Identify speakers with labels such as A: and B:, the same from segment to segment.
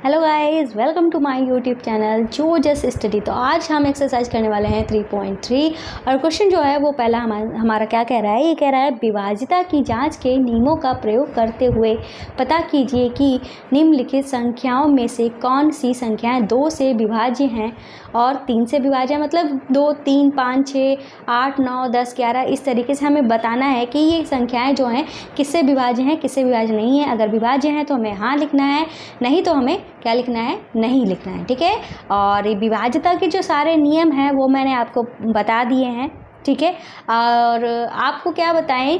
A: Hello guys, welcome to my YouTube channel जो just study. तो आज हम एक्सरसाइज करने वाले हैं 3.3 और क्वेश्चन जो है वो पहला हमारा क्या कह रहा है। ये कह रहा है विभाज्यता की जांच के नियमों का प्रयोग करते हुए पता कीजिए कि निम्नलिखित संख्याओं में से कौन सी संख्याएं 2 से विभाज्य हैं और 3 से विभाज्य, मतलब 2, 3, 5, 6, 8, 9, 10, 11 इस तरीके से हमें बताना है कि ये संख्याएं जो हैं किससे विभाज्य हैं, किससे विभाज्य नहीं है। अगर विभाज्य हैं तो हमें हाँ लिखना है, नहीं तो हमें क्या लिखना है, नहीं लिखना है। ठीक है, और विभाज्यता के जो सारे नियम हैं वो मैंने आपको बता दिए हैं। ठीक है, और आपको क्या बताएं,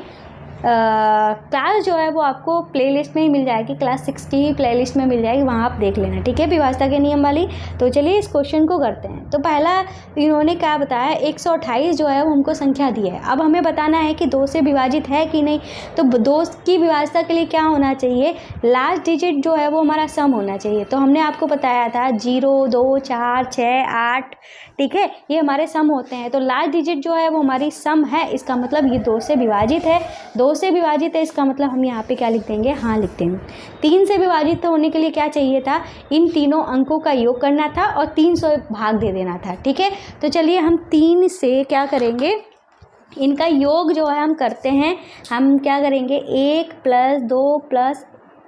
A: क्लास जो है वो आपको प्लेलिस्ट में ही मिल जाएगी, क्लास 6 की प्लेलिस्ट में मिल जाएगी, वहाँ आप देख लेना। ठीक है, विभाज्यता के नियम वाली। तो चलिए इस क्वेश्चन को करते हैं। तो पहला इन्होंने क्या बताया, 128 जो है वो हमको संख्या दी है। अब हमें बताना है कि 2 से विभाजित है कि नहीं। तो 2 की विभाज्यता के लिए क्या होना चाहिए, लास्ट डिजिट जो है वो हमारा सम होना चाहिए। तो हमने आपको बताया था 0, 2, 4, 6, 8। ठीक है, ये हमारे सम होते हैं। तो लास्ट डिजिट जो है वो हमारी सम है, इसका मतलब ये 2 से विभाजित है। 2 से विभाजित है, इसका मतलब हम यहाँ पे क्या लिख देंगे, हाँ लिख देंगे। 3 से विभाजित होने के लिए क्या चाहिए था, इन तीनों अंकों का योग करना था और 300 भाग दे देना था। ठीक है, तो चलिए हम 3 से क्या करेंगे, इनका योग जो है हम करते हैं। हम क्या करेंगे, 1 + 2 +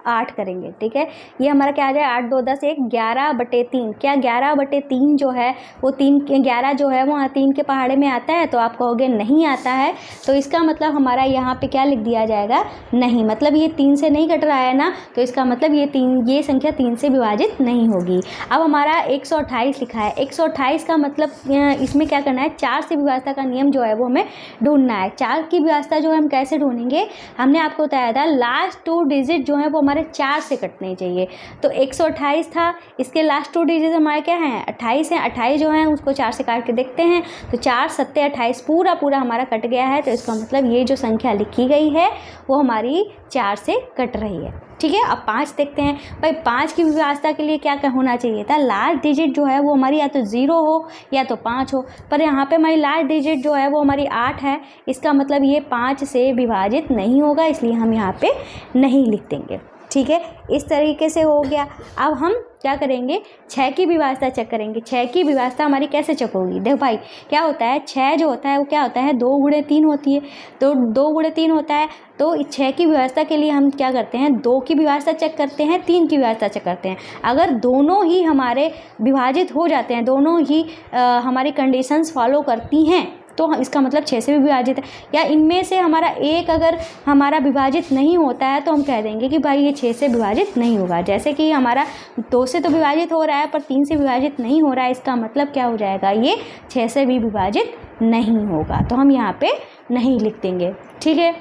A: 8 करेंगे। ठीक है, ये हमारा क्या आ जाए, 8, 2, 10, 1, 11/3। क्या 11/3 जो है वो 11 जो है वो 3 के पहाड़े में आता है। तो आप कहोगे नहीं आता है, तो इसका मतलब हमारा यहाँ पे क्या लिख दिया जाएगा, नहीं। मतलब ये 3 से नहीं कट रहा है ना, तो इसका मतलब ये संख्या 3 से विभाजित नहीं होगी। अब हमारा 128 लिखा है। 128 का मतलब इसमें क्या करना है, 4 से विभाज्यता का नियम जो है वो हमें ढूंढना है। 4 की विभाज्यता जो है हम कैसे ढूंढेंगे, हमने आपको बताया था लास्ट 2 डिजिट जो है वो 4 से कटने चाहिए। तो 128 था, इसके लास्ट 2 डिजिट हमारे क्या हैं, 28 हैं। 28 जो हैं उसको 4 से काट के देखते हैं, तो 4 × 7 = 28, पूरा हमारा कट गया है। तो इसका मतलब ये जो संख्या लिखी गई है वो हमारी 4 से कट रही है। ठीक है, अब 5 देखते हैं। भाई 5 की विभाज्यता के लिए क्या होना चाहिए था, लास्ट डिजिट जो है वो हमारी या तो 0 हो या तो 5 हो। पर यहाँ पे हमारी लास्ट डिजिट जो है वो हमारी 8 है, इसका मतलब ये 5 से विभाजित नहीं होगा, इसलिए हम यहाँ पे नहीं लिख देंगे। ठीक है, इस तरीके से हो गया। अब हम क्या करेंगे, 6 की विभाज्यता चेक करेंगे। 6 की विभाज्यता हमारी कैसे चेक होगी, देखो भाई क्या होता है, 6 जो होता है वो क्या होता है, 2 × 3 होती है। तो 2 × 3 होता है। तो 6 की विभाज्यता के लिए हम क्या करते हैं, 2 की विभाज्यता चेक करते हैं, 3 की विभाज्यता चेक करते हैं। अगर दोनों ही हमारे विभाजित हो जाते हैं, दोनों ही हमारी कंडीशंस फॉलो करती हैं, तो इसका मतलब 6 से भी विभाजित है। या इनमें से हमारा एक अगर हमारा विभाजित नहीं होता है तो हम कह देंगे कि भाई ये 6 से विभाजित नहीं होगा। जैसे कि हमारा 2 से तो विभाजित हो रहा है पर 3 से विभाजित नहीं हो रहा है, इसका मतलब क्या हो जाएगा, ये 6 से भी विभाजित नहीं होगा। तो हम यहाँ पे नहीं लिख देंगे। ठीक है,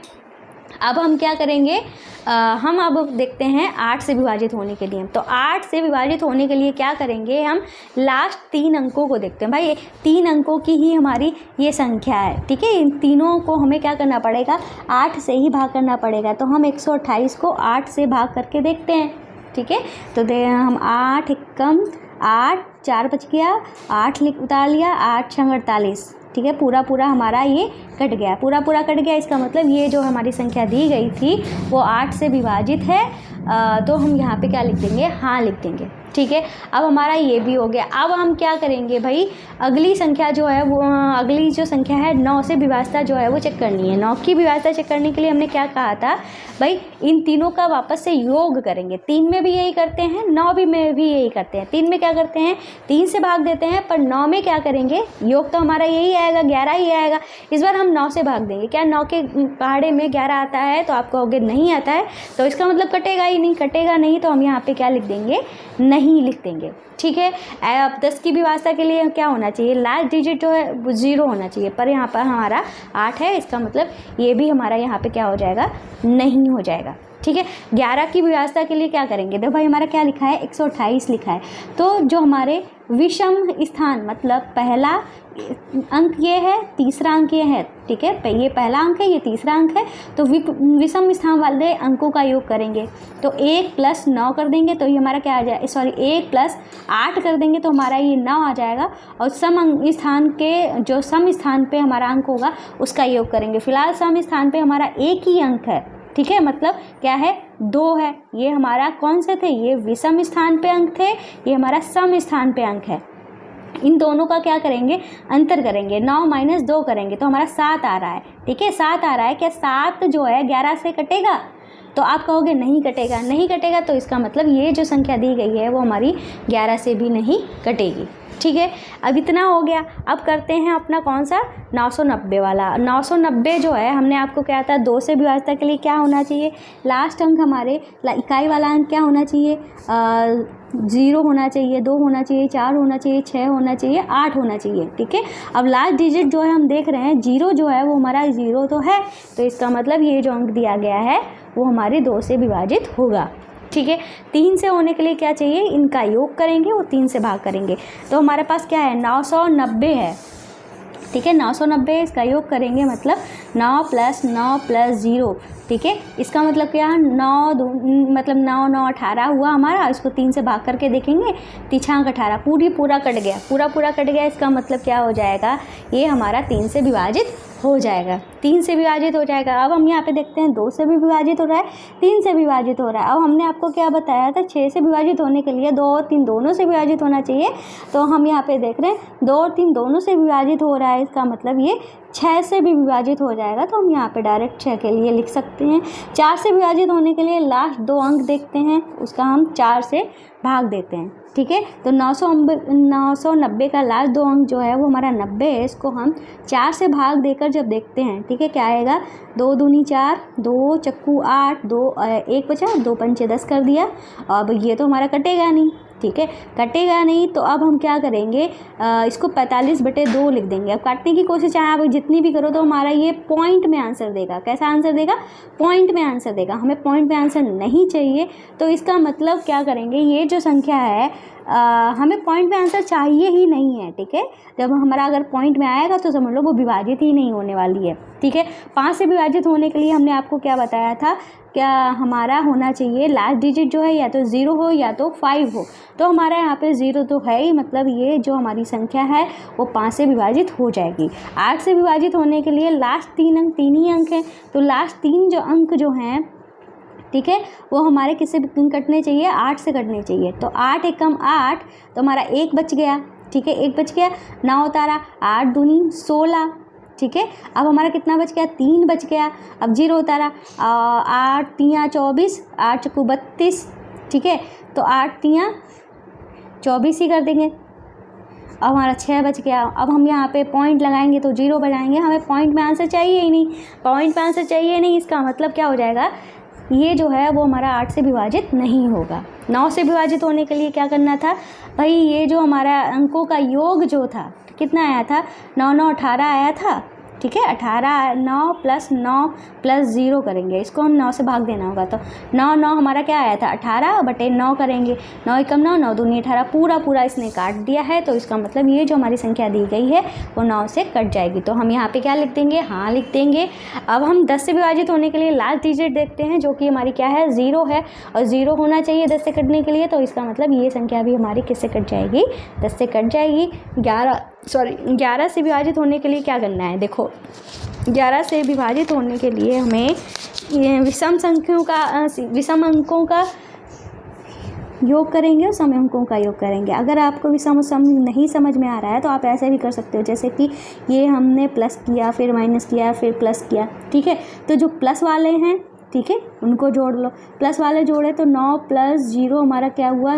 A: अब हम क्या करेंगे, हम अब देखते हैं 8 से विभाजित होने के लिए। तो 8 से विभाजित होने के लिए क्या करेंगे, हम लास्ट 3 अंकों को देखते हैं। भाई 3 अंकों की ही हमारी ये संख्या है। ठीक है, इन तीनों को हमें क्या करना पड़ेगा, 8 से ही भाग करना पड़ेगा। तो हम 128 को 8 से भाग करके देखते हैं। ठीक है, तो हम 8 × 8, 4 बच गया, 8 उतार लिया, 8 × 6 = 48। ठीक है, पूरा हमारा ये कट गया, पूरा कट गया। इसका मतलब ये जो हमारी संख्या दी गई थी वो 8 से विभाजित है। तो हम यहाँ पे क्या लिख देंगे, हाँ लिख देंगे। ठीक है, अब हमारा ये भी हो गया। अब हम क्या करेंगे भाई, अगली संख्या जो है वो, अगली जो संख्या है 9 से विभाज्यता जो है वो चेक करनी है। 9 की विभाज्यता चेक करने के लिए हमने क्या कहा था, भाई इन तीनों का वापस से योग करेंगे। 3 में भी यही करते हैं, 9 में भी यही करते हैं। 3 में क्या करते हैं, 3 से भाग देते हैं, पर 9 में क्या करेंगे, योग तो हमारा यही आएगा, 11 ही आएगा। इस बार हम 9 से भाग देंगे। क्या 9 के पहाड़े में 11 आता है, तो आप कहोगे नहीं आता है, तो इसका मतलब कटेगा ही नहीं, कटेगा नहीं। तो हम यहाँ पे क्या लिख देंगे, नहीं लिख देंगे। ठीक है, अब 10 की विभाज्यता के लिए क्या होना चाहिए, लास्ट डिजिट जो है वो 0 होना चाहिए, पर यहाँ पर हमारा 8 है, इसका मतलब ये भी हमारा यहाँ पे क्या हो जाएगा, नहीं हो जाएगा। ठीक है, 11 की विभाज्यता के लिए क्या करेंगे, देखो भाई हमारा क्या लिखा है, 128 लिखा है। तो जो हमारे विषम स्थान, मतलब पहला अंक ये है, तीसरा अंक ये है। ठीक है, ये पहला अंक है, ये तीसरा अंक है। तो विषम स्थान वाले अंकों का योग करेंगे। तो 1 + 9 कर देंगे तो ये हमारा क्या आ जाए, सॉरी 1 + 8 कर देंगे तो हमारा ये 9 आ जाएगा। और सम स्थान के जो सम स्थान पे हमारा अंक होगा उसका योग करेंगे। फिलहाल सम स्थान पे हमारा एक ही अंक है, ठीक है, मतलब क्या है 2 है। ये हमारा कौन से थे, ये विषम स्थान पे अंक थे, ये हमारा सम स्थान पे अंक है। इन दोनों का क्या करेंगे, अंतर करेंगे, 9 माइनस 2 करेंगे तो हमारा 7 आ रहा है। ठीक है, 7 आ रहा है। क्या 7 जो है 11 से कटेगा? तो आप कहोगे नहीं कटेगा, नहीं कटेगा, तो इसका मतलब ये जो संख्या दी गई है वो हमारी 11 से भी नहीं कटेगी। ठीक है, अब इतना हो गया। अब करते हैं अपना कौन सा 990 वाला। 990 जो है हमने आपको क्या था, 2 से विभाजित के लिए क्या होना चाहिए, लास्ट अंक हमारे इकाई वाला अंक क्या होना चाहिए, 0 होना चाहिए, 2 होना चाहिए, 4 होना चाहिए, 6 होना चाहिए, 8 होना चाहिए। ठीक है, अब लास्ट डिजिट जो है हम देख रहे हैं 0 जो है वो हमारा 0 तो है, तो इसका मतलब ये जो अंक दिया गया है वो हमारे 2 से विभाजित होगा। ठीक है, 3 से होने के लिए क्या चाहिए, इनका योग करेंगे और 3 से भाग करेंगे। तो हमारे पास क्या है, 990 है। ठीक है, 990 इसका योग करेंगे मतलब 9 + 9 + 0। ठीक है, इसका मतलब क्या है, 9 9 18 हुआ हमारा। इसको 3 से भाग करके देखेंगे, तिछांक 18 पूरा कट गया, पूरा कट गया। इसका मतलब क्या हो जाएगा, ये हमारा 3 से विभाजित हो जाएगा, 3 से विभाजित हो जाएगा। अब हम यहाँ पे देखते हैं 2 से भी विभाजित हो रहा है, 3 से विभाजित हो रहा है। अब हमने आपको क्या बताया था, 6 से विभाजित होने के लिए 2 और 3 दोनों से विभाजित होना चाहिए। तो हम यहाँ पे देख रहे हैं 2 और 3 दोनों से विभाजित हो रहा है, इसका मतलब ये 6 से भी विभाजित हो जाएगा। तो हम यहाँ पे डायरेक्ट 6 के लिए लिख सकते हैं। 4 से विभाजित होने के लिए लास्ट 2 अंक देखते हैं, उसका हम 4 से भाग देते हैं। ठीक है, तो 990 का लास्ट 2 अंक जो है वो हमारा 90 है। इसको हम 4 से भाग देकर जब देखते हैं, ठीक है, क्या आएगा, 2 दूनी 4, 2 चक्कू 8, 2 1 बचा, 2 पंचे 10 कर दिया। अब ये तो हमारा कटेगा नहीं। ठीक है, कटेगा नहीं, तो अब हम क्या करेंगे, इसको 45/2 लिख देंगे। अब काटने की कोशिश चाहे आप जितनी भी करो तो हमारा ये पॉइंट में आंसर देगा। कैसा आंसर देगा, पॉइंट में आंसर देगा। हमें पॉइंट में आंसर नहीं चाहिए, तो इसका मतलब क्या करेंगे, ये जो संख्या है हमें पॉइंट में आंसर चाहिए ही नहीं है। ठीक है, जब हमारा अगर पॉइंट में आएगा तो समझ लो वो विभाजित ही नहीं होने वाली है। ठीक है, 5 से विभाजित होने के लिए हमने आपको क्या बताया था, क्या हमारा होना चाहिए लास्ट डिजिट जो है या तो 0 हो या तो 5 हो। तो हमारा यहाँ पे 0 तो है ही, मतलब ये जो हमारी संख्या है वो 5 से विभाजित हो जाएगी। 8 से विभाजित होने के लिए लास्ट 3 ही अंक हैं, तो लास्ट 3 जो अंक जो हैं, ठीक है, वो हमारे किससे कटने चाहिए, 8 से कटने चाहिए। तो 8 एकम 8, तो हमारा 1 बच गया। ठीक है, 1 बच गया, 9 उतारा, 8 दूनी 16। ठीक है, अब हमारा कितना बच गया, 3 बच गया। अब 0 उतारा, 8 3 24, 8 चक्कू 32। ठीक है, तो 8 3 24 ही कर देंगे। अब हमारा 6 बच गया। अब हम यहाँ पे पॉइंट लगाएंगे तो 0 बजाएंगे, हमें पॉइंट में आंसर चाहिए ही नहीं, पॉइंट में आंसर चाहिए नहीं। इसका मतलब क्या हो जाएगा, ये जो है वो हमारा 8 से विभाजित नहीं होगा। 9 से विभाजित होने के लिए क्या करना था भाई, ये जो हमारा अंकों का योग जो था कितना आया था, 9 9 18 आया था। ठीक है, 18 9 + 9 + 0 करेंगे, इसको हम 9 से भाग देना होगा। तो 9 9 हमारा क्या आया था, 18/9 करेंगे, 9 एकम 9, 9 दूनी 18, पूरा इसने काट दिया है। तो इसका मतलब ये जो हमारी संख्या दी गई है वो 9 से कट जाएगी। तो हम यहाँ पे क्या लिख देंगे, हाँ लिख देंगे। अब हम 10 से विभाजित होने के लिए लास्ट डिजिट देखते हैं, जो कि हमारी क्या है, 0 है, और 0 होना चाहिए 10 से कटने के लिए। तो इसका मतलब ये संख्या भी हमारी किससे कट जाएगी, 10 से कट जाएगी। 11 से विभाजित होने के लिए क्या करना है, देखो 11 से विभाजित होने के लिए हमें विषम अंकों का योग करेंगे और सम अंकों का योग करेंगे। अगर आपको विषम सम नहीं समझ में आ रहा है तो आप ऐसे भी कर सकते हो, जैसे कि ये हमने प्लस किया, फिर माइनस किया, फिर प्लस किया। ठीक है, तो जो प्लस वाले हैं, ठीक है, उनको जोड़ लो। प्लस वाले जोड़े तो 9 + 0 हमारा क्या हुआ,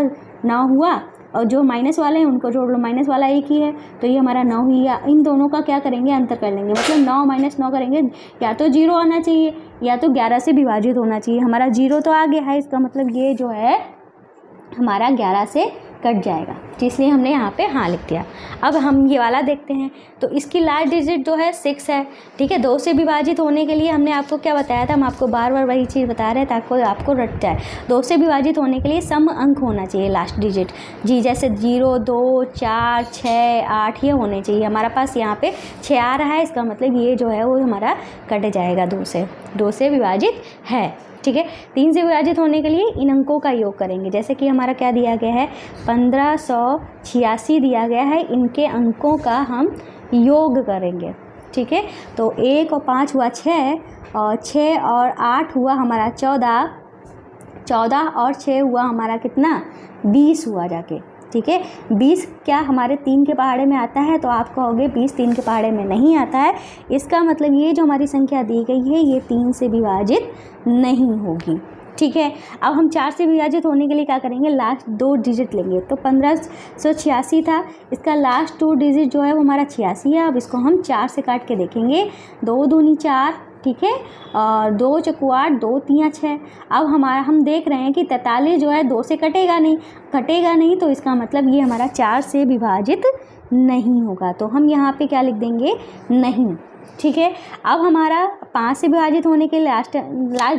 A: 9 हुआ। और जो माइनस वाले हैं उनको जोड़ लो, माइनस वाला एक ही है तो ये हमारा 9 ही है। इन दोनों का क्या करेंगे, अंतर कर लेंगे, मतलब 9 - 9 करेंगे, या तो 0 आना चाहिए या तो 11 से विभाजित होना चाहिए। हमारा 0 तो आ गया है, इसका मतलब ये जो है हमारा 11 से कट जाएगा, इसलिए हमने यहाँ पे हाँ लिख दिया। अब हम ये वाला देखते हैं, तो इसकी लास्ट डिजिट जो है 6 है। ठीक है, 2 से विभाजित होने के लिए हमने आपको क्या बताया था, हम आपको बार बार वही चीज़ बता रहे हैं ताकि आपको रट जाए। 2 से विभाजित होने के लिए सम अंक होना चाहिए लास्ट डिजिट जी, जैसे 0 2 4 6 8 ये होने चाहिए। हमारा पास यहाँ पे 6 आ रहा है, इसका मतलब ये जो है वो हमारा कट जाएगा 2 से विभाजित है। ठीक है, 3 से विभाजित होने के लिए इन अंकों का योग करेंगे, जैसे कि हमारा क्या दिया गया है, 1586 दिया गया है, इनके अंकों का हम योग करेंगे। ठीक है। तो 1 और 5 हुआ 6, और 6 और 8 हुआ हमारा 14, 14 और 6 हुआ हमारा कितना 20 हुआ जाके, ठीक है। 20 क्या हमारे 3 के पहाड़े में आता है? तो आप कहोगे 20 3 के पहाड़े में नहीं आता है। इसका मतलब ये जो हमारी संख्या दी गई है ये 3 से विभाजित नहीं होगी, ठीक है। अब हम 4 से विभाजित होने के लिए क्या करेंगे, लास्ट 2 डिजिट लेंगे। तो 1586 था, इसका लास्ट 2 डिजिट जो है वो हमारा 86 है। अब इसको हम 4 से काट के देखेंगे, 2 दूनी 4, ठीक है, और 2 चौको 8, 2 तियाँ 6। अब हम देख रहे हैं कि 43 जो है 2 से कटेगा नहीं, तो इसका मतलब ये हमारा 4 से विभाजित नहीं होगा। तो हम यहाँ पे क्या लिख देंगे, नहीं, ठीक है। अब हमारा 5 से विभाजित होने के लास्ट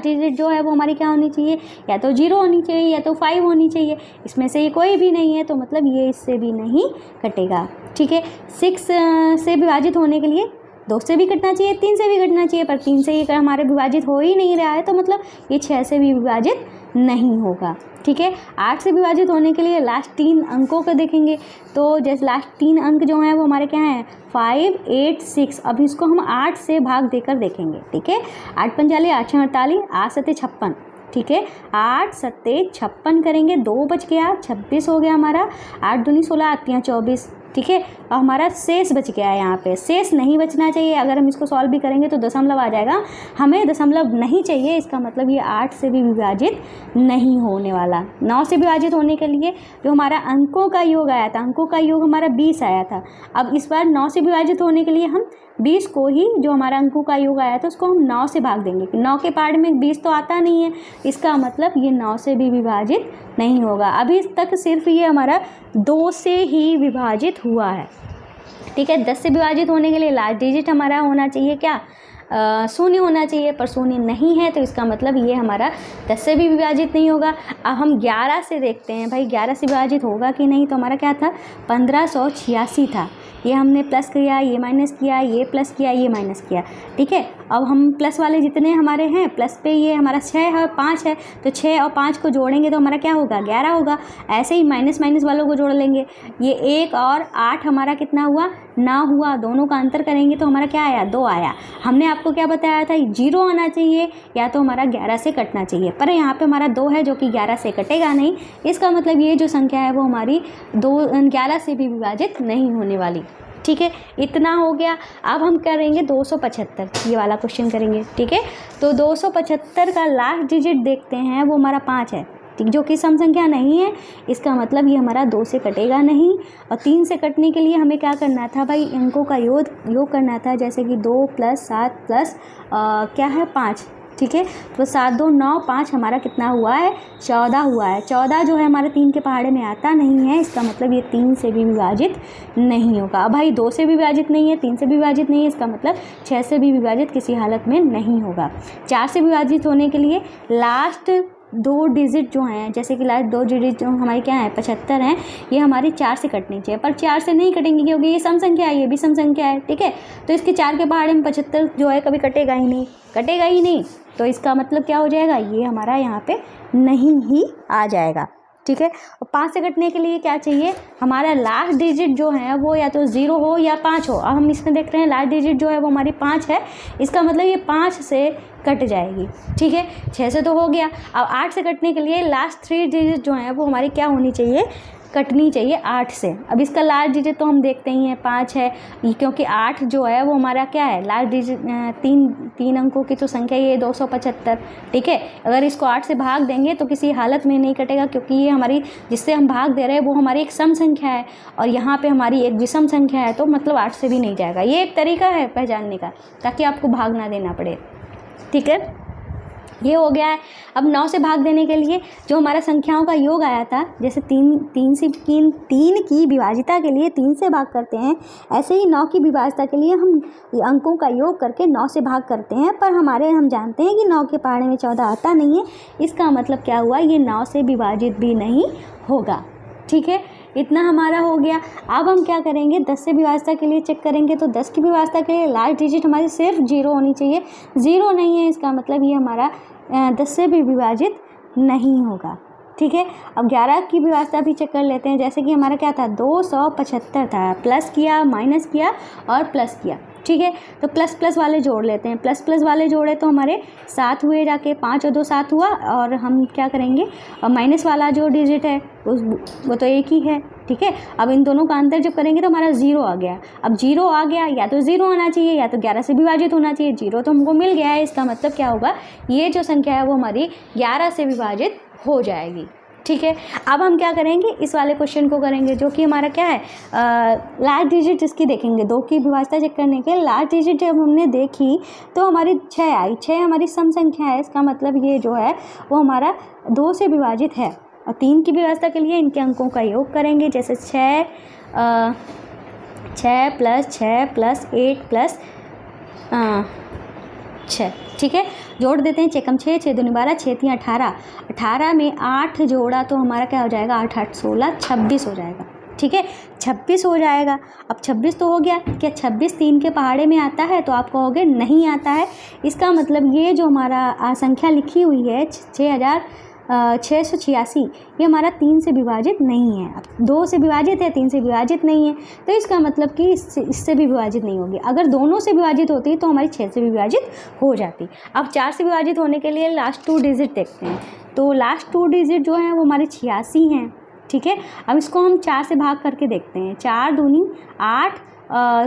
A: डिजिट जो है वो हमारी क्या होनी चाहिए, या तो 0 होनी चाहिए या तो 5 होनी चाहिए। इसमें से ये कोई भी नहीं है, तो मतलब ये इससे भी नहीं कटेगा, ठीक है। 6 से विभाजित होने के लिए 2 से भी कटना चाहिए, 3 से भी कटना चाहिए, पर 3 से ये हमारे विभाजित हो ही नहीं रहा है, तो मतलब ये 6 से भी विभाजित नहीं होगा, ठीक है। 8 से विभाजित होने के लिए लास्ट 3 अंकों को देखेंगे। तो जैसे लास्ट 3 अंक जो हैं वो हमारे क्या हैं, 5, 8, 6। अब इसको हम 8 से भाग देकर देखेंगे, ठीक है। 8 पंचाली 8 48, 8 सत्ते 56, ठीक है। 8 सत्ते 56 करेंगे, 2 बच गया, 26 हो गया हमारा। 8 दूनी 16, 8 तियाँ 24, ठीक है। और हमारा शेष बच गया है, यहाँ पे शेष नहीं बचना चाहिए। अगर हम इसको सॉल्व भी करेंगे तो दशमलव आ जाएगा, हमें दशमलव नहीं चाहिए। इसका मतलब ये 8 से भी विभाजित नहीं होने वाला। 9 से विभाजित होने के लिए जो हमारा अंकों का योग आया था, अंकों का योग हमारा 20 आया था। अब इस बार 9 से विभाजित होने के लिए हम 20 को ही, जो हमारा अंकों का योग आया था, उसको हम 9 से भाग देंगे। 9 के पहाड़े में 20 तो आता नहीं है, इसका मतलब ये 9 से भी विभाजित नहीं होगा। अभी तक सिर्फ ये हमारा 2 से ही विभाजित हुआ है, ठीक है। 10 से विभाजित होने के लिए लास्ट डिजिट हमारा होना चाहिए क्या, 0 होना चाहिए, पर 0 नहीं है, तो इसका मतलब ये हमारा 10 से भी विभाजित नहीं होगा। अब हम 11 से देखते हैं, भाई 11 से विभाजित होगा कि नहीं। तो हमारा क्या था, 1586 था। ये हमने प्लस किया, ये माइनस किया, ये प्लस किया, ये माइनस किया, ठीक है। अब हम प्लस वाले जितने हमारे हैं, प्लस पे ये हमारा 6 है, 5 है, तो 6 और 5 को जोड़ेंगे तो हमारा क्या होगा, 11 होगा। ऐसे ही माइनस वालों को जोड़ लेंगे। ये 1 और 8 हमारा कितना हुआ, 9 हुआ। दोनों का अंतर करेंगे तो हमारा क्या आया, 2 आया। हमने आपको क्या बताया था, 0 आना चाहिए या तो हमारा 11 से कटना चाहिए, पर यहाँ पे हमारा 2 है जो कि 11 से कटेगा नहीं। इसका मतलब ये जो संख्या है वो हमारी 11 से भी विभाजित नहीं होने वाली, ठीक है। इतना हो गया। अब हम करेंगे 275, ये वाला क्वेश्चन करेंगे, ठीक है। तो 275 का लास्ट डिजिट देखते हैं, वो हमारा 5 है, ठीक, जो कि सम संख्या नहीं है। इसका मतलब ये हमारा 2 से कटेगा नहीं। और 3 से कटने के लिए हमें क्या करना था, भाई अंकों का योग करना था, जैसे कि 2 + 7 + क्या है 5, ठीक है। तो 7 2 9 5 हमारा कितना हुआ है, 14 हुआ है। 14 जो है हमारे 3 के पहाड़े में आता नहीं है, इसका मतलब ये 3 से भी विभाजित नहीं होगा। अब भाई 2 से भी विभाजित नहीं है, 3 से भी विभाजित नहीं है, इसका मतलब 6 से भी विभाजित किसी हालत में नहीं होगा। 4 से विभाजित होने के लिए लास्ट 2 डिजिट जो हैं, जैसे कि लास्ट 2 डिजिट जो हमारी क्या है 75 हैं, ये हमारी 4 से कटनी चाहिए, पर 4 से नहीं कटेंगी क्योंकि ये सम संख्या है, ये भी सम संख्या है, ठीक है। तो इसके 4 के पहाड़े में 75 जो है कभी कटेगा ही नहीं। तो इसका मतलब क्या हो जाएगा, ये हमारा यहाँ पे नहीं ही आ जाएगा, ठीक है। और 5 से कटने के लिए क्या चाहिए, हमारा लास्ट डिजिट जो है वो या तो 0 हो या 5 हो। अब हम इसमें देख रहे हैं लास्ट डिजिट जो है वो हमारी 5 है, इसका मतलब ये 5 से कट जाएगी, ठीक है। 6 से तो हो गया। अब 8 से कटने के लिए लास्ट 3 डिजिट जो है वो हमारी क्या होनी चाहिए, कटनी चाहिए 8 से। अब इसका लास्ट डिजिट तो हम देखते ही हैं 5 है, क्योंकि 8 जो है वो हमारा क्या है, लास्ट डिजिट 3 अंकों की तो संख्या ये 275, ठीक है। अगर इसको 8 से भाग देंगे तो किसी हालत में नहीं कटेगा, क्योंकि ये हमारी जिससे हम भाग दे रहे हैं वो हमारी एक सम संख्या है और यहाँ पे हमारी एक विषम संख्या है, तो मतलब 8 से भी नहीं जाएगा। ये एक तरीका है पहचानने का, ताकि आपको भाग ना देना पड़े, ठीक है। ये हो गया है। अब 9 से भाग देने के लिए जो हमारा संख्याओं का योग आया था, जैसे 3 की विभाजिता के लिए 3 से भाग करते हैं, ऐसे ही 9 की विभाजिता के लिए हम अंकों का योग करके 9 से भाग करते हैं। पर हम जानते हैं कि 9 के पहाड़े में 14 आता नहीं है, इसका मतलब क्या हुआ, ये 9 से विभाजित भी नहीं होगा, ठीक है। इतना हमारा हो गया। अब हम क्या करेंगे, 10 से विभाजिता के लिए चेक करेंगे। तो 10 की विभाजिता के लिए लास्ट डिजिट हमारी सिर्फ 0 होनी चाहिए, 0 नहीं है, इसका मतलब ये हमारा 10 से भी विभाजित नहीं होगा, ठीक है। अब 11 की विभाजिता भी चेक कर लेते हैं। जैसे कि हमारा क्या था, 275 था, प्लस किया, माइनस किया और प्लस किया, ठीक है। तो प्लस प्लस वाले जोड़ लेते हैं, प्लस प्लस वाले जोड़े तो हमारे 7 हुए जाके, 5 और 2 7 हुआ। और हम क्या करेंगे, माइनस वाला जो डिजिट है वो तो एक ही है, ठीक है। अब इन दोनों का अंतर जब करेंगे तो हमारा 0 आ गया। अब 0 आ गया, या तो 0 आना चाहिए या तो 11 से विभाजित होना चाहिए। 0 तो हमको मिल गया है, इसका मतलब क्या होगा, ये जो संख्या है वो हमारी 11 से विभाजित हो जाएगी, ठीक है। अब हम क्या करेंगे, इस वाले क्वेश्चन को करेंगे जो कि हमारा क्या है, लास्ट डिजिट इसकी देखेंगे। 2 की विभाज्यता चेक करने के लास्ट डिजिट जब हमने देखी तो हमारी 6 आई। 6 हमारी सम संख्या है, इसका मतलब ये जो है वो हमारा 2 से विभाजित है। और 3 की विभाज्यता के लिए इनके अंकों का योग करेंगे, जैसे 6 + 6 + 8 + 6, ठीक है। जोड़ देते हैं, 6 × 6 6 दूनी 12, 6 3 18। 18 में 8 जोड़ा तो हमारा क्या हो जाएगा, 8 8 16 26 हो जाएगा, ठीक है। 26 हो जाएगा। अब 26 तो हो गया। क्या 26 3 के पहाड़े में आता है, तो आप कहोगे नहीं आता है। इसका मतलब ये जो हमारा संख्या लिखी हुई है 6686, ये हमारा 3 से विभाजित नहीं है। अब 2 से विभाजित है, 3 से विभाजित नहीं है, तो इसका मतलब कि इससे भी विभाजित नहीं होगी। अगर दोनों से विभाजित होती तो हमारी 6 से विभाजित हो जाती। अब 4 से विभाजित होने के लिए लास्ट 2 डिजिट देखते हैं। तो लास्ट 2 डिजिट जो हैं वो हमारे 86 हैं, ठीक है। अब इसको हम 4 से भाग करके देखते हैं। 4 दूनी 8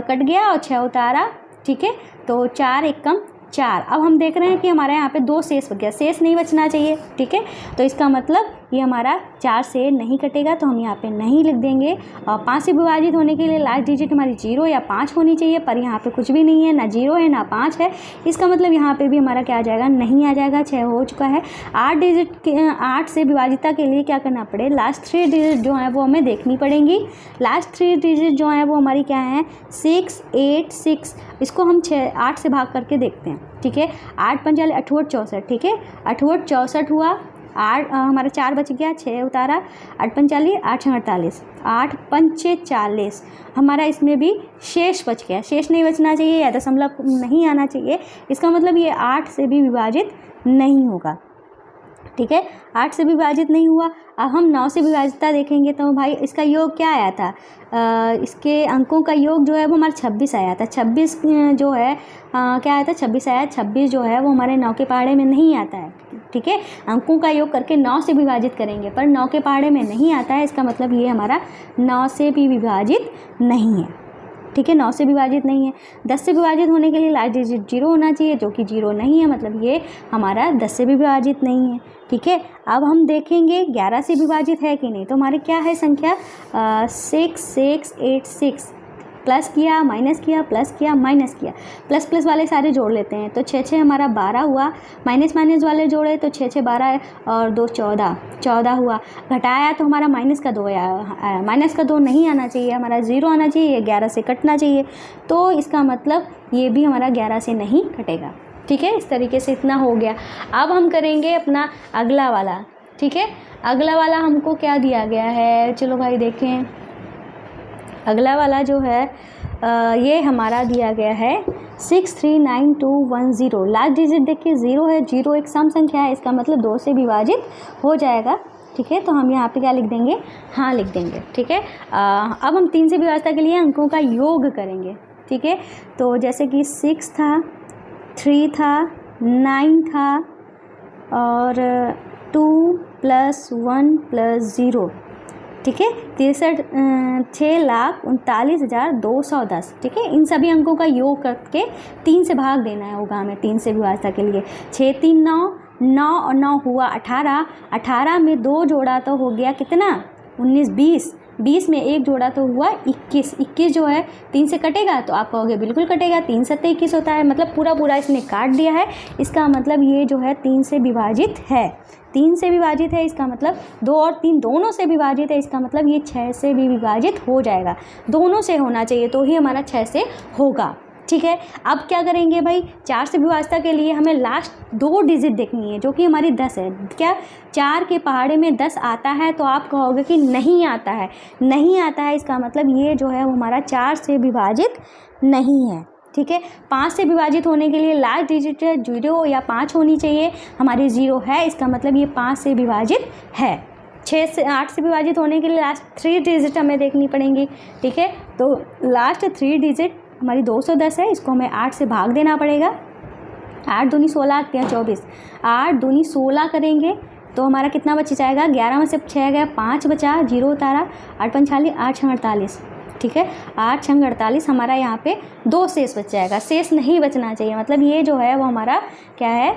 A: कट गया और 6 उतारा, ठीक है। तो 4 1 कम 4। अब हम देख रहे हैं कि हमारे यहाँ पे 2 शेष बच गया, शेष नहीं बचना चाहिए, ठीक है। तो इसका मतलब ये हमारा 4 से नहीं कटेगा, तो हम यहाँ पे नहीं लिख देंगे। और 5 से विभाजित होने के लिए लास्ट डिजिट हमारी 0 या 5 होनी चाहिए, पर यहाँ पे कुछ भी नहीं है, ना 0 है ना 5 है। इसका मतलब यहाँ पे भी हमारा क्या आ जाएगा, नहीं आ जाएगा, 6 हो चुका है। 8 से विभाजिता के लिए क्या करना पड़े, लास्ट 3 डिजिट जो है वो हमें देखनी पड़ेंगी। लास्ट 3 डिजिट जो है वो हमारी क्या है, 6 8 6। इसको हम 8 से भाग करके देखते हैं, ठीक है। 8 × 5 = 8 × 64, ठीक है। 8 × 64 हुआ। 8 हमारा 4 बच गया, 6 उतारा, 8 × 5 = 8 × 48, 8 × 5 = 40। हमारा इसमें भी शेष बच गया, शेष नहीं बचना चाहिए या दशमलव नहीं आना चाहिए। इसका मतलब ये 8 से भी विभाजित नहीं होगा, ठीक है। 8 से विभाजित नहीं हुआ। अब हम 9 से विभाजितता देखेंगे तो भाई इसका योग क्या आया था, इसके अंकों का योग जो है वो हमारा 26 आया था। 26 जो है क्या आया था, 26 आया। 26 जो है वो हमारे 9 के पहाड़े में नहीं आता है, ठीक है। अंकों का योग करके 9 से विभाजित करेंगे, पर 9 के पहाड़े में नहीं आता है। इसका मतलब ये हमारा 9 से भी विभाजित नहीं है, ठीक है। 9 से विभाजित नहीं है। 10 से विभाजित होने के लिए लास्ट डिजिट 0 होना चाहिए, जो कि 0 नहीं है, मतलब ये हमारा 10 से भी विभाजित नहीं है, ठीक है। अब हम देखेंगे 11 से विभाजित है कि नहीं। तो हमारी क्या है संख्या, 6 6 8 6। प्लस किया, माइनस किया, प्लस किया, माइनस किया, प्लस प्लस वाले सारे जोड़ लेते हैं। तो 6 6 हमारा 12 हुआ। माइनस माइनस वाले जोड़े तो 6 6 12 और 2 14 हुआ। घटाया तो हमारा माइनस का 2 आया। माइनस का 2 नहीं आना चाहिए, हमारा 0 आना चाहिए, 11 से कटना चाहिए। तो इसका मतलब ये भी हमारा 11 से नहीं कटेगा, ठीक है। इस तरीके से इतना हो गया। अब हम करेंगे अपना अगला वाला, ठीक है। अगला वाला हमको क्या दिया गया है, चलो भाई देखें। अगला वाला जो है ये हमारा दिया गया है 639210। लास्ट डिजिट देखिए 0 है। 0 एक सम संख्या है, इसका मतलब 2 से विभाजित हो जाएगा, ठीक है। तो हम यहाँ पे क्या लिख देंगे, हाँ लिख देंगे, ठीक है। अब हम 3 से विभाजित के लिए अंकों का योग करेंगे, ठीक है। तो जैसे कि 6 था, 3 था, 9 था और 2 + 1 + 0, ठीक है। 6,39,210, ठीक है। इन सभी अंकों का योग करके 3 से भाग देना है, होगा हमें 3 से विभाजित के लिए। 6 3 9, 9 और 9 हुआ 18। 18 में 2 जोड़ा तो हो गया कितना, 19 20। 20 में 1 जोड़ा तो हुआ 21। 21 जो है 3 से कटेगा, तो आप कहोगे बिल्कुल कटेगा, 3 7 21 होता है। मतलब पूरा इसने काट दिया है। इसका मतलब ये जो है 3 से विभाजित है। 3 से विभाजित है, इसका मतलब 2 और 3 दोनों से विभाजित है। इसका मतलब ये 6 से भी विभाजित हो जाएगा। दोनों से होना चाहिए तो ही हमारा 6 से होगा, ठीक है। अब क्या करेंगे भाई, 4 से विभाजित के लिए हमें लास्ट 2 डिजिट देखनी है, जो कि हमारी 10 है। क्या 4 के पहाड़े में 10 आता है, तो आप कहोगे कि नहीं आता है, नहीं आता है। इसका मतलब ये जो है वो हमारा 4 से विभाजित नहीं है, ठीक है। 5 से विभाजित होने के लिए लास्ट डिजिट 0 या 5 होनी चाहिए, हमारी 0 है। इसका मतलब ये 5 से विभाजित है। 6 से 8 से विभाजित होने के लिए लास्ट 3 डिजिट हमें देखनी पड़ेंगी, ठीक है। तो लास्ट 3 डिजिट हमारी 210 है, इसको हमें 8 से भाग देना पड़ेगा। 8 दूनी 16, 8 24, 8 दूनी 16 करेंगे तो हमारा कितना बच जाएगा, 11 में से 6 गया, 5 बचा, 0 उतारा, 8 45, 8 6 48, ठीक है, 8 6 48 हमारा यहाँ पे 2 शेष बच जाएगा। शेष नहीं बचना चाहिए, मतलब ये जो है वो हमारा क्या है,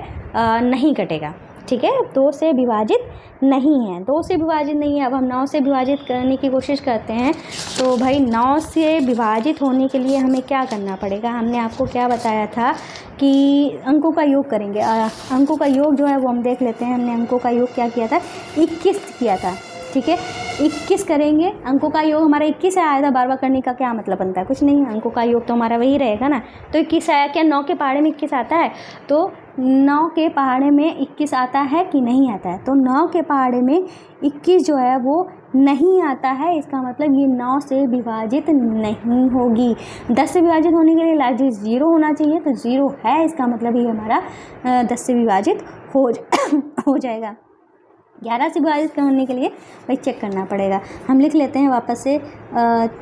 A: नहीं कटेगा, ठीक है, 2 से विभाजित नहीं है, 2 से विभाजित नहीं है। अब हम 9 से विभाजित करने की कोशिश करते हैं, तो भाई 9 से विभाजित होने के लिए हमें क्या करना पड़ेगा, हमने आपको क्या बताया था कि अंकों का योग करेंगे। अंकों का योग जो है वो हम देख लेते हैं। हमने अंकों का योग क्या किया था, 21 किया था, ठीक है, 21 करेंगे। अंकों का योग हमारा 21 आया था, बार बार करने का क्या मतलब बनता है, कुछ नहीं, अंकों का योग तो हमारा वही रहेगा ना। तो 21 आया, क्या 9 के पहाड़े में 21 आता है, तो 9 के पहाड़े में 21 आता है कि नहीं आता है, तो 9 के पहाड़े में 21 जो है वो नहीं आता है। इसका मतलब ये 9 से विभाजित नहीं होगी। 10 से विभाजित होने के लिए लास्ट 0 होना चाहिए, तो 0 है, इसका मतलब ये हमारा 10 से विभाजित हो जाएगा। 11 से विभाजित करने के लिए भाई चेक करना पड़ेगा। हम लिख लेते हैं वापस से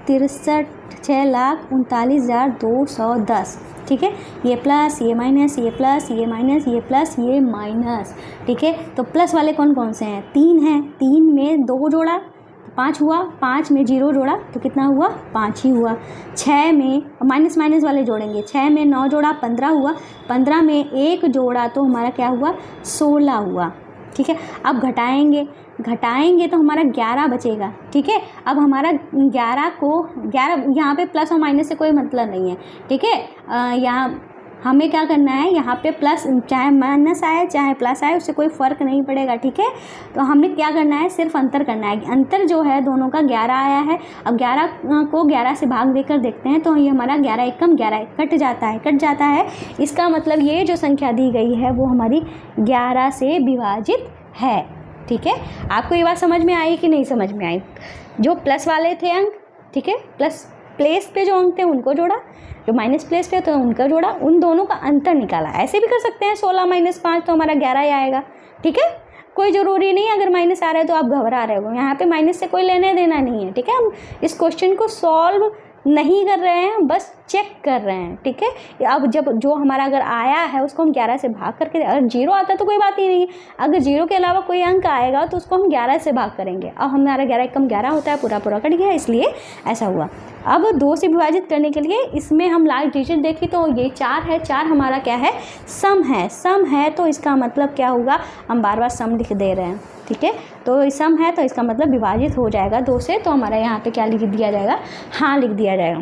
A: 63,39,210, ठीक है, ये प्लस, ये माइनस, ये प्लस, ये माइनस, ये प्लस, ये माइनस, ठीक है। तो प्लस वाले कौन कौन से हैं, 3 हैं, 3 में 2 जोड़ा तो 5 हुआ, 5 में 0 जोड़ा तो कितना हुआ, 5 ही हुआ। 6 में माइनस माइनस वाले जोड़ेंगे, 6 में 9 जोड़ा 15 हुआ, 15 में 1 जोड़ा तो हमारा क्या हुआ, 16 हुआ, ठीक है। अब घटाएंगे तो हमारा 11 बचेगा, ठीक है। अब हमारा 11 यहाँ पे प्लस और माइनस से कोई मतलब नहीं है, ठीक है। यहाँ हमें क्या करना है, यहाँ पे प्लस चाहे माइनस आए चाहे प्लस आए उससे कोई फ़र्क नहीं पड़ेगा, ठीक है। तो हमने क्या करना है, सिर्फ अंतर करना है। अंतर जो है दोनों का 11 आया है। अब 11 को 11 से भाग देकर देखते हैं, तो ये हमारा 11 एकम 11 कट जाता है। इसका मतलब ये जो संख्या दी गई है वो हमारी 11 से विभाजित है, ठीक है। आपको ये बात समझ में आई कि नहीं समझ में आई। जो प्लस वाले थे अंक, ठीक है, प्लस प्लेस पे जो अंक थे उनको जोड़ा, जो माइनस प्लेस पे तो उनका जोड़ा, उन दोनों का अंतर निकाला। ऐसे भी कर सकते हैं, 16 माइनस 5 तो हमारा 11 ही आएगा, ठीक है। कोई ज़रूरी नहीं अगर माइनस आ रहा है तो आप घबरा रहे हो, यहाँ पे माइनस से कोई लेने देना नहीं है, ठीक है। हम इस क्वेश्चन को सॉल्व नहीं कर रहे हैं, बस चेक कर रहे हैं, ठीक है। अब जब जो हमारा अगर आया है उसको हम 11 से भाग करके, अगर 0 आता तो कोई बात ही नहीं, अगर 0 के अलावा कोई अंक आएगा तो उसको हम 11 से भाग करेंगे। अब हमारा 11 एकम 11 होता है, पूरा कट गया, इसलिए ऐसा हुआ। अब 2 से विभाजित करने के लिए इसमें हम लास्ट डिजिट देखी तो ये 4 है, 4 हमारा क्या है, सम है, तो इसका मतलब क्या होगा, हम बार बार सम लिख दे रहे हैं, ठीक है। तो सम है तो इसका मतलब विभाजित हो जाएगा 2 से, तो हमारा यहाँ पे क्या लिख दिया जाएगा, हाँ लिख दिया जाएगा।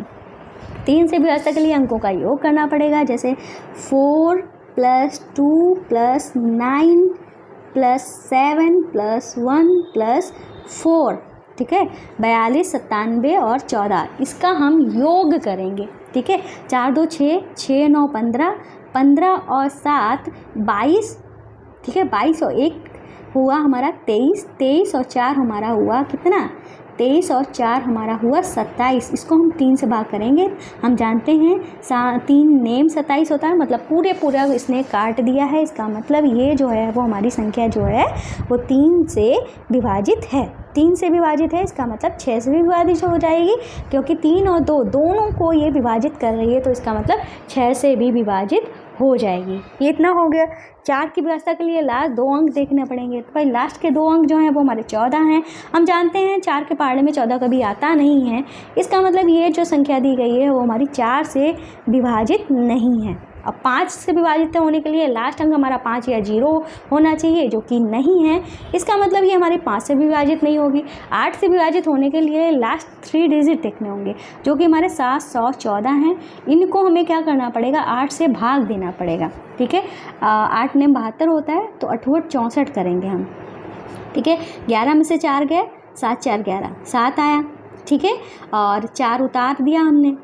A: 3 से विभाजित के लिए अंकों का योग करना पड़ेगा, जैसे 4 + 2 + 9 + 7 + 1 + 4, ठीक है, 42 97 और 14, इसका हम योग करेंगे, ठीक है। 4 2 6 6 9 15 15 और 7 22, ठीक है, 22 और 1 हुआ हमारा 23, 23 और 4 हमारा हुआ कितना, 23 और 4 हमारा हुआ 27। इसको हम 3 से भाग करेंगे। हम जानते हैं 3 नेम 27 होता है, मतलब पूरा इसने काट दिया है। इसका मतलब ये जो है वो हमारी संख्या जो है वो 3 से विभाजित है, 3 से विभाजित है। इसका मतलब 6 से भी विभाजित हो जाएगी, क्योंकि 3 और 2 दोनों को ये विभाजित कर रही है, तो इसका मतलब 6 से भी विभाजित हो जाएगी। ये इतना हो गया। 4 की व्यवस्था के लिए लास्ट 2 अंक देखने पड़ेंगे, तो भाई लास्ट के 2 अंक जो हैं वो हमारे 14 हैं। हम जानते हैं 4 के पहाड़े में 14 कभी आता नहीं है, इसका मतलब ये जो संख्या दी गई है वो हमारी 4 से विभाजित नहीं है। अब 5 से विभाजित होने के लिए लास्ट अंक हमारा 5 या 0 होना चाहिए, जो कि नहीं है, इसका मतलब ये हमारे 5 से विभाजित नहीं होगी। 8 से विभाजित होने के लिए लास्ट 3 डिजिट देखने होंगे, जो कि हमारे 714 हैं। इनको हमें क्या करना पड़ेगा, 8 से भाग देना पड़ेगा, ठीक है। 8 ने 72 होता है, तो 8 64 करेंगे हम, ठीक है। 11 में से 4 गए, 7 4 11, 7 आया, ठीक है, और 4 उतार दिया हमने,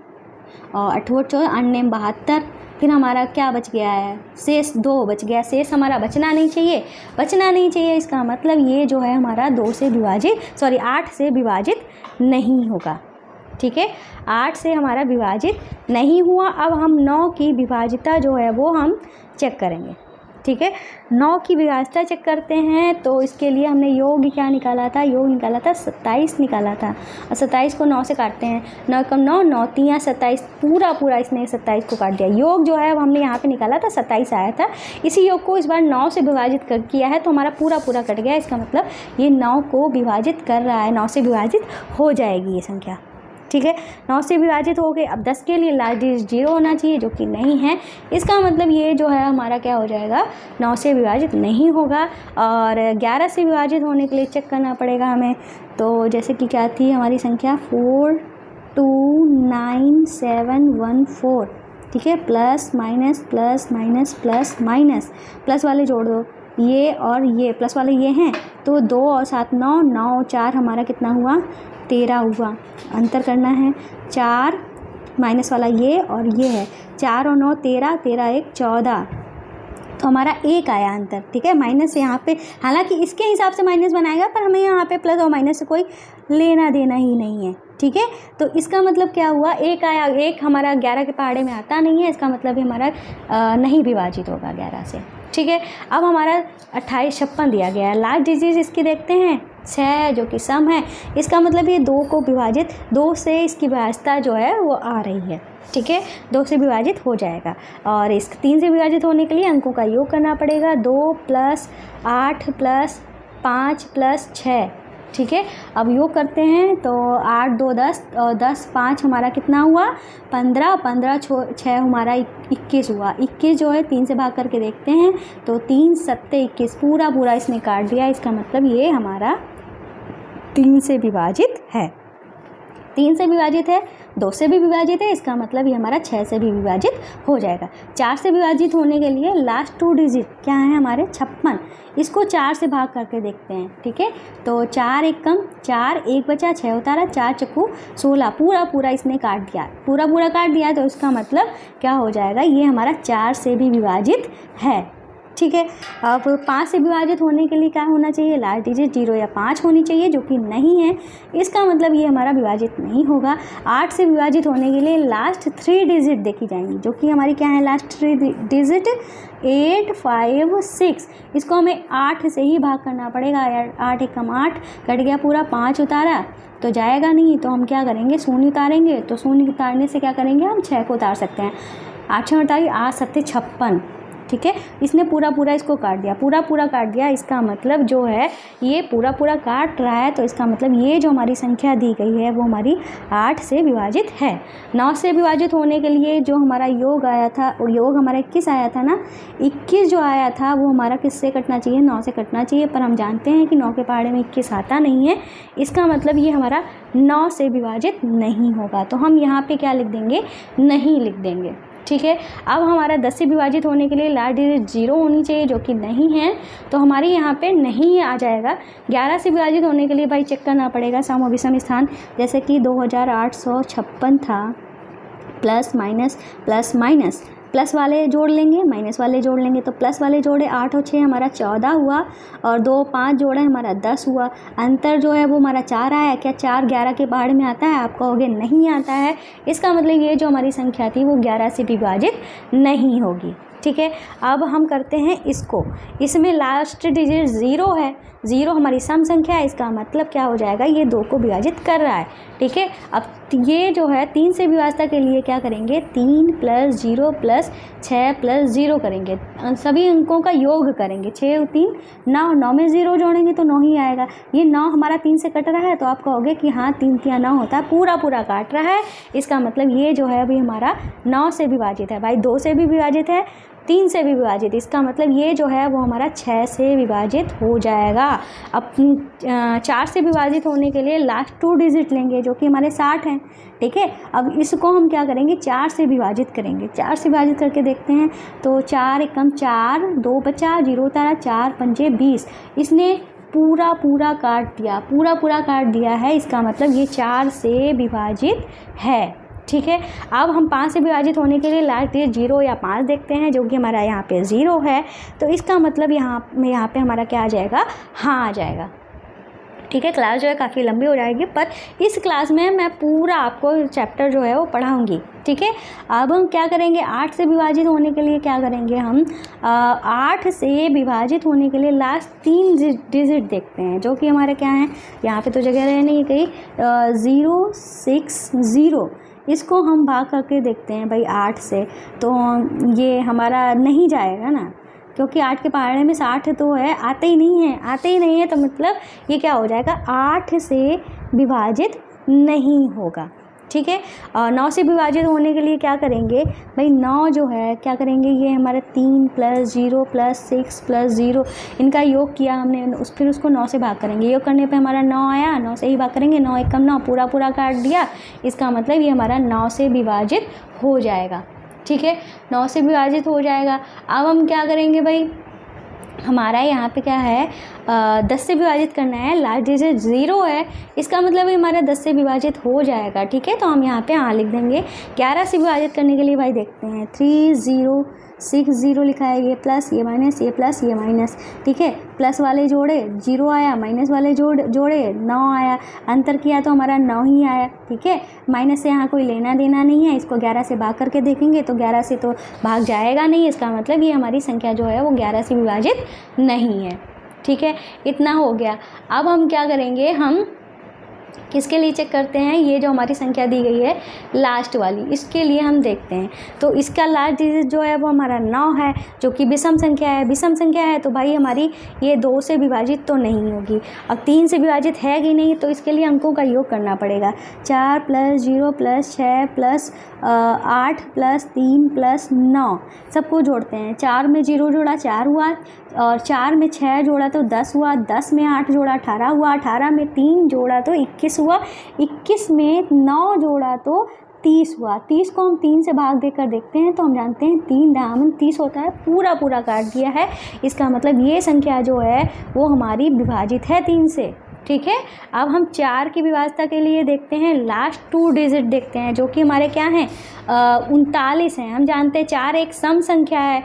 A: और 8 4 8 ने 72, फिर हमारा क्या बच गया है, शेष 2 बच गया। शेष हमारा बचना नहीं चाहिए। इसका मतलब ये जो है हमारा 8 से विभाजित नहीं होगा, ठीक है। 8 से हमारा विभाजित नहीं हुआ। अब हम 9 की विभाजिता जो है वो हम चेक करेंगे, ठीक है। 9 की विभाज्यता चेक करते हैं, तो इसके लिए हमने योग क्या निकाला था, योग निकाला था 27 निकाला था, और 27 को 9 से काटते हैं, 9 कम 9, 9 3 27, पूरा इसने 27 को काट दिया। योग जो है वो हमने यहाँ पे निकाला था 27 आया था, इसी योग को इस बार 9 से विभाजित किया है, तो हमारा पूरा कट गया। इसका मतलब ये 9 को विभाजित कर रहा है, 9 से विभाजित हो जाएगी ये संख्या, ठीक है। 9 से विभाजित हो गए। अब 10 के लिए लास्ट डिजिट 0 होना चाहिए, जो कि नहीं है। इसका मतलब ये जो है हमारा क्या हो जाएगा, 9 से विभाजित नहीं होगा। और 11 से विभाजित होने के लिए चेक करना पड़ेगा हमें। तो जैसे कि क्या थी हमारी संख्या 429714, ठीक है। Plus minus plus minus plus minus, plus वाले जोड़ दो, ये और ये प्लस वाले ये हैं, तो 2 और 7 9, 9 4 हमारा कितना हुआ, 13 हुआ। अंतर करना है, 4 माइनस वाला ये और ये है, 4 और 9 13, 13 1 14, तो हमारा 1 आया अंतर, ठीक है। माइनस यहाँ पे हालांकि इसके हिसाब से माइनस बनाएगा, पर हमें यहाँ पे प्लस और माइनस से कोई लेना देना ही नहीं है, ठीक है। तो इसका मतलब क्या हुआ, 1 आया। 1 हमारा 11 के पहाड़े में आता नहीं है, इसका मतलब हमारा नहीं विभाजित होगा 11 से, ठीक है। अब हमारा 28 56 दिया गया है। लास्ट डिजिट इसकी देखते हैं 6, जो कि सम है। इसका मतलब ये 2 को विभाजित, 2 से इसकी विभाज्यता जो है वो आ रही है, ठीक है। 2 से विभाजित हो जाएगा। और इस 3 से विभाजित होने के लिए अंकों का योग करना पड़ेगा, 2 + 8 + 5 + 6, ठीक है। अब योग करते हैं तो 8 2 10 और 10 5 हमारा कितना हुआ, 15, 15 6 हमारा 21 हुआ। 21 जो है 3 से भाग करके देखते हैं, तो 3 7 21, पूरा इसने काट दिया। इसका मतलब ये हमारा 3 से विभाजित है, 3 से विभाजित है, 2 से भी विभाजित है, इसका मतलब ये हमारा 6 से भी विभाजित हो जाएगा। 4 से विभाजित होने के लिए लास्ट 2 डिजिट क्या है हमारे, 56, इसको 4 से भाग करके देखते हैं, ठीक है। तो 4 1 कम 4, 1 बचा, 6 उतारा, 4 चक्कू 16, पूरा इसने काट दिया, पूरा काट दिया। तो इसका मतलब क्या हो जाएगा, ये हमारा 4 से भी विभाजित है, ठीक है। अब 5 से विभाजित होने के लिए क्या होना चाहिए, लास्ट डिजिट 0 या 5 होनी चाहिए, जो कि नहीं है। इसका मतलब ये हमारा विभाजित नहीं होगा। 8 से विभाजित होने के लिए लास्ट 3 डिजिट देखी जाएंगी, जो कि हमारी क्या है, लास्ट 3 डिजिट 8 5 6, इसको हमें 8 से ही भाग करना पड़ेगा। 8 1 कम 8 कट गया, पूरा 5 उतारा तो जाएगा नहीं, तो हम क्या करेंगे, शून्य उतारेंगे। तो शून्य उतारने से क्या करेंगे, हम 6 को उतार सकते हैं। 8 6 उतारी, 8 7 56, ठीक है। इसने पूरा इसको काट दिया, पूरा काट दिया। इसका मतलब जो है ये पूरा काट रहा है, तो इसका मतलब ये जो हमारी संख्या दी गई है वो हमारी 8 से विभाजित है। 9 से विभाजित होने के लिए जो हमारा योग आया था, और योग हमारा 21 आया था ना, 21 जो आया था वो हमारा किससे कटना चाहिए, 9 से कटना चाहिए, पर हम जानते हैं कि 9 के पहाड़े में 21 आता नहीं है। इसका मतलब ये हमारा 9 से विभाजित नहीं होगा, तो हम यहाँ पे क्या लिख देंगे, नहीं लिख देंगे, ठीक है। अब हमारा 10 से विभाजित होने के लिए लास्ट डिजिट 0 होनी चाहिए, जो कि नहीं है, तो हमारी यहाँ पे नहीं आ जाएगा। 11 से विभाजित होने के लिए भाई चेक करना पड़ेगा सम और विषम स्थान, जैसे कि 2856 था, प्लस माइनस प्लस वाले जोड़ लेंगे, माइनस वाले जोड़ लेंगे, तो प्लस वाले जोड़े 8 और 6 हमारा 14 हुआ, और 2 5 जोड़े हमारा 10 हुआ। अंतर जो है वो हमारा 4 आया। क्या 4 11 के पहाड़ में आता है, आप कहोगे नहीं आता है। इसका मतलब ये जो हमारी संख्या थी वो 11 से विभाजित नहीं होगी, ठीक है। अब हम करते हैं इसको, इसमें लास्ट डिजिट 0 है, 0 हमारी सम संख्या है। इसका मतलब क्या हो जाएगा, ये 2 को विभाजित कर रहा है, ठीक है। अब ये जो है 3 से विभाज्यता के लिए क्या करेंगे, 3 + 0 + 6 + 0 करेंगे, सभी अंकों का योग करेंगे। 6 3 9, 9 में 0 जोड़ेंगे तो 9 ही आएगा। ये 9 हमारा 3 से कट रहा है, तो आप कहोगे कि हाँ 3 3 9 होता है, पूरा काट रहा है। इसका मतलब ये जो है अभी हमारा 9 से विभाजित है। भाई 2 से भी विभाजित है, 3 से भी विभाजित, इसका मतलब ये जो है वो हमारा 6 से विभाजित हो जाएगा। अब 4 से विभाजित होने के लिए लास्ट 2 डिजिट लेंगे, जो कि हमारे 60 हैं, ठीक है। अब इसको हम क्या करेंगे, 4 से विभाजित करेंगे। 4 से विभाजित करके देखते हैं, तो 4 1 कम 4, 2 बचा, 0 उतारा, 4 5 20, इसने पूरा काट दिया, पूरा काट दिया है। इसका मतलब ये 4 से विभाजित है, ठीक है। अब हम 5 से विभाजित होने के लिए लास्ट डिजिट 0 या 5 देखते हैं, जो कि हमारा यहाँ पे 0 है, तो इसका मतलब यहाँ पे हमारा क्या आ जाएगा, हाँ आ जाएगा। ठीक है। क्लास जो है काफ़ी लंबी हो जाएगी, पर इस क्लास में मैं पूरा आपको चैप्टर जो है वो पढ़ाऊँगी, ठीक है। अब हम क्या करेंगे, 8 से विभाजित होने के लिए क्या करेंगे हम, 8 से विभाजित होने के लिए लास्ट 3 डिजिट देखते हैं, जो कि हमारे क्या हैं, यहाँ पे तो जगह रह नहीं गई, 0 6 0, इसको हम भाग करके देखते हैं भाई 8 से, तो ये हमारा नहीं जाएगा ना, क्योंकि 8 के पहाड़े में 60 तो है, आते ही नहीं है, तो मतलब ये क्या हो जाएगा, 8 से विभाजित नहीं होगा, ठीक है। और 9 से विभाजित होने के लिए क्या करेंगे भाई, 9 जो है क्या करेंगे, ये हमारे 3 + 0 + 6 + 0, इनका योग किया हमने, फिर उसको 9 से भाग करेंगे, योग करने पे हमारा 9 आया, 9 से ही भाग करेंगे, 9 × 9 पूरा काट दिया, इसका मतलब ये हमारा 9 से विभाजित हो जाएगा, ठीक है। 9 से विभाजित हो जाएगा। अब हम क्या करेंगे भाई, हमारा यहाँ पे क्या है, 10 से विभाजित करना है, लास्ट डिजिट 0 है, इसका मतलब हमारा 10 से विभाजित हो जाएगा, ठीक है। तो हम यहाँ पे हाँ लिख देंगे। 11 से विभाजित करने के लिए भाई देखते हैं, 3 0 6 0 लिखा है, ये प्लस ये माइनस, ये प्लस ये माइनस, ठीक है। प्लस वाले जोड़े 0 आया, माइनस वाले जोड़े 9 आया, अंतर किया तो हमारा 9 ही आया, ठीक है। माइनस से यहाँ कोई लेना देना नहीं है, इसको 11 से भाग करके देखेंगे तो 11 से तो भाग जाएगा नहीं, इसका मतलब ये हमारी संख्या जो है वो 11 से विभाजित नहीं है, ठीक है। इतना हो गया। अब हम क्या करेंगे, हम किसके लिए चेक करते हैं, ये जो हमारी संख्या दी गई है लास्ट वाली, इसके लिए हम देखते हैं। तो इसका लास्ट डिजिट जो है वो हमारा 9 है, जो कि विषम संख्या है। विषम संख्या है तो भाई हमारी ये 2 से विभाजित तो नहीं होगी। अब 3 से विभाजित है कि नहीं, तो इसके लिए अंकों का योग करना पड़ेगा। 4 + 0 + 6 + 8 + 3 + 9, सबको जोड़ते हैं। 4 में 0 जोड़ा 4 हुआ, और 4 में 6 जोड़ा तो 10 हुआ, 10 में 8 जोड़ा 18 हुआ, 18 में 3 जोड़ा तो 21 हुआ, 21 में 9 जोड़ा तो 30 हुआ। 30 को हम 3 से भाग देकर देखते हैं तो हम जानते हैं 3 दामन 30 होता है, पूरा काट दिया है, इसका मतलब ये संख्या जो है वो हमारी विभाजित है 3 से, ठीक है। अब हम 4 की विभाज्यता के लिए देखते हैं, लास्ट 2 डिजिट देखते हैं, जो कि हमारे क्या हैं, 39 हैं। हम जानते हैं 4 एक सम संख्या है,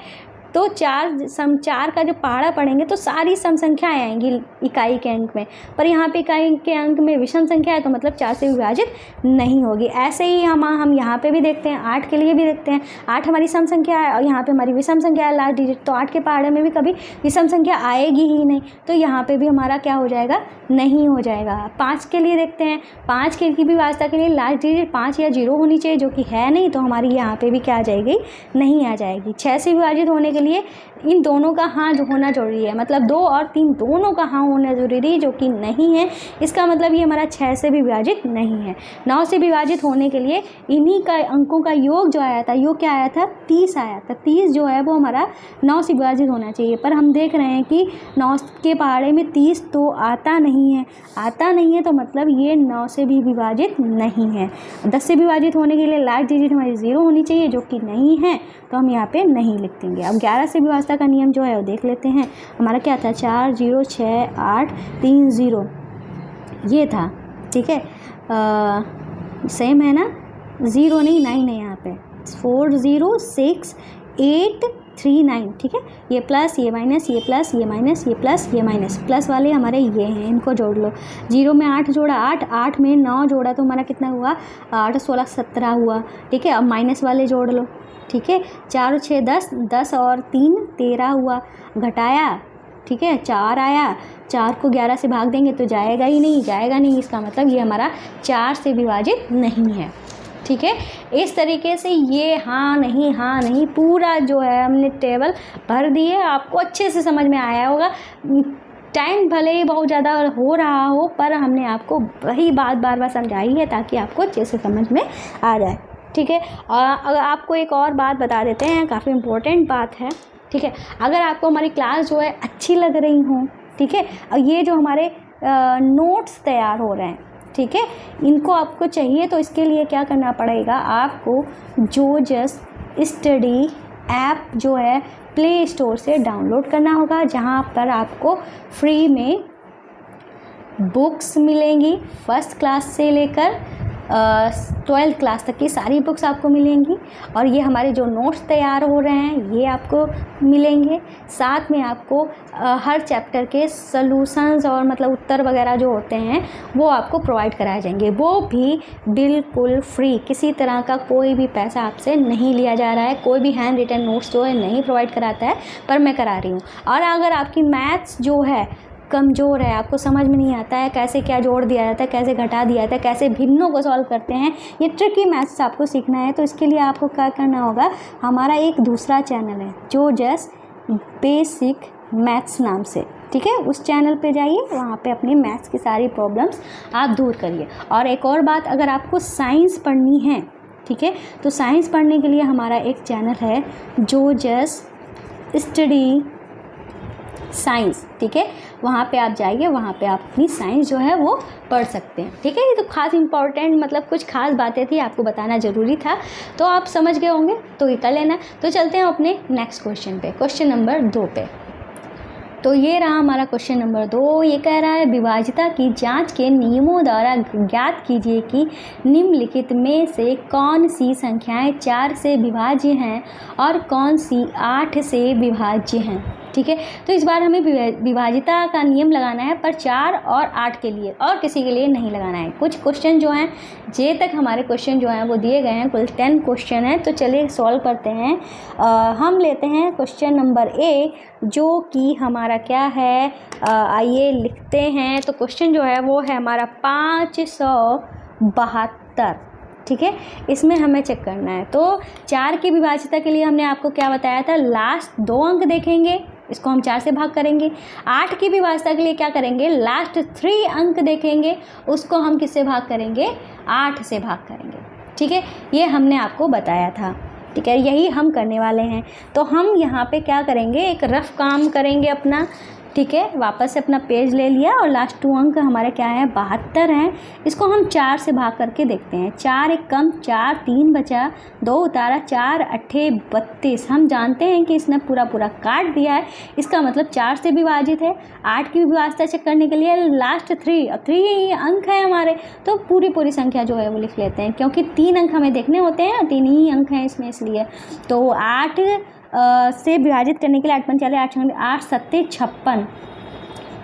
A: तो 4 का जो पहाड़ा पढ़ेंगे तो सारी सम संख्याएँ आएंगी इकाई के अंक में, पर यहाँ पे इकाई के अंक में विषम संख्या है, तो मतलब 4 से विभाजित नहीं होगी। ऐसे ही हम यहाँ पे भी देखते हैं, 8 के लिए भी देखते हैं। 8 हमारी सम संख्या है और यहाँ पे हमारी विषम संख्या है लास्ट डिजिट, तो 8 के पहाड़े में भी कभी विषम संख्या आएगी ही नहीं, तो यहाँ पे भी हमारा क्या हो जाएगा, नहीं हो जाएगा। 5 के लिए देखते हैं, 5 की विभाज्यता के लिए लास्ट डिजिट 5 या 0 होनी चाहिए, जो कि है नहीं, तो हमारी यहाँ पे भी क्या आ जाएगी, नहीं आ जाएगी। 6 से विभाजित होने के लिए इन दोनों का हाँ जो होना जरूरी है, मतलब 2 और 3 दोनों का हाँ होना जरूरी है, जो कि नहीं है, इसका मतलब ये हमारा 6 से भी विभाजित नहीं है। 9 से विभाजित होने के लिए इन्हीं का अंकों का योग जो आया था, योग क्या आया था, 30 आया था। 30 जो है वो हमारा 9 से विभाजित होना चाहिए, पर हम देख रहे हैं कि 9 के पहाड़े में 30 तो आता नहीं है, तो मतलब ये 9 से भी विभाजित नहीं है। 10 से विभाजित होने के लिए लास्ट डिजिट हमारी 0 होनी चाहिए, जो कि नहीं है, तो हम यहाँ पे नहीं लिख देंगे। अब 11 से विभाज्यता का नियम जो है वो देख लेते हैं। हमारा क्या था, 4 0 6 8 3 0 ये था, ठीक है। सेम है ना, 0 नहीं 9 है यहाँ पे, 4 0 6 8 3 9, ठीक है। ये प्लस ये माइनस, ये प्लस ये माइनस, ये प्लस ये माइनस, प्लस वाले हमारे ये हैं, इनको जोड़ लो। 0 में 8 जोड़ा 8, 8 में 9 जोड़ा तो हमारा कितना हुआ, 8 16 17 हुआ, ठीक है। अब माइनस वाले जोड़ लो, ठीक है। 4 6 10, 10 और 3 13 हुआ, घटाया, ठीक है, 4 आया, 4 को 11 से भाग देंगे तो जाएगा नहीं, इसका मतलब ये हमारा 4 से विभाजित नहीं है, ठीक है। इस तरीके से ये हाँ नहीं पूरा जो है हमने टेबल भर दिए, आपको अच्छे से समझ में आया होगा। टाइम भले ही बहुत ज़्यादा हो रहा हो, पर हमने आपको वही बात बार समझाई है ताकि आपको अच्छे से समझ में आ जाए, ठीक है। और अगर आपको एक और बात बता देते हैं, काफ़ी इम्पोर्टेंट बात है, ठीक है। अगर आपको हमारी क्लास जो है अच्छी लग रही हो, ठीक है, और ये जो हमारे नोट्स तैयार हो रहे हैं, ठीक है, इनको आपको चाहिए, तो इसके लिए क्या करना पड़ेगा, आपको जोजस स्टडी ऐप जो है प्ले स्टोर से डाउनलोड करना होगा, जहाँ पर आपको फ्री में बुक्स मिलेंगी, फर्स्ट क्लास से लेकर 12th क्लास तक की सारी बुक्स आपको मिलेंगी और ये हमारे जो नोट्स तैयार हो रहे हैं ये आपको मिलेंगे। साथ में आपको हर चैप्टर के सॉल्यूशंस और मतलब उत्तर वगैरह जो होते हैं वो आपको प्रोवाइड कराए जाएंगे, वो भी बिल्कुल फ्री। किसी तरह का कोई भी पैसा आपसे नहीं लिया जा रहा है, कोई भी हैंड रिटन नोट्स जो है नहीं प्रोवाइड कराता है, पर मैं करा रही हूँ। और अगर आपकी मैथ्स जो है कमज़ोर है, आपको समझ में नहीं आता है कैसे क्या जोड़ दिया जाता है, कैसे घटा दिया जाता है, कैसे भिन्नों को सॉल्व करते हैं, ये ट्रिकी मैथ्स आपको सीखना है, तो इसके लिए आपको क्या करना होगा, हमारा एक दूसरा चैनल है जो जस्ट बेसिक मैथ्स नाम से, ठीक है, उस चैनल पे जाइए, वहाँ पे अपनी मैथ्स की सारी प्रॉब्लम्स आप दूर करिए। और एक और बात, अगर आपको साइंस पढ़नी है, ठीक है, तो साइंस पढ़ने के लिए हमारा एक चैनल है जो जस्ट स्टडी साइंस, ठीक है, वहाँ पे आप जाइए, वहाँ पे आप अपनी साइंस जो है वो पढ़ सकते हैं, ठीक है। ये तो खास इंपॉर्टेंट मतलब कुछ खास बातें थी, आपको बताना ज़रूरी था, तो आप समझ गए होंगे, तो ये कर लेना। तो चलते हैं अपने नेक्स्ट क्वेश्चन पे, क्वेश्चन नंबर 2 पे। तो ये रहा हमारा क्वेश्चन नंबर 2। ये कह रहा है विभाज्यता की जांच के नियमों द्वारा ज्ञात कीजिए कि निम्नलिखित में से कौन सी संख्याएं 4 से विभाज्य हैं और कौन सी 8 से विभाज्य हैं, ठीक है। तो इस बार हमें विभाज्यता का नियम लगाना है, पर 4 और 8 के लिए, और किसी के लिए नहीं लगाना है। कुछ क्वेश्चन जो हैं जे तक हमारे क्वेश्चन जो हैं वो दिए गए हैं, कुल 10 क्वेश्चन हैं, तो चलिए सॉल्व करते हैं। हम लेते हैं क्वेश्चन नंबर ए, जो कि हमारा क्या है, आइए लिखते हैं। तो क्वेश्चन जो है वो है हमारा 572, ठीक है। इसमें हमें चेक करना है। तो 4 की विभाज्यता के लिए हमने आपको क्या बताया था, लास्ट 2 अंक देखेंगे, इसको हम 4 से भाग करेंगे। 8 की विभाज्यता के लिए क्या करेंगे, लास्ट 3 अंक देखेंगे, उसको हम किससे भाग करेंगे, 8 से भाग करेंगे, ठीक है। ये हमने आपको बताया था, ठीक है, यही हम करने वाले हैं। तो हम यहाँ पे क्या करेंगे, एक रफ काम करेंगे अपना, ठीक है। वापस से अपना पेज ले लिया और लास्ट 2 अंक हमारे क्या है, 72 हैं। इसको हम 4 से भाग करके देखते हैं। 4 एक कम, 4 3 बचा, 2 उतारा, 4 अट्ठे 32। हम जानते हैं कि इसने पूरा काट दिया है, इसका मतलब 4 से विभाजित है। 8 की विभाज्यता चेक करने के लिए लास्ट 3, अब 3 अंक है हमारे, तो पूरी संख्या जो है वो लिख लेते हैं, क्योंकि 3 अंक हमें देखने होते हैं, 3 ही अंक हैं इसमें, इसलिए। तो 8 से विभाजित करने के लिए 8 चले, 8 सत्ते 56,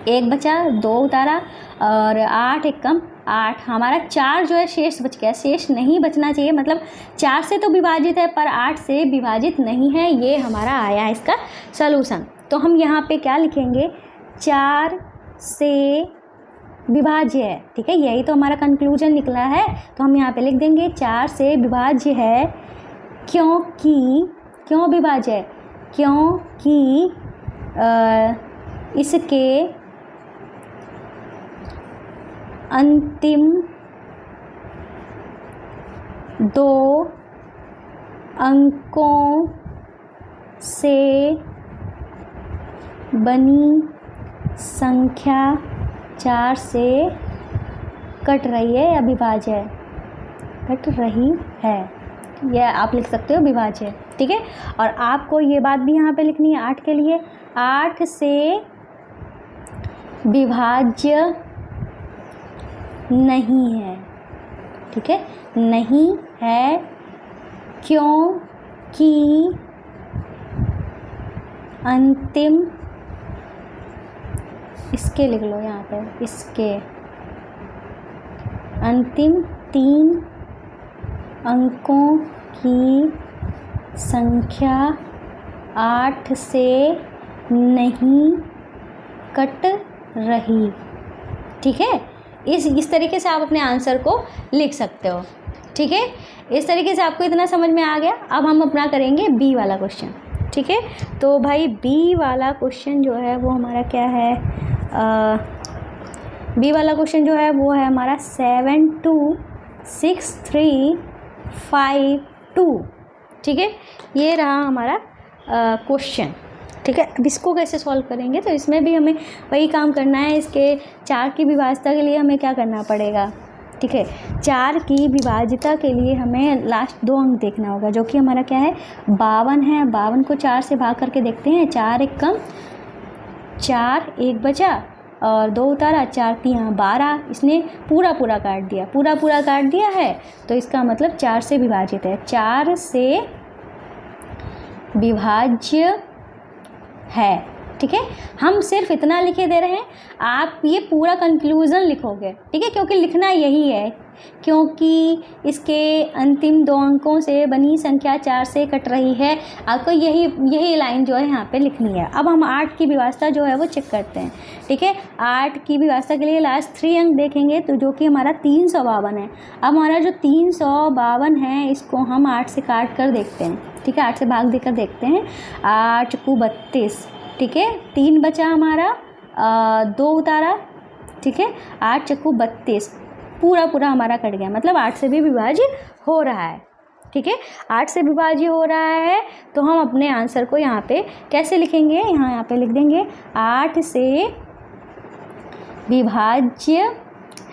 A: 1 बचा, 2 उतारा और 8 एक कम 8, हमारा 4 जो है शेष बच गया। शेष नहीं बचना चाहिए, मतलब 4 से तो विभाजित है पर 8 से विभाजित नहीं है, ये हमारा आया है इसका सलूशन। तो हम यहाँ पे क्या लिखेंगे, 4 से विभाज्य है, ठीक है, यही तो हमारा कंक्लूजन निकला है। तो हम यहाँ पे लिख देंगे 4 से विभाज्य है, क्यों विभाज्य है, क्योंकि इसके अंतिम 2 अंकों से बनी संख्या 4 से कट रही है या विभाज्य है, कट रही है, यह आप लिख सकते हो विभाज्य है, ठीक है। और आपको ये बात भी यहाँ पे लिखनी है 8 के लिए, 8 से विभाज्य नहीं है, ठीक है, नहीं है क्योंकि अंतिम, इसके लिख लो यहाँ पे, इसके अंतिम 3 अंकों की संख्या 8 से नहीं कट रही, ठीक है। इस तरीके से आप अपने आंसर को लिख सकते हो, ठीक है। इस तरीके से आपको इतना समझ में आ गया। अब हम अपना करेंगे बी वाला क्वेश्चन, ठीक है। तो भाई बी वाला क्वेश्चन जो है वो हमारा क्या है, बी वाला क्वेश्चन जो है वो है हमारा 72635 ठीक है। ये रहा हमारा क्वेश्चन, ठीक है। अब इसको कैसे सॉल्व करेंगे, तो इसमें भी हमें वही काम करना है। इसके 4 की विभाज्यता के लिए हमें क्या करना पड़ेगा, ठीक है, 4 की विभाज्यता के लिए हमें लास्ट 2 अंक देखना होगा, जो कि हमारा क्या है 52 है। 52 को 4 से भाग करके देखते हैं, 4 एक कम 4, 1 बचा, और 2 उतारा, 4 3 12, इसने पूरा पूरा काट दिया, पूरा पूरा काट दिया है, तो इसका मतलब 4 से विभाजित है, 4 से विभाज्य है। ठीक है, हम सिर्फ इतना लिखे दे रहे हैं, आप ये पूरा कंक्लूज़न लिखोगे। ठीक है, क्योंकि लिखना यही है, क्योंकि इसके अंतिम 2 अंकों से बनी संख्या 4 से कट रही है, आपको यही लाइन जो है यहाँ पे लिखनी है। अब हम 8 की व्यवस्था जो है वो चेक करते हैं। ठीक है, 8 की व्यवस्था के लिए लास्ट 3 अंक देखेंगे, तो जो कि हमारा 352 है। अब हमारा जो 352 है, इसको हम 8 से काट कर देखते हैं। ठीक है, 8 से भाग देकर देखते हैं। 8 को 32, ठीक है, 3 बचा हमारा, 2 उतारा। ठीक है, 8 चक्कू 32, पूरा पूरा हमारा कट गया, मतलब 8 से भी विभाज्य हो रहा है। ठीक है, 8 से विभाज्य हो रहा है, तो हम अपने आंसर को यहाँ पे कैसे लिखेंगे, यहाँ पे लिख देंगे 8 से विभाज्य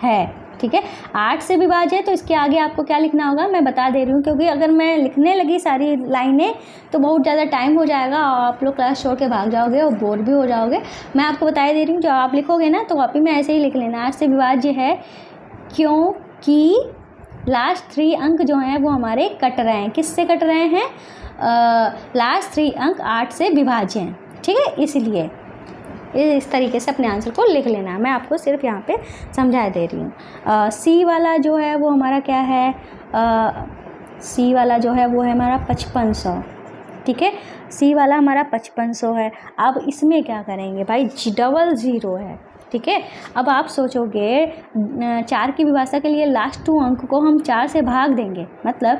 A: है। ठीक है, 8 से विभाज्य है, तो इसके आगे आपको क्या लिखना होगा मैं बता दे रही हूँ, क्योंकि अगर मैं लिखने लगी सारी लाइनें तो बहुत ज़्यादा टाइम हो जाएगा और आप लोग क्लास छोड़ के भाग जाओगे और बोर भी हो जाओगे। मैं आपको बता दे रही हूँ, जो आप लिखोगे ना तो कॉपी में ऐसे ही लिख लेना, 8 से विभाज्य है, क्योंकि लास्ट 3 अंक जो हैं वो हमारे कट रहे हैं। किससे कट रहे हैं? लास्ट 3 अंक 8 से विभाज्य हैं। ठीक है, इसलिए इस तरीके से अपने आंसर को लिख लेना है। मैं आपको सिर्फ यहाँ पे समझा दे रही हूँ। सी वाला जो है वो हमारा क्या है, सी वाला जो है वो है हमारा 5500। ठीक है, सी वाला हमारा 5500 है। अब इसमें क्या करेंगे भाई, डबल ज़ीरो है। ठीक है, अब आप सोचोगे 4 की व्यवस्था के लिए लास्ट 2 अंक को हम 4 से भाग देंगे, मतलब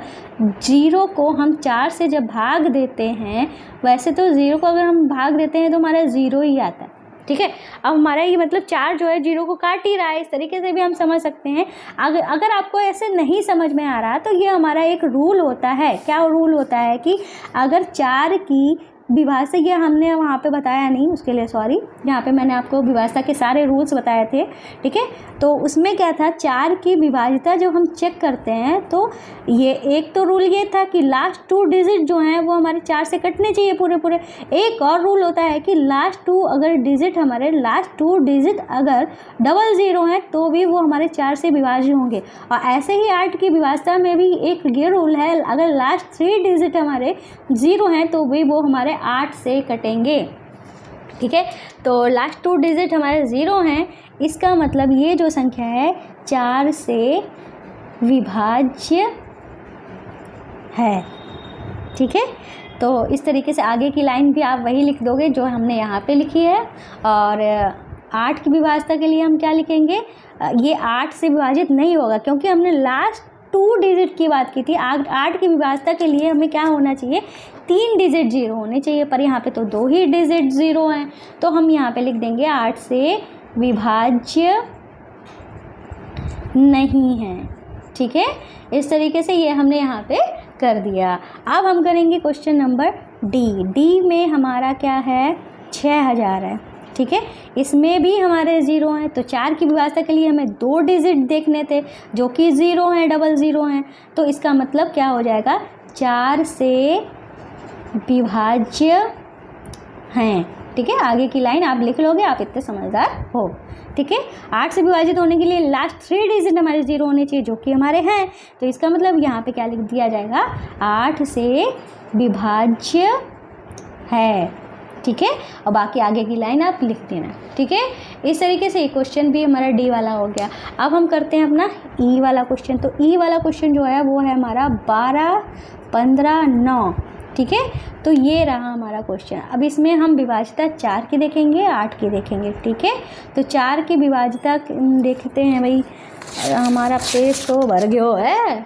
A: 0 को हम 4 से जब भाग देते हैं, वैसे तो 0 को अगर हम भाग देते हैं तो हमारा 0 ही आता है। ठीक है, अब हमारा ये मतलब 4 जो है 0 को काट ही रहा है, इस तरीके से भी हम समझ सकते हैं। अगर आपको ऐसे नहीं समझ में आ रहा तो ये हमारा एक रूल होता है। क्या रूल होता है कि अगर 4 की विभाज्य, ये हमने वहाँ पे बताया नहीं, उसके लिए सॉरी, यहाँ पे मैंने आपको विभाज्यता के सारे रूल्स बताए थे। ठीक है, तो उसमें क्या था, 4 की विभाज्यता जब हम चेक करते हैं तो ये एक तो रूल ये था कि लास्ट 2 डिजिट जो हैं वो हमारे 4 से कटने चाहिए पूरे पूरे। एक और रूल होता है कि लास्ट 2 अगर डिजिट, हमारे लास्ट 2 डिजिट अगर डबल ज़ीरो हैं तो भी वो हमारे 4 से विभाज्य होंगे। और ऐसे ही 8 की विभाज्यता में भी एक ये रूल है, अगर लास्ट 3 डिजिट हमारे 0 हैं तो भी वो हमारे 8 से कटेंगे। ठीक है, तो लास्ट 2 डिजिट हमारे 0 हैं, इसका मतलब ये जो संख्या है 4 से विभाज्य है। ठीक है, तो इस तरीके से आगे की लाइन भी आप वही लिख दोगे जो हमने यहाँ पे लिखी है। और 8 की विभाज्यता के लिए हम क्या लिखेंगे, ये 8 से विभाजित नहीं होगा, क्योंकि हमने लास्ट 2 डिजिट की बात की थी। 8 की विभाज्यता के लिए हमें क्या होना चाहिए, 3 डिजिट 0 होने चाहिए, पर यहाँ पे तो 2 ही डिजिट 0 हैं, तो हम यहाँ पे लिख देंगे 8 से विभाज्य नहीं है। ठीक है, इस तरीके से ये हमने यहाँ पे कर दिया। अब हम करेंगे क्वेश्चन नंबर डी। डी में हमारा क्या है, 6000 है। ठीक है, इसमें भी हमारे 0 हैं, तो 4 की विभाज्यता के लिए हमें 2 डिजिट देखने थे जो कि 0 हैं, डबल 0 हैं, तो इसका मतलब क्या हो जाएगा, 4 से विभाज्य हैं। ठीक है, आगे की लाइन आप लिख लोगे, आप इतने समझदार हो। ठीक है, 8 से विभाजित होने के लिए लास्ट 3 डिजिट हमारे 0 होने चाहिए जो कि हमारे हैं, तो इसका मतलब यहाँ पे क्या लिख दिया जाएगा, 8 से विभाज्य है। ठीक है, और बाकी आगे की लाइन आप लिख देना। ठीक है, इस तरीके से ये क्वेश्चन भी हमारा डी वाला हो गया। अब हम करते हैं अपना ई वाला क्वेश्चन। तो ई वाला क्वेश्चन जो है वो है हमारा 12, 15, 9। ठीक है, तो ये रहा हमारा क्वेश्चन। अब इसमें हम विभाज्यता 4 की देखेंगे, 8 की देखेंगे। ठीक है, तो 4 की विभाज्यता देखते हैं भाई, हमारा पेज तो भर गया है।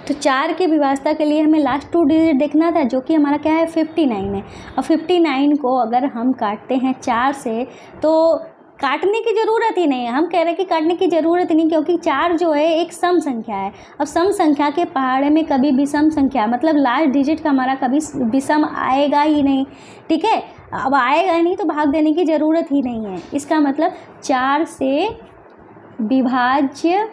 A: तो 4 की विभाज्यता के लिए हमें लास्ट 2 डिजिट देखना था जो कि हमारा क्या है, 59 है। और 59 को अगर हम काटते हैं 4 से तो काटने की ज़रूरत ही नहीं है, हम कह रहे हैं कि काटने की ज़रूरत ही नहीं, क्योंकि 4 जो है एक सम संख्या है। अब सम संख्या के पहाड़े में कभी विषम संख्या, मतलब लास्ट डिजिट का हमारा कभी विषम आएगा ही नहीं। ठीक है, अब आएगा ही नहीं तो भाग देने की ज़रूरत ही नहीं है। इसका मतलब 4 से विभाज्य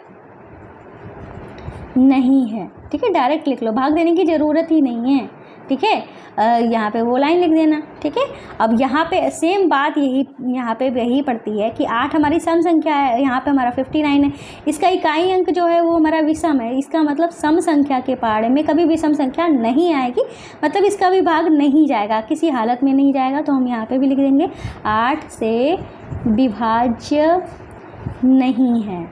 A: नहीं है। ठीक है, डायरेक्ट लिख लो, भाग देने की ज़रूरत ही नहीं है। ठीक है। यहाँ पे वो लाइन लिख देना, ठीक है। अब यहाँ पे सेम बात यहाँ पे यही पड़ती है कि 8 हमारी सम संख्या है, यहाँ पे हमारा 59 है, इसका इकाई अंक जो है वो हमारा विषम है, इसका मतलब सम संख्या के पहाड़े में कभी विषम संख्या नहीं आएगी, मतलब इसका विभाग नहीं जाएगा, किसी हालत में नहीं जाएगा। तो हम यहाँ पे भी लिख देंगे 8 से विभाज्य नहीं है,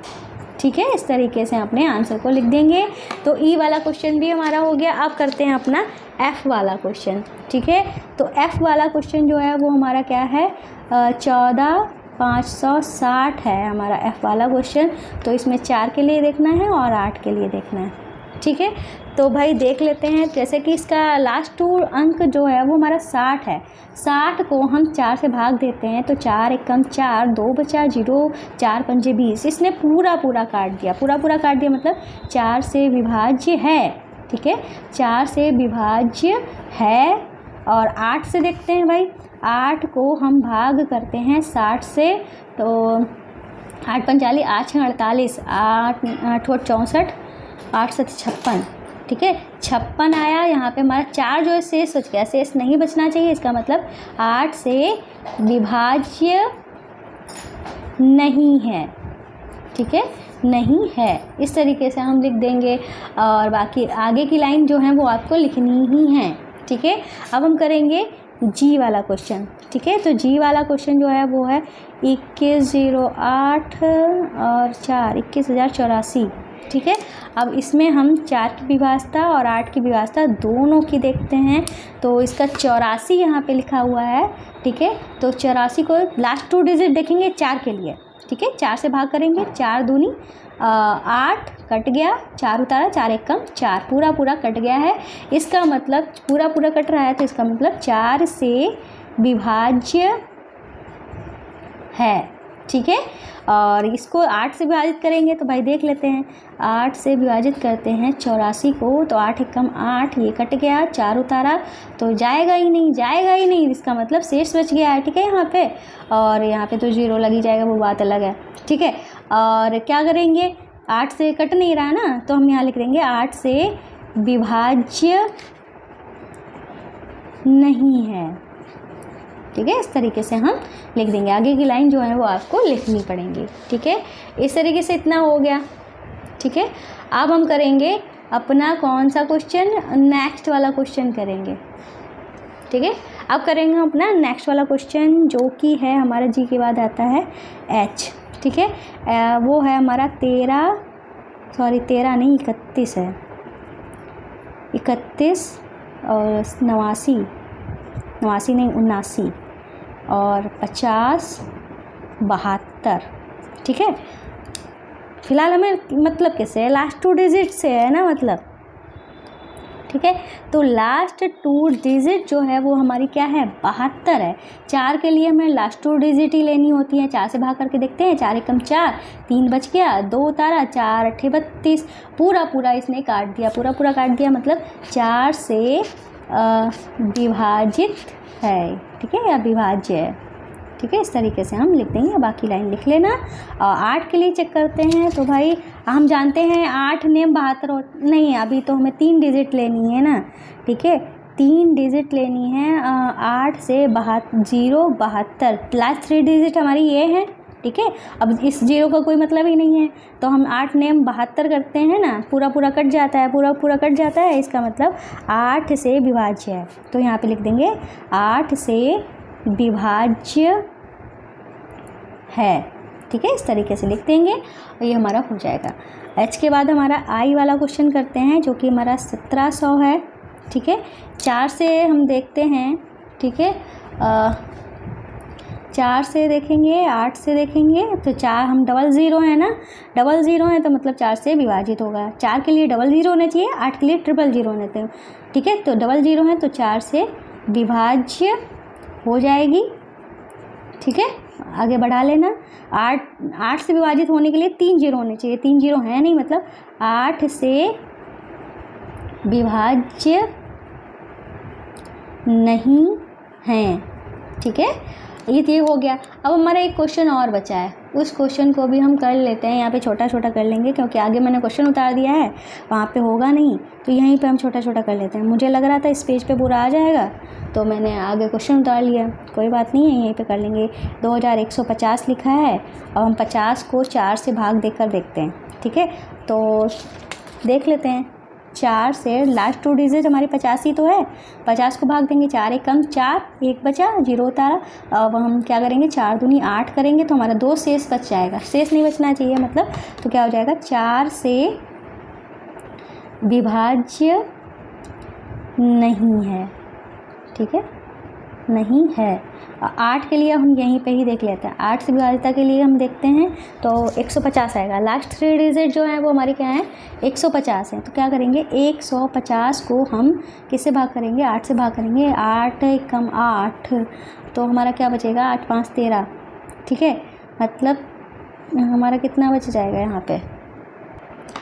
A: ठीक है। इस तरीके से अपने आंसर को लिख देंगे। तो ई वाला क्वेश्चन भी हमारा हो गया। अब करते हैं अपना एफ़ वाला क्वेश्चन, ठीक है। तो एफ़ वाला क्वेश्चन जो है वो हमारा क्या है, 14,560 है हमारा एफ़ वाला क्वेश्चन। तो इसमें 4 के लिए देखना है और 8 के लिए देखना है, ठीक है। तो भाई देख लेते हैं, जैसे कि इसका लास्ट 2 अंक जो है वो हमारा 60 है। 60 को हम 4 से भाग देते हैं तो 4 एकम 4, 2 बचा 0, 4 पंजे 20। इसने पूरा काट दिया, पूरा काट दिया, मतलब 4 से विभाज्य है, ठीक है। 4 से विभाज्य है। और 8 से देखते हैं भाई, 8 को हम भाग करते हैं 60 से, तो 8 पंचाली 8 6 48, 8 8 64, 8 7 56, ठीक है। 56 आया। यहाँ पे हमारा 4 जो है शेष बच गया, शेष नहीं बचना चाहिए, इसका मतलब 8 से विभाज्य नहीं है, ठीक है, नहीं है। इस तरीके से हम लिख देंगे। और बाकी आगे की लाइन जो है वो आपको लिखनी ही है, ठीक है। अब हम करेंगे जी वाला क्वेश्चन, ठीक है। तो जी वाला क्वेश्चन जो है वो है 2108 और 4 21,084, ठीक है। अब इसमें हम 4 की विभाज्यता और 8 की विभाज्यता दोनों की देखते हैं। तो इसका 84 यहाँ पे लिखा हुआ है, ठीक है। तो 84 को लास्ट 2 डिजिट देखेंगे 4 के लिए, ठीक है। 4 से भाग करेंगे, 4 दूनी 8, कट गया, 4 उतारा, 4 एकम 4, पूरा कट गया है। इसका मतलब पूरा कट रहा है, तो इसका मतलब 4 से विभाज्य है, ठीक है। और इसको 8 से विभाजित करेंगे तो भाई देख लेते हैं, 8 से विभाजित करते हैं 84 को, तो 8 एकम 8, ये कट गया, 4 उतारा तो जाएगा ही नहीं, इसका मतलब शेष बच गया है, ठीक है। यहाँ पे और यहाँ पे तो 0 लग ही जाएगा, वो बात अलग है, ठीक है। और क्या करेंगे, 8 से कट नहीं रहा ना, तो हम यहाँ लिख देंगे 8 से विभाज्य नहीं है, ठीक है। इस तरीके से हम लिख देंगे। आगे की लाइन जो है वो आपको लिखनी पड़ेंगी, ठीक है। इस तरीके से इतना हो गया, ठीक है। अब हम करेंगे अपना कौन सा क्वेश्चन, नेक्स्ट वाला क्वेश्चन करेंगे, ठीक है। अब करेंगे अपना नेक्स्ट वाला क्वेश्चन जो कि है हमारा जी के बाद आता है एच, ठीक है। वो है हमारा 31 है, 31 और 79 और 50 72, ठीक है। फिलहाल हमें मतलब कैसे है, लास्ट 2 डिजिट से है ना, मतलब, ठीक है। तो लास्ट 2 डिजिट जो है वो हमारी क्या है, 72 है। 4 के लिए हमें लास्ट 2 डिजिट ही लेनी होती है। 4 से भाग करके देखते हैं, 4 एकम 4, 3 बच गया, 2 उतारा, 4 8 32, पूरा इसने काट दिया, पूरा काट दिया, मतलब 4 से विभाजित है, ठीक है, या विभाज्य है, ठीक है। इस तरीके से हम लिख देंगे। बाकी लाइन लिख लेना। और 8 के लिए चेक करते हैं, तो भाई हम जानते हैं 8 नेम 72 नहीं, अभी तो हमें 3 डिजिट लेनी है ना, ठीक है, 3 डिजिट लेनी है। 8 से 72, लास्ट 3 डिजिट हमारी ये है, ठीक है। अब इस 0 का कोई मतलब ही नहीं है, तो हम 8 नेम 72 करते हैं ना, पूरा कट जाता है, पूरा कट जाता है, इसका मतलब 8 से विभाज्य है। तो यहाँ पे लिख देंगे 8 से विभाज्य है, ठीक है। इस तरीके से लिख देंगे और ये हमारा हो जाएगा। एच के बाद हमारा आई वाला क्वेश्चन करते हैं जो कि हमारा 1700 है, ठीक है। 4 से हम देखते हैं, ठीक है, 4 से देखेंगे, 8 से देखेंगे, तो 4 हम 00 है ना, 00 है तो मतलब 4 से विभाजित होगा। 4 के लिए 00 होना चाहिए, 8 के लिए 000 होने चाहिए, ठीक है। तो 00 है तो 4 से विभाज्य हो जाएगी, ठीक है। आगे बढ़ा लेना। 8 से विभाजित होने के लिए 3 0 होने चाहिए, 3 0 है नहीं, मतलब 8 से विभाज्य नहीं है, ठीक है। ये हो गया। अब हमारा एक क्वेश्चन और बचा है, उस क्वेश्चन को भी हम कर लेते हैं। यहाँ पे छोटा छोटा कर लेंगे क्योंकि आगे मैंने क्वेश्चन उतार दिया है, वहाँ पे होगा नहीं, तो यहीं पे हम छोटा छोटा कर लेते हैं। मुझे लग रहा था इस पेज पे पूरा आ जाएगा, तो मैंने आगे क्वेश्चन उतार लिया, कोई बात नहीं है, यहीं पे कर लेंगे। 2150 लिखा है और हम 50 को 4 से भाग देकर देखते हैं। ठीक है, तो देख लेते हैं। 4 से लास्ट 2 डिजिट हमारी 50 ही तो है, 50 को भाग देंगे, 4 एक कम 4, 1 बचा, 0 उतारा। अब हम क्या करेंगे, 4 दूनी 8 करेंगे तो हमारा 2 शेष बच जाएगा, शेष नहीं बचना चाहिए मतलब, तो क्या हो जाएगा 4 से विभाज्य नहीं है। ठीक है, नहीं है। 8 के लिए हम यहीं पे ही देख लेते हैं, 8 से विभाज्यता के लिए हम देखते हैं तो 150 आएगा। लास्ट 3 डिजिट जो है वो हमारी क्या है, 150 है। तो क्या करेंगे, 150 को हम किससे भाग करेंगे, 8 से भाग करेंगे, 8 एक कम 8, तो हमारा क्या बचेगा, 8 5 13। ठीक है, मतलब हमारा कितना बच जाएगा यहाँ पे,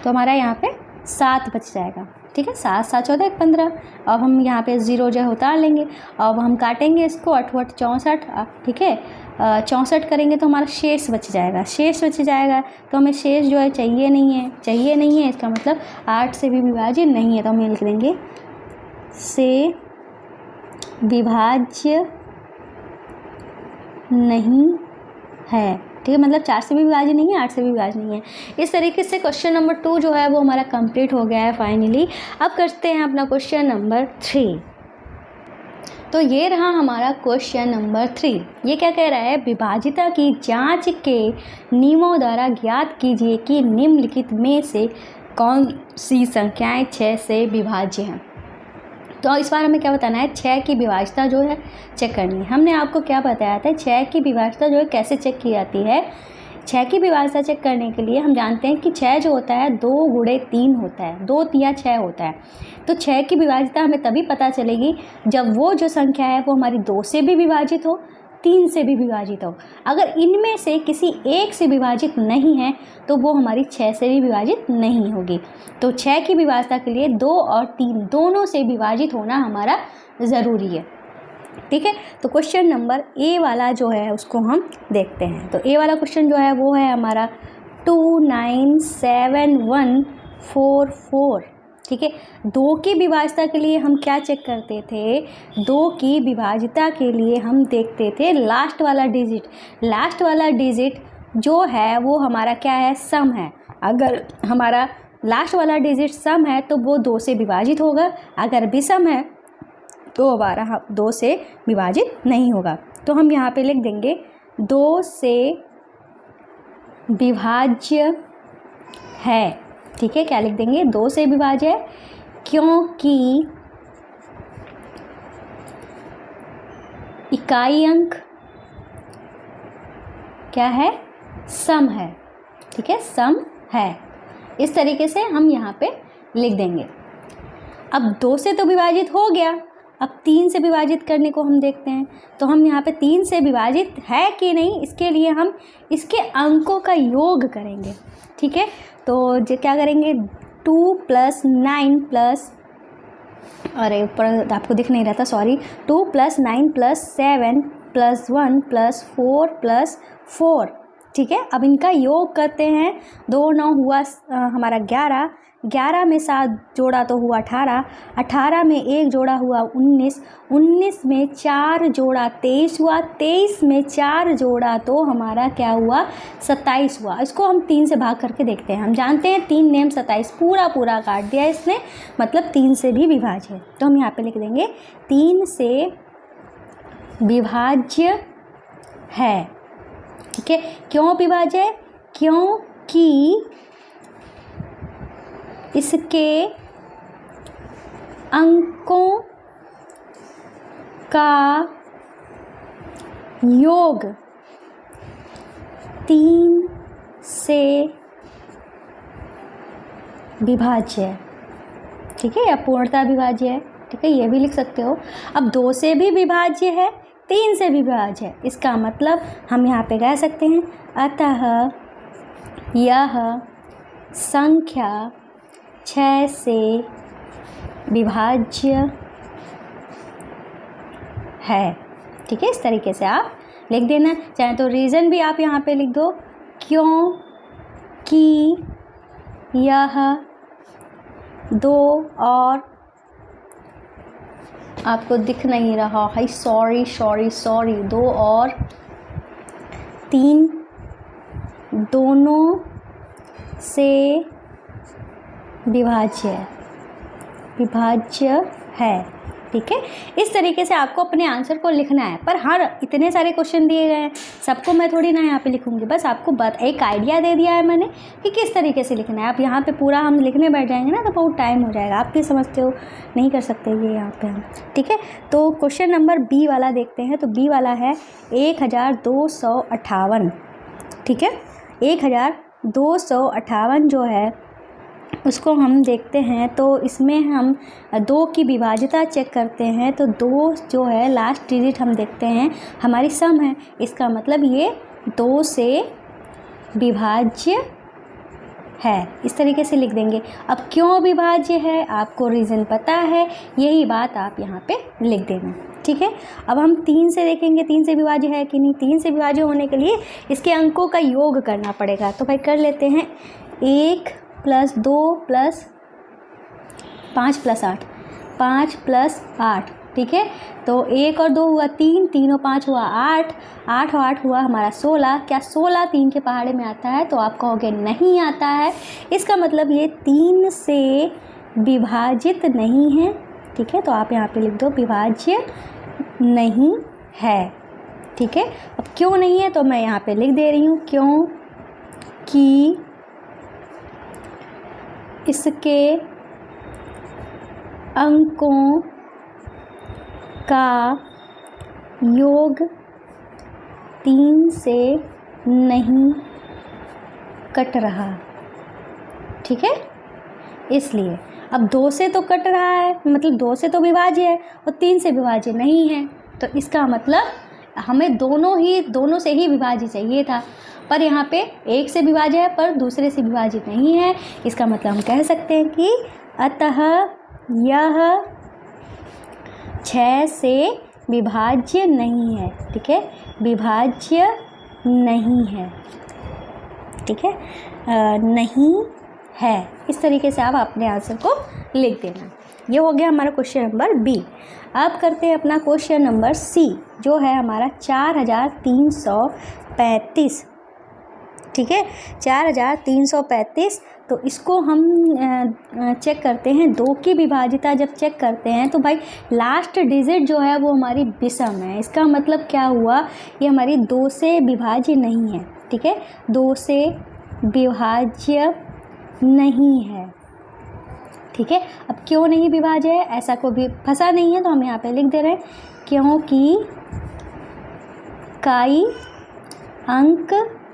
A: तो हमारा यहाँ पे 7 बच जाएगा। ठीक है, 7 7 14 1 15। अब हम यहाँ पे 0 जो है उतार लेंगे, अब हम काटेंगे इसको, 8 8 64। ठीक है, 64 करेंगे तो हमारा शेष बच जाएगा, शेष बच जाएगा। तो हमें शेष जो है चाहिए नहीं है, चाहिए नहीं है, इसका मतलब 8 से भी विभाज्य नहीं है, तो हम ये लिख देंगे से विभाज्य नहीं है। ठीक है, मतलब 4 से भी विभाज्य नहीं है, 8 से भी विभाज्य नहीं है। इस तरीके से क्वेश्चन नंबर 2 जो है वो हमारा कंप्लीट हो गया है फाइनली। अब करते हैं अपना क्वेश्चन नंबर 3। तो ये रहा हमारा क्वेश्चन नंबर 3। ये क्या कह रहा है, विभाज्यता की जांच के नियमों द्वारा ज्ञात कीजिए कि निम्नलिखित में से कौन सी संख्याएं 6 से विभाज्य हैं। तो इस बार हमें क्या बताना है, 6 की विभाज्यता जो है चेक करनी है। हमने आपको क्या बताया था, 6 की विभाज्यता जो है कैसे चेक की जाती है। 6 की विभाज्यता चेक करने के लिए हम जानते हैं कि 6 जो होता है 2 गुणे 3 होता है, 2 या 6 होता है। तो 6 की विभाज्यता हमें तभी पता चलेगी जब वो जो संख्या है वो हमारी 2 से भी विभाजित हो, 3 से भी विभाजित हो। अगर इनमें से किसी एक से विभाजित नहीं है तो वो हमारी 6 से भी विभाजित नहीं होगी। तो 6 की विभाज्यता के लिए 2 और 3 दोनों से विभाजित होना हमारा ज़रूरी है। ठीक है, तो क्वेश्चन नंबर ए वाला जो है उसको हम देखते हैं। तो ए वाला क्वेश्चन जो है वो है हमारा 297144। ठीक है, 2 की विभाज्यता के लिए हम क्या चेक करते थे, 2 की विभाज्यता के लिए हम देखते थे लास्ट वाला डिजिट। लास्ट वाला डिजिट जो है वो हमारा क्या है, सम है। अगर हमारा लास्ट वाला डिजिट सम है तो वो 2 से विभाजित होगा, अगर विषम है तो हमारा 2 से विभाजित नहीं होगा। तो हम यहाँ पे लिख देंगे 2 से विभाज्य है। ठीक है, क्या लिख देंगे, 2 से विभाज्य है क्योंकि इकाई अंक क्या है, सम है। ठीक है, सम है। इस तरीके से हम यहाँ पे लिख देंगे। अब 2 से तो विभाजित हो गया, अब 3 से विभाजित करने को हम देखते हैं। तो हम यहाँ पे 3 से विभाजित है कि नहीं, इसके लिए हम इसके अंकों का योग करेंगे। ठीक है, तो जो क्या करेंगे, 2 + 9 + अरे ऊपर आपको दिख नहीं रहा था, सॉरी, 2 + 9 + 7 + 1 + 4 + 4। ठीक है, अब इनका योग करते हैं। 2 9 हुआ हमारा 11, 11 में 7 जोड़ा तो हुआ 18, 18 में 1 जोड़ा हुआ 19, 19 में 4 जोड़ा 23 हुआ, 23 में 4 जोड़ा तो हमारा क्या हुआ, 27 हुआ। इसको हम 3 से भाग करके देखते हैं। हम जानते हैं 3 नेम 27, पूरा पूरा काट दिया इसने, मतलब 3 से भी विभाज्य है। तो हम यहाँ पे लिख देंगे 3 से विभाज्य है। ठीक है, क्यों विभाज्य है, क्योंकि इसके अंकों का योग 3 से विभाज्य है। ठीक है, या पूर्णतः विभाज्य है। ठीक है, ये भी लिख सकते हो। अब 2 से भी विभाज्य है, 3 से भी विभाज्य है, इसका मतलब हम यहाँ पे कह सकते हैं अतः यह संख्या 6 से विभाज्य है। ठीक है, इस तरीके से आप लिख देना। चाहे तो रीज़न भी आप यहाँ पे लिख दो, क्योंकि यह 2 और आपको दिख नहीं रहा है, सॉरी 2 और 3 दोनों से विभाज्य है। ठीक है, इस तरीके से आपको अपने आंसर को लिखना है। पर हाँ, इतने सारे क्वेश्चन दिए गए हैं, सबको मैं थोड़ी ना यहाँ पे लिखूंगी, बस आपको एक आइडिया दे दिया है मैंने कि किस तरीके से लिखना है। आप यहाँ पे पूरा हम लिखने बैठ जाएंगे ना तो बहुत टाइम हो जाएगा, आप भी समझते हो, नहीं कर सकते ये यहाँ पे हम। ठीक है, तो क्वेश्चन नंबर बी वाला देखते हैं। तो बी वाला है 1258। ठीक है, 1258 जो है उसको हम देखते हैं। तो इसमें हम 2 की विभाज्यता चेक करते हैं। तो 2 जो है लास्ट डिजिट हम देखते हैं हमारी सम है, इसका मतलब ये 2 से विभाज्य है, इस तरीके से लिख देंगे। अब क्यों विभाज्य है आपको रीज़न पता है, यही बात आप यहाँ पे लिख देना। ठीक है, अब हम 3 से देखेंगे 3 से विभाज्य है कि नहीं। 3 से विभाज्य होने के लिए इसके अंकों का योग करना पड़ेगा। तो भाई कर लेते हैं, 1 + 2 + 5 + 8, 5 + 8। ठीक है, तो 1 और 2 हुआ 3, 3 और 5 हुआ 8, 8 और 8 हुआ हमारा 16। क्या 16 3 के पहाड़े में आता है? तो आप कहोगे नहीं आता है, इसका मतलब ये 3 से विभाजित नहीं है। ठीक है, तो आप यहाँ पे लिख दो विभाज्य नहीं है। ठीक है, अब क्यों नहीं है तो मैं यहाँ पे लिख दे रही हूँ, क्योंकि इसके अंकों का योग 3 से नहीं कट रहा। ठीक है, इसलिए अब 2 से तो कट रहा है, मतलब 2 से तो विभाज्य है और 3 से विभाज्य नहीं है। तो इसका मतलब हमें दोनों से ही विभाज्य चाहिए था, पर यहाँ पे 1 से विभाज्य है पर दूसरे से विभाजित नहीं है। इसका मतलब हम कह सकते हैं कि अतः यह 6 से विभाज्य नहीं है। ठीक है, विभाज्य नहीं है। ठीक है, नहीं है, इस तरीके से आप अपने आंसर को लिख देना। ये हो गया हमारा क्वेश्चन नंबर बी। अब करते हैं अपना क्वेश्चन नंबर सी, जो है हमारा 4335। ठीक है, 4335। तो इसको हम चेक करते हैं, 2 की विभाज्यता जब चेक करते हैं तो भाई लास्ट डिजिट जो है वो हमारी विषम है। इसका मतलब क्या हुआ, ये हमारी 2 से विभाज्य नहीं है। ठीक है, 2 से विभाज्य नहीं है। ठीक है, अब क्यों नहीं विभाज्य है, ऐसा कोई भी फंसा नहीं है तो हम यहाँ पे लिख दे रहे हैं, क्योंकि काई अंक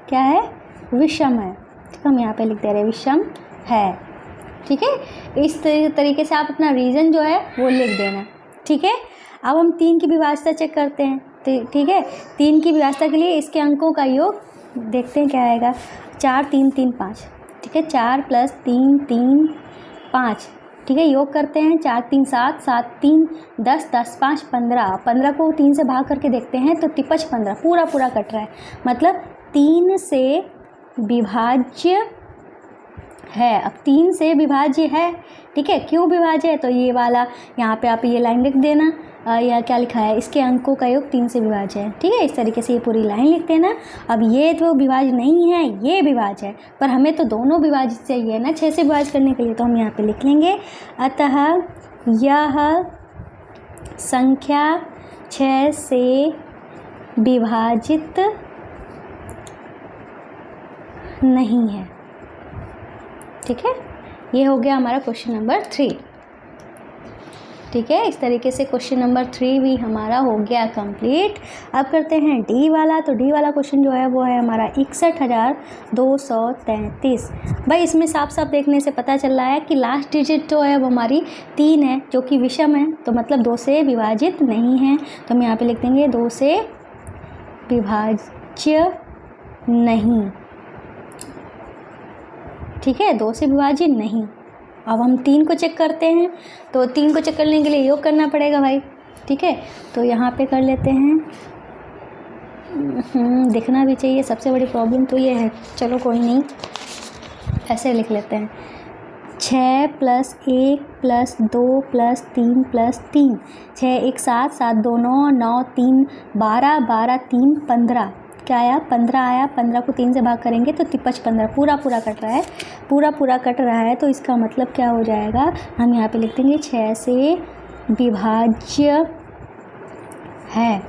A: क्या है, विषम है। ठीक है, हम यहाँ पे लिख दे रहे हैं विषम है। ठीक है, इस तरीके से आप अपना रीज़न जो है वो लिख देना। ठीक है, अब हम 3 की विभाज्यता चेक करते हैं। ठीक है, 3 की विभाज्यता के लिए इसके अंकों का योग देखते हैं क्या आएगा, 4 3 3 5। ठीक है, 4 + 3 3 5। ठीक है, योग करते हैं, 4 3 7 7 3 10 10 5 15। 15 को 3 से भाग करके देखते हैं तो टिपच 15 पूरा कट रहा है, मतलब 3 से विभाज्य है। अब 3 से विभाज्य है। ठीक है, क्यों विभाज्य है तो ये वाला यहाँ पे आप ये लाइन लिख देना, या क्या लिखा है, इसके अंकों का योग 3 से विभाज्य है। ठीक है, इस तरीके से ये पूरी लाइन लिख देना। अब ये तो विभाज्य नहीं है, ये विभाज्य है, पर हमें तो दोनों विभाजित चाहिए ना 6 से विभाज्य करने के लिए। तो हम यहाँ पे लिख लेंगे, अतः यह संख्या 6 से विभाजित नहीं है। ठीक है, ये हो गया हमारा क्वेश्चन नंबर 3। ठीक है, इस तरीके से क्वेश्चन नंबर 3 भी हमारा हो गया कंप्लीट। अब करते हैं डी वाला। तो डी वाला क्वेश्चन जो है वो है हमारा 61,233। भाई इसमें साफ साफ देखने से पता चल रहा है कि लास्ट डिजिट जो है वो हमारी 3 है, जो कि विषम है, तो मतलब 2 से विभाजित नहीं है। तो हम यहाँ पे लिख देंगे 2 से विभाज्य नहीं। ठीक है, 2 से विभाज्य नहीं। अब हम 3 को चेक करते हैं, तो 3 को चेक करने के लिए योग करना पड़ेगा भाई। ठीक है, तो यहाँ पे कर लेते हैं दिखना भी चाहिए, सबसे बड़ी प्रॉब्लम तो ये है। चलो कोई नहीं, ऐसे लिख लेते हैं। 6 + 1 + 2 + 3 + 3, 6 1 7, 7 2 9, 9 3 12, 12 3 15, क्या आया 15 आया। 15 को 3 से भाग करेंगे तो 15 पूरा पूरा कट रहा है, पूरा कट रहा है। तो इसका मतलब क्या हो जाएगा, हम यहाँ पे लिख देंगे 6 से विभाज्य है।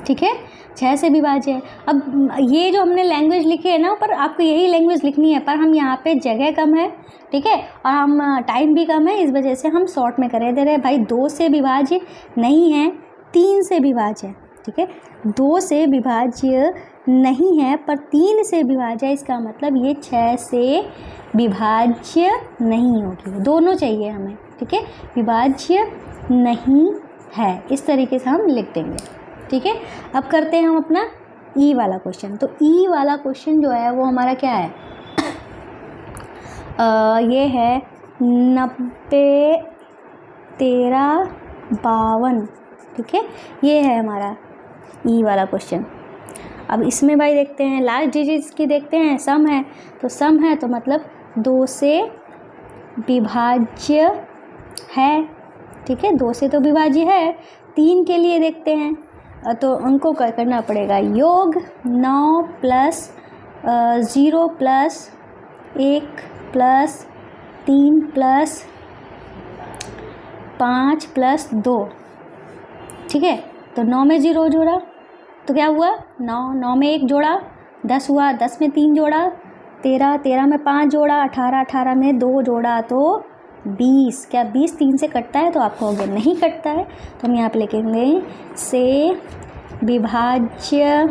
A: ठीक है, 6 से विभाज्य है। अब ये जो हमने लैंग्वेज लिखी है ना, पर आपको यही लैंग्वेज लिखनी है, पर हम यहाँ पे जगह कम है, ठीक है, और हम टाइम भी कम है, इस वजह से हम शॉर्ट में कर दे रहे हैं। भाई 2 से विभाज्य नहीं है, 3 से विभाज्य है। ठीक है, 2 से विभाज्य नहीं है पर 3 से विभाज्य है, इसका मतलब ये 6 से विभाज्य नहीं होगी, दोनों चाहिए हमें। ठीक है, विभाज्य नहीं है, इस तरीके से हम लिख देंगे। ठीक है, अब करते हैं हम अपना ई वाला क्वेश्चन। तो ई वाला क्वेश्चन जो है वो हमारा क्या है, ये है 90 13 52। ठीक है, ये है हमारा ई वाला क्वेश्चन। अब इसमें भाई देखते हैं लास्ट डिजिट्स की, देखते हैं सम है, तो सम है तो मतलब 2 से विभाज्य है। ठीक है, 2 से तो विभाज्य है। 3 के लिए देखते हैं, तो उनको करना पड़ेगा योग। 9 + 0 + 1 + 3 + 5 + 2। ठीक है, तो 9 में 0 जोड़ा तो क्या हुआ 9, 9 में 1 जोड़ा 10 हुआ, 10 में 3 जोड़ा 13, 13 में 5 जोड़ा 18, 18 में 2 जोड़ा तो 20। क्या 20 3 से कटता है, तो आप कहोगे नहीं कटता है, तो हम यहाँ पे लिखेंगे से विभाज्य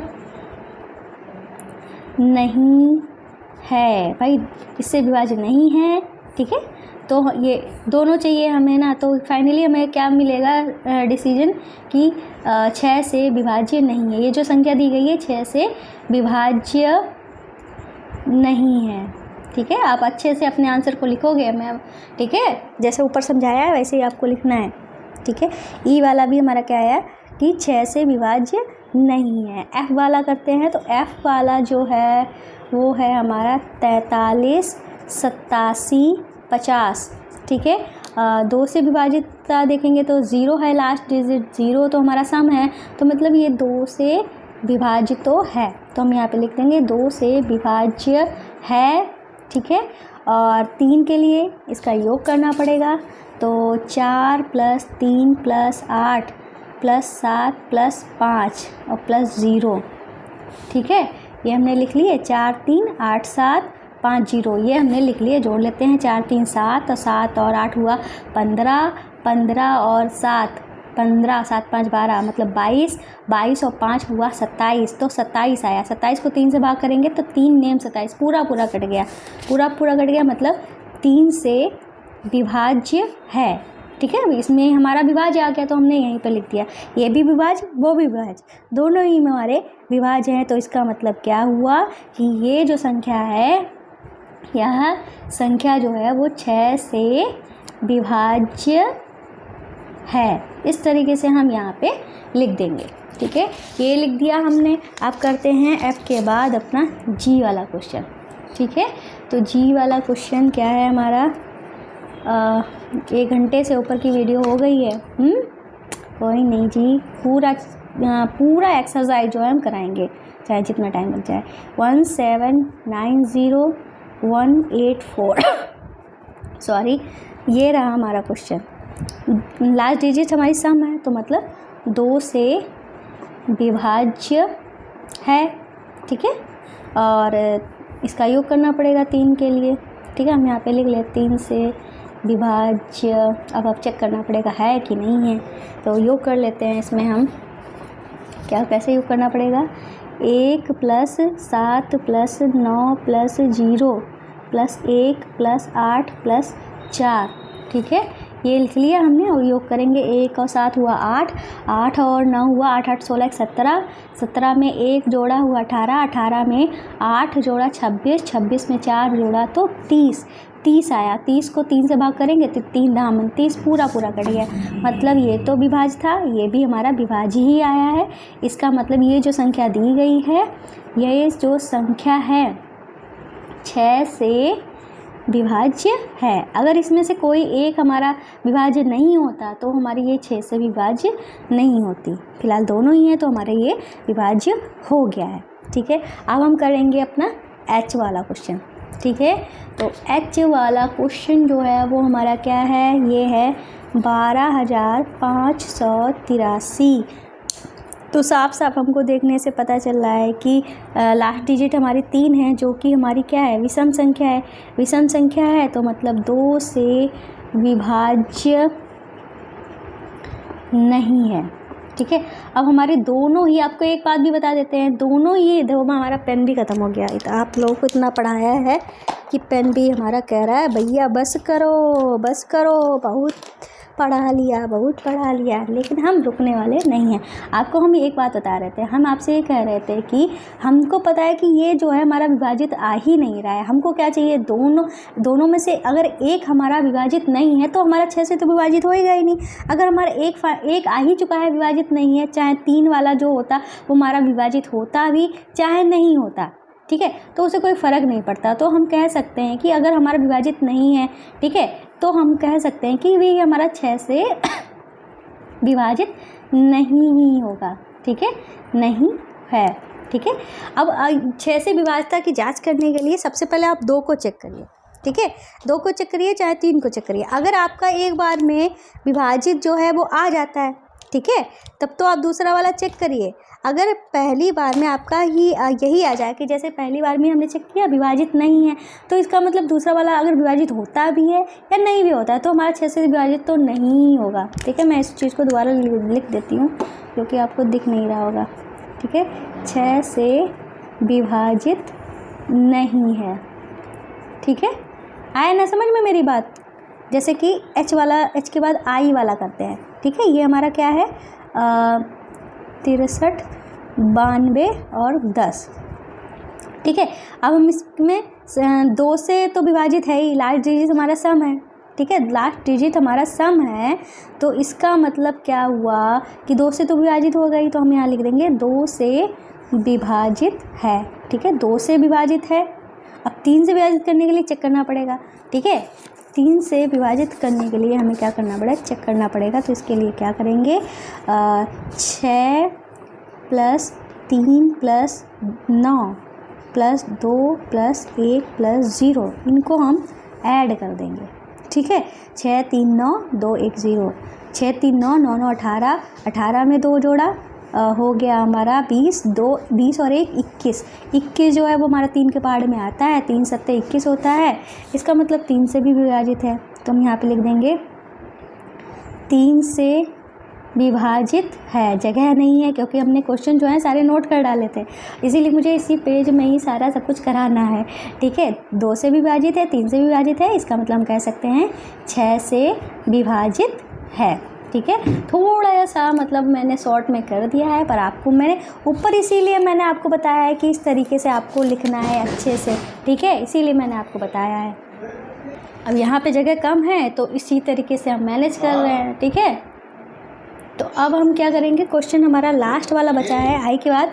A: नहीं है। भाई इससे विभाज्य नहीं है। ठीक है, तो ये दोनों चाहिए हमें ना, तो फाइनली हमें क्या मिलेगा डिसीजन कि 6 से विभाज्य नहीं है। ये जो संख्या दी गई है 6 से विभाज्य नहीं है। ठीक है, आप अच्छे से अपने आंसर को लिखोगे मैं, ठीक है, जैसे ऊपर समझाया है वैसे ही आपको लिखना है। ठीक है, ई वाला भी हमारा क्या आया कि 6 से विभाज्य नहीं है। एफ़ वाला करते हैं, तो एफ़ वाला जो है वो है हमारा 43 87 50। ठीक है, 2 से विभाजित देखेंगे तो 0 है लास्ट डिजिट, 0 तो हमारा सम है, तो मतलब ये 2 से विभाजित तो है, तो हम यहाँ पे लिख देंगे 2 से विभाज्य है। ठीक है, और 3 के लिए इसका योग करना पड़ेगा, तो 4 + 3 + 8 + 7 + 5 और +0। ठीक है, ये हमने लिख लिए 4 3 8 7 5 0, ये हमने लिख लिए। जोड़ लेते हैं 4 3 7 और 7 और 8 हुआ 15, 15 और 7 15, 7 5 12 मतलब 22, 22 और 5 हुआ 27, तो 27 आया। 27 को 3 से भाग करेंगे तो 3 नेम 27 पूरा कट गया, पूरा कट गया, मतलब 3 से विभाज्य है। ठीक है, इसमें हमारा विभाज्य आ गया तो हमने यहीं पर लिख दिया, ये भी विभाज्य वो भी विभाज्य, दोनों ही हमारे विभाज्य हैं। तो इसका मतलब क्या हुआ कि ये जो संख्या है, यह संख्या जो है वो 6 से विभाज्य है। इस तरीके से हम यहाँ पे लिख देंगे। ठीक है, ये लिख दिया हमने। अब करते हैं एफ के बाद अपना जी वाला क्वेश्चन। ठीक है, तो जी वाला क्वेश्चन क्या है हमारा, 1 घंटे से ऊपर की वीडियो हो गई है। कोई नहीं जी, पूरा एक्सरसाइज जो है हम कराएंगे, चाहे जितना टाइम लग जाए। 1790184 सॉरी, ये रहा हमारा क्वेश्चन। लास्ट डिजिट हमारी सम है, तो मतलब 2 से विभाज्य है। ठीक है, और इसका योग करना पड़ेगा 3 के लिए। ठीक है, हम यहाँ पे लिख लेते 3 से विभाज्य। अब चेक करना पड़ेगा है कि नहीं है, तो योग कर लेते हैं। इसमें हम क्या कैसे योग करना पड़ेगा, 1 + 7 + 9 + 0 + 1 + 8 + 4। ठीक है, ये लिख लिया हमने, और योग करेंगे 1 और 7 हुआ 8, 8 और 9 हुआ 8 8 16 17, 17 में 1 जोड़ा हुआ 18, 18 में 8 जोड़ा 26, 26 में 4 जोड़ा तो 30, 30 आया, 30 को 3 से भाग करेंगे तो 3 दामन 30 पूरा कट गया। मतलब ये तो विभाज्य था, ये भी हमारा विभाज्य ही आया है। इसका मतलब ये जो संख्या दी गई है, ये जो संख्या है 6 से विभाज्य है। अगर इसमें से कोई एक हमारा विभाज्य नहीं होता तो हमारी ये 6 से विभाज्य नहीं होती। फिलहाल दोनों ही हैं तो हमारा ये विभाज्य हो गया है। ठीक है, अब हम करेंगे अपना H वाला क्वेश्चन। ठीक है, तो H वाला क्वेश्चन जो है वो हमारा क्या है, ये है 12,583। तो साफ साफ हमको देखने से पता चल रहा है कि लास्ट डिजिट हमारी 3 है, जो कि हमारी क्या है, विषम संख्या है। विषम संख्या है तो मतलब 2 से विभाज्य नहीं है। ठीक है, अब हमारे दोनों ही, आपको एक बात भी बता देते हैं, दोनों ही, देखो हमारा पेन भी ख़त्म हो गया। तो आप लोगों को इतना पढ़ाया है कि पेन भी हमारा कह रहा है भैया बस करो, बहुत पढ़ा लिया, लेकिन हम रुकने वाले नहीं हैं। आपको हम एक बात बता रहे थे, हम आपसे ये कह रहे थे कि हमको पता है कि ये जो है हमारा विभाजित आ ही नहीं रहा है। हमको क्या चाहिए, दोनों में से अगर एक हमारा विभाजित नहीं है तो हमारा 6 से तो विभाजित होएगा ही नहीं। अगर हमारा एक आ ही चुका है, विभाजित नहीं है, चाहे 3 वाला जो होता वो हमारा विभाजित होता भी चाहे नहीं होता। ठीक है, तो उसे कोई फ़र्क नहीं पड़ता। तो हम कह सकते हैं कि अगर हमारा विभाजित नहीं है, ठीक है, तो हम कह सकते हैं कि भी हमारा 6 से विभाजित नहीं ही होगा। ठीक है, नहीं है। ठीक है, अब 6 से विभाज्यता की जांच करने के लिए सबसे पहले आप 2 को चेक करिए। ठीक है, 2 को चेक करिए चाहे 3 को चेक करिए। अगर आपका एक बार में विभाजित जो है वो आ जाता है, ठीक है, तब तो आप दूसरा वाला चेक करिए। अगर पहली बार में आपका ही यही आ जाए कि जैसे पहली बार में हमने चेक किया विभाजित नहीं है, तो इसका मतलब दूसरा वाला अगर विभाजित होता भी है या नहीं भी होता है तो हमारा 6 से विभाजित तो नहीं होगा। ठीक है, मैं इस चीज़ को दोबारा लिख देती हूँ क्योंकि आपको दिख नहीं रहा होगा। ठीक है, 6 से विभाजित नहीं है। ठीक है, आया ना समझ में मेरी बात। जैसे कि H के बाद I वाला करते हैं। ठीक है, ये हमारा क्या है, 63, 92 और 10। ठीक है, अब हम इसमें 2 से तो विभाजित है ही, लास्ट डिजिट हमारा सम है। ठीक है, लास्ट डिजिट हमारा सम है, तो इसका मतलब क्या हुआ कि 2 से तो विभाजित हो गई, तो हम यहाँ लिख देंगे 2 से विभाजित है। ठीक है, 2 से विभाजित है। अब 3 से विभाजित करने के लिए चेक करना पड़ेगा। ठीक है, 3 से विभाजित करने के लिए हमें क्या करना पड़ेगा, चेक करना पड़ेगा। तो इसके लिए क्या करेंगे, 6 + 3 + 9 + 2 + 1 + 0, इनको हम ऐड कर देंगे। ठीक है, 6 3 9 2 1 0, 6 3 9 9 9 18, 18 में 2 जोड़ा हो गया हमारा 20, 20 और 1 21। 21 जो है वो हमारा 3 के पहाड़ में आता है, 3 7 21 होता है। इसका मतलब 3 से भी विभाजित है, तो हम यहाँ पे लिख देंगे 3 से विभाजित है। जगह नहीं है क्योंकि हमने क्वेश्चन जो है सारे नोट कर डाले थे, इसीलिए मुझे इसी पेज में ही सारा सब कुछ कराना है। ठीक है, 2 से विभाजित है, 3 से विभाजित है, इसका मतलब हम कह सकते हैं 6 से विभाजित है। ठीक है, थोड़ा सा मतलब मैंने शॉर्ट में कर दिया है, पर आपको मैंने ऊपर इसीलिए मैंने आपको बताया है कि इस तरीके से आपको लिखना है अच्छे से। ठीक है, इसीलिए मैंने आपको बताया है। अब यहाँ पे जगह कम है तो इसी तरीके से हम मैनेज कर रहे हैं। ठीक है, तो अब हम क्या करेंगे, क्वेश्चन हमारा लास्ट वाला बचा है, आई के बाद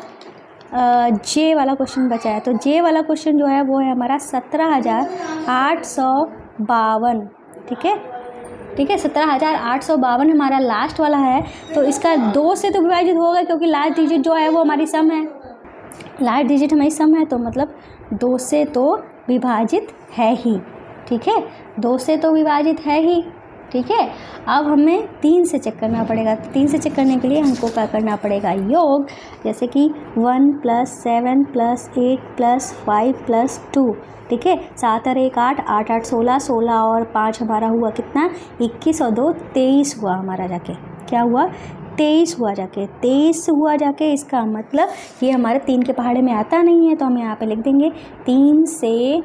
A: जे वाला क्वेश्चन बचा है। तो जे वाला क्वेश्चन जो है वो है हमारा 17,852। ठीक है, ठीक है, 17,852 हमारा लास्ट वाला है। तो इसका 2 से तो विभाजित होगा क्योंकि लास्ट डिजिट जो है वो हमारी सम है, लास्ट डिजिट हमारी सम है, तो मतलब 2 से तो विभाजित है ही। ठीक है, 2 से तो विभाजित है ही। ठीक है, अब हमें 3 से चेक करना पड़ेगा। 3 से चेक करने के लिए हमको क्या करना पड़ेगा, योग, जैसे कि 1 + 7 + 8 + 5 + 2। ठीक है, 7 और 1 8, 8 8 16, 16 और 5 हमारा हुआ कितना, 21 और 2 23 हुआ हमारा जाके। क्या हुआ, 23 हुआ जाके, 23 हुआ जाके। इसका मतलब ये हमारे 3 के पहाड़े में आता नहीं है, तो हम यहाँ पे लिख देंगे 3 से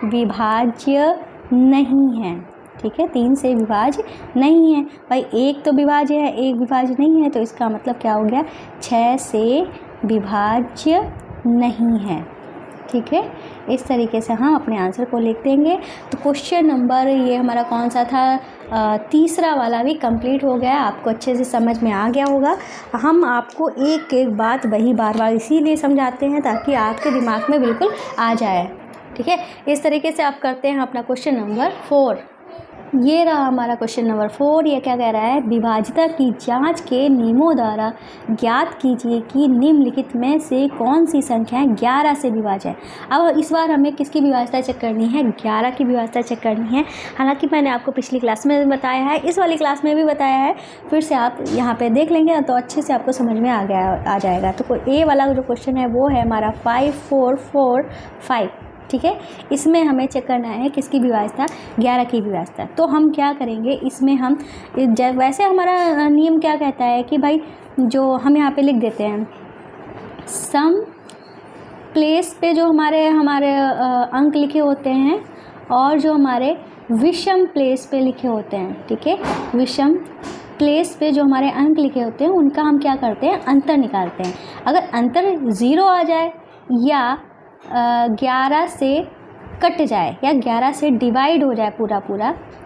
A: विभाज्य नहीं है। ठीक है, 3 से विभाज्य नहीं है भाई, एक तो विभाज्य है, एक विभाज्य नहीं है, तो इसका मतलब क्या हो गया, 6 से विभाज्य नहीं है। ठीक है, इस तरीके से हम अपने आंसर को लिख देंगे। तो क्वेश्चन नंबर ये हमारा कौन सा था, तीसरा वाला भी कंप्लीट हो गया। आपको अच्छे से समझ में आ गया होगा। हम आपको एक एक बात वही बार बार इसीलिए समझाते हैं ताकि आपके दिमाग में बिल्कुल आ जाए। ठीक है, इस तरीके से आप करते हैं अपना क्वेश्चन नंबर 4। ये रहा हमारा क्वेश्चन नंबर 4। ये क्या कह रहा है, विभाज्यता की जांच के नियमों द्वारा ज्ञात कीजिए कि निम्नलिखित में से कौन सी संख्याएं 11 से विभाज्य है। अब इस बार हमें किसकी विभाज्यता चेक करनी है, 11 की विभाज्यता चेक करनी है। हालांकि मैंने आपको पिछली क्लास में बताया है, इस वाली क्लास में भी बताया है, फिर से आप यहाँ पर देख लेंगे तो अच्छे से आपको समझ में आ जाएगा। तो ए वाला जो क्वेश्चन है वो है हमारा 5 4 4 5। ठीक है, इसमें हमें चेक करना है किसकी विभाज्यता, 11 की विभाज्यता। तो हम क्या करेंगे, इसमें हम वैसे हमारा नियम क्या कहता है कि भाई जो हम यहाँ पे लिख देते हैं सम प्लेस पे जो हमारे अंक लिखे होते हैं और जो हमारे विषम प्लेस पे लिखे होते हैं। ठीक है, विषम प्लेस पे जो हमारे अंक लिखे होते हैं उनका हम क्या करते हैं, अंतर निकालते हैं। अगर अंतर 0 आ जाए या 11 से कट जाए या 11 से डिवाइड हो जाए पूरा,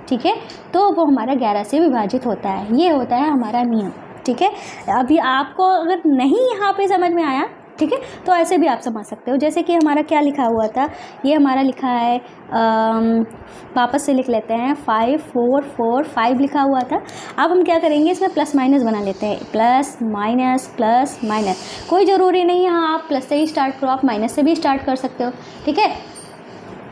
A: ठीक है, तो वो हमारा 11 से विभाजित होता है। ये होता है हमारा नियम। ठीक है, अभी आपको अगर नहीं यहाँ पे समझ में आया, ठीक है, तो ऐसे भी आप समझ सकते हो। जैसे कि हमारा क्या लिखा हुआ था, ये हमारा लिखा है, वापस से लिख लेते हैं, 5 4 4 5 लिखा हुआ था। अब हम क्या करेंगे, इसमें प्लस माइनस बना लेते हैं, प्लस माइनस। कोई ज़रूरी नहीं है हाँ आप प्लस से ही स्टार्ट करो, आप माइनस से भी स्टार्ट कर सकते हो।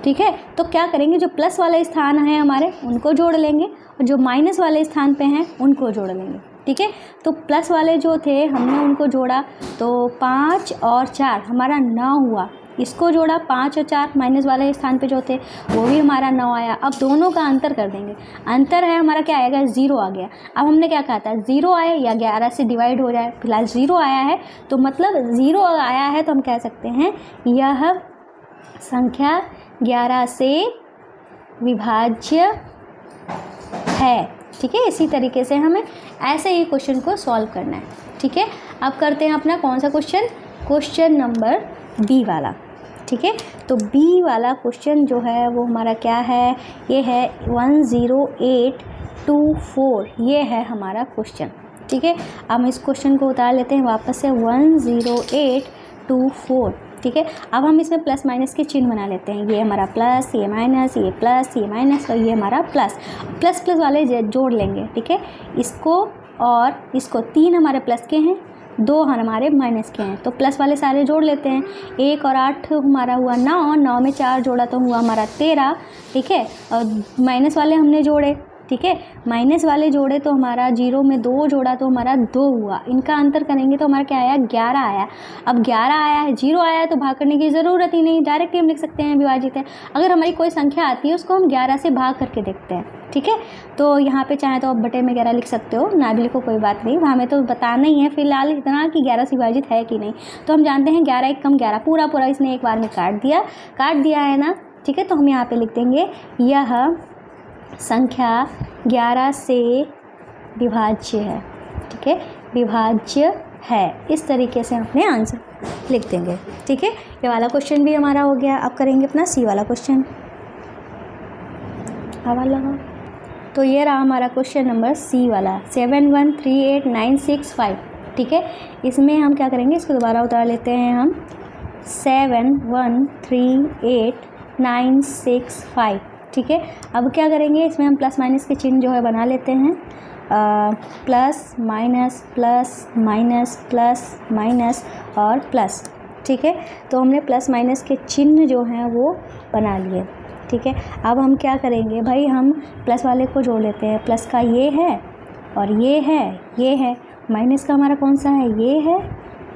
A: ठीक है, तो क्या करेंगे, जो प्लस वाले स्थान हैं हमारे उनको जोड़ लेंगे और जो माइनस वाले स्थान पे हैं उनको जोड़ लेंगे। ठीक है, तो प्लस वाले जो थे हमने उनको जोड़ा तो 5 और 4 हमारा 9 हुआ। इसको जोड़ा 5 और 4 माइनस वाले स्थान पे जो थे वो भी हमारा 9 आया। अब दोनों का अंतर कर देंगे, अंतर है हमारा क्या आएगा, 0 आ गया। अब हमने क्या कहा था, 0 आए या 11 से डिवाइड हो जाए, फिलहाल 0 आया है तो मतलब 0 आया है तो हम कह सकते हैं यह संख्या 11 से विभाज्य है। ठीक है, इसी तरीके से हमें ऐसे ही क्वेश्चन को सॉल्व करना है। ठीक है, अब करते हैं अपना कौन सा क्वेश्चन नंबर बी वाला। ठीक है, तो बी वाला क्वेश्चन जो है वो हमारा क्या है, ये है 10824, ये है हमारा क्वेश्चन। ठीक है, अब हम इस क्वेश्चन को उतार लेते हैं वापस से, 10824। ठीक है, अब हम इसमें प्लस माइनस के चिन्ह बना लेते हैं, ये हमारा प्लस, ये माइनस, ये प्लस, ये माइनस और ये हमारा प्लस वाले जोड़ लेंगे। ठीक है, इसको और इसको, 3 हमारे प्लस के हैं, 2 हमारे माइनस के हैं, तो प्लस वाले सारे जोड़ लेते हैं। 1 और 8 हमारा हुआ 9 में 4 जोड़ा तो हुआ हमारा 13। ठीक है, और माइनस वाले हमने जोड़े। ठीक है, माइनस वाले जोड़े तो हमारा 0 में 2 जोड़ा तो हमारा 2 हुआ। इनका अंतर करेंगे तो हमारा क्या आया, 11 आया। अब 11 आया है, 0 आया है तो भाग करने की ज़रूरत ही नहीं, डायरेक्टली हम लिख सकते हैं विभाजित है। अगर हमारी कोई संख्या आती है उसको हम 11 से भाग करके देखते हैं। ठीक है, तो यहाँ पे चाहे तो आप बटे में 11 लिख सकते हो, ना भी लिखो कोई बात नहीं, हमें तो बताना ही है फिलहाल इतना कि 11 से विभाजित है कि नहीं। तो हम जानते हैं 11 1 कम 11, पूरा इसने एक बार में काट दिया है ना। ठीक है, तो हम यहाँ पे लिख देंगे यह संख्या 11 से विभाज्य है। ठीक है, विभाज्य है, इस तरीके से अपने आंसर लिख देंगे। ठीक है, ये वाला क्वेश्चन भी हमारा हो गया। अब करेंगे अपना सी वाला क्वेश्चन। तो ये रहा हमारा क्वेश्चन नंबर सी वाला, 7138965। ठीक है, इसमें हम क्या करेंगे, इसको दोबारा उतार लेते हैं हम, 7138965। ठीक है, अब क्या करेंगे, इसमें हम प्लस माइनस के चिन्ह जो है बना लेते हैं, प्लस माइनस और प्लस। ठीक है, तो हमने प्लस माइनस के चिन्ह जो हैं वो बना लिए। ठीक है, अब हम क्या करेंगे भाई, हम प्लस वाले को जोड़ लेते हैं। प्लस का ये है और ये है, माइनस का हमारा कौन सा है, ये है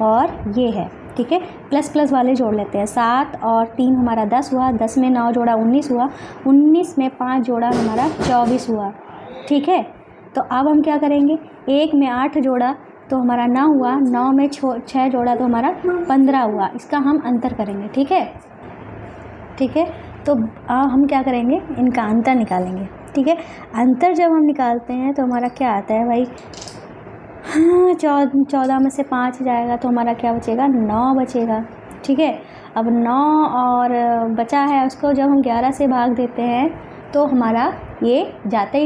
A: और ये है। ठीक है, प्लस वाले जोड़ लेते हैं, 7 और 3 हमारा 10 हुआ, 10 में 9 जोड़ा 19 हुआ, 19 में 5 जोड़ा हमारा 24 हुआ। ठीक है, तो अब हम क्या करेंगे, 1 में 8 जोड़ा तो हमारा 9 हुआ, 9 में 6 जोड़ा तो हमारा 15 हुआ। इसका हम अंतर करेंगे। ठीक है, तो हम क्या करेंगे, इनका अंतर निकालेंगे। ठीक है, अंतर जब हम निकालते हैं तो हमारा क्या आता है भाई, 14 में से 5 जाएगा तो हमारा क्या बचेगा, 9 बचेगा। ठीक है, अब 9 और बचा है, उसको जब हम 11 से भाग देते हैं तो हमारा ये जाता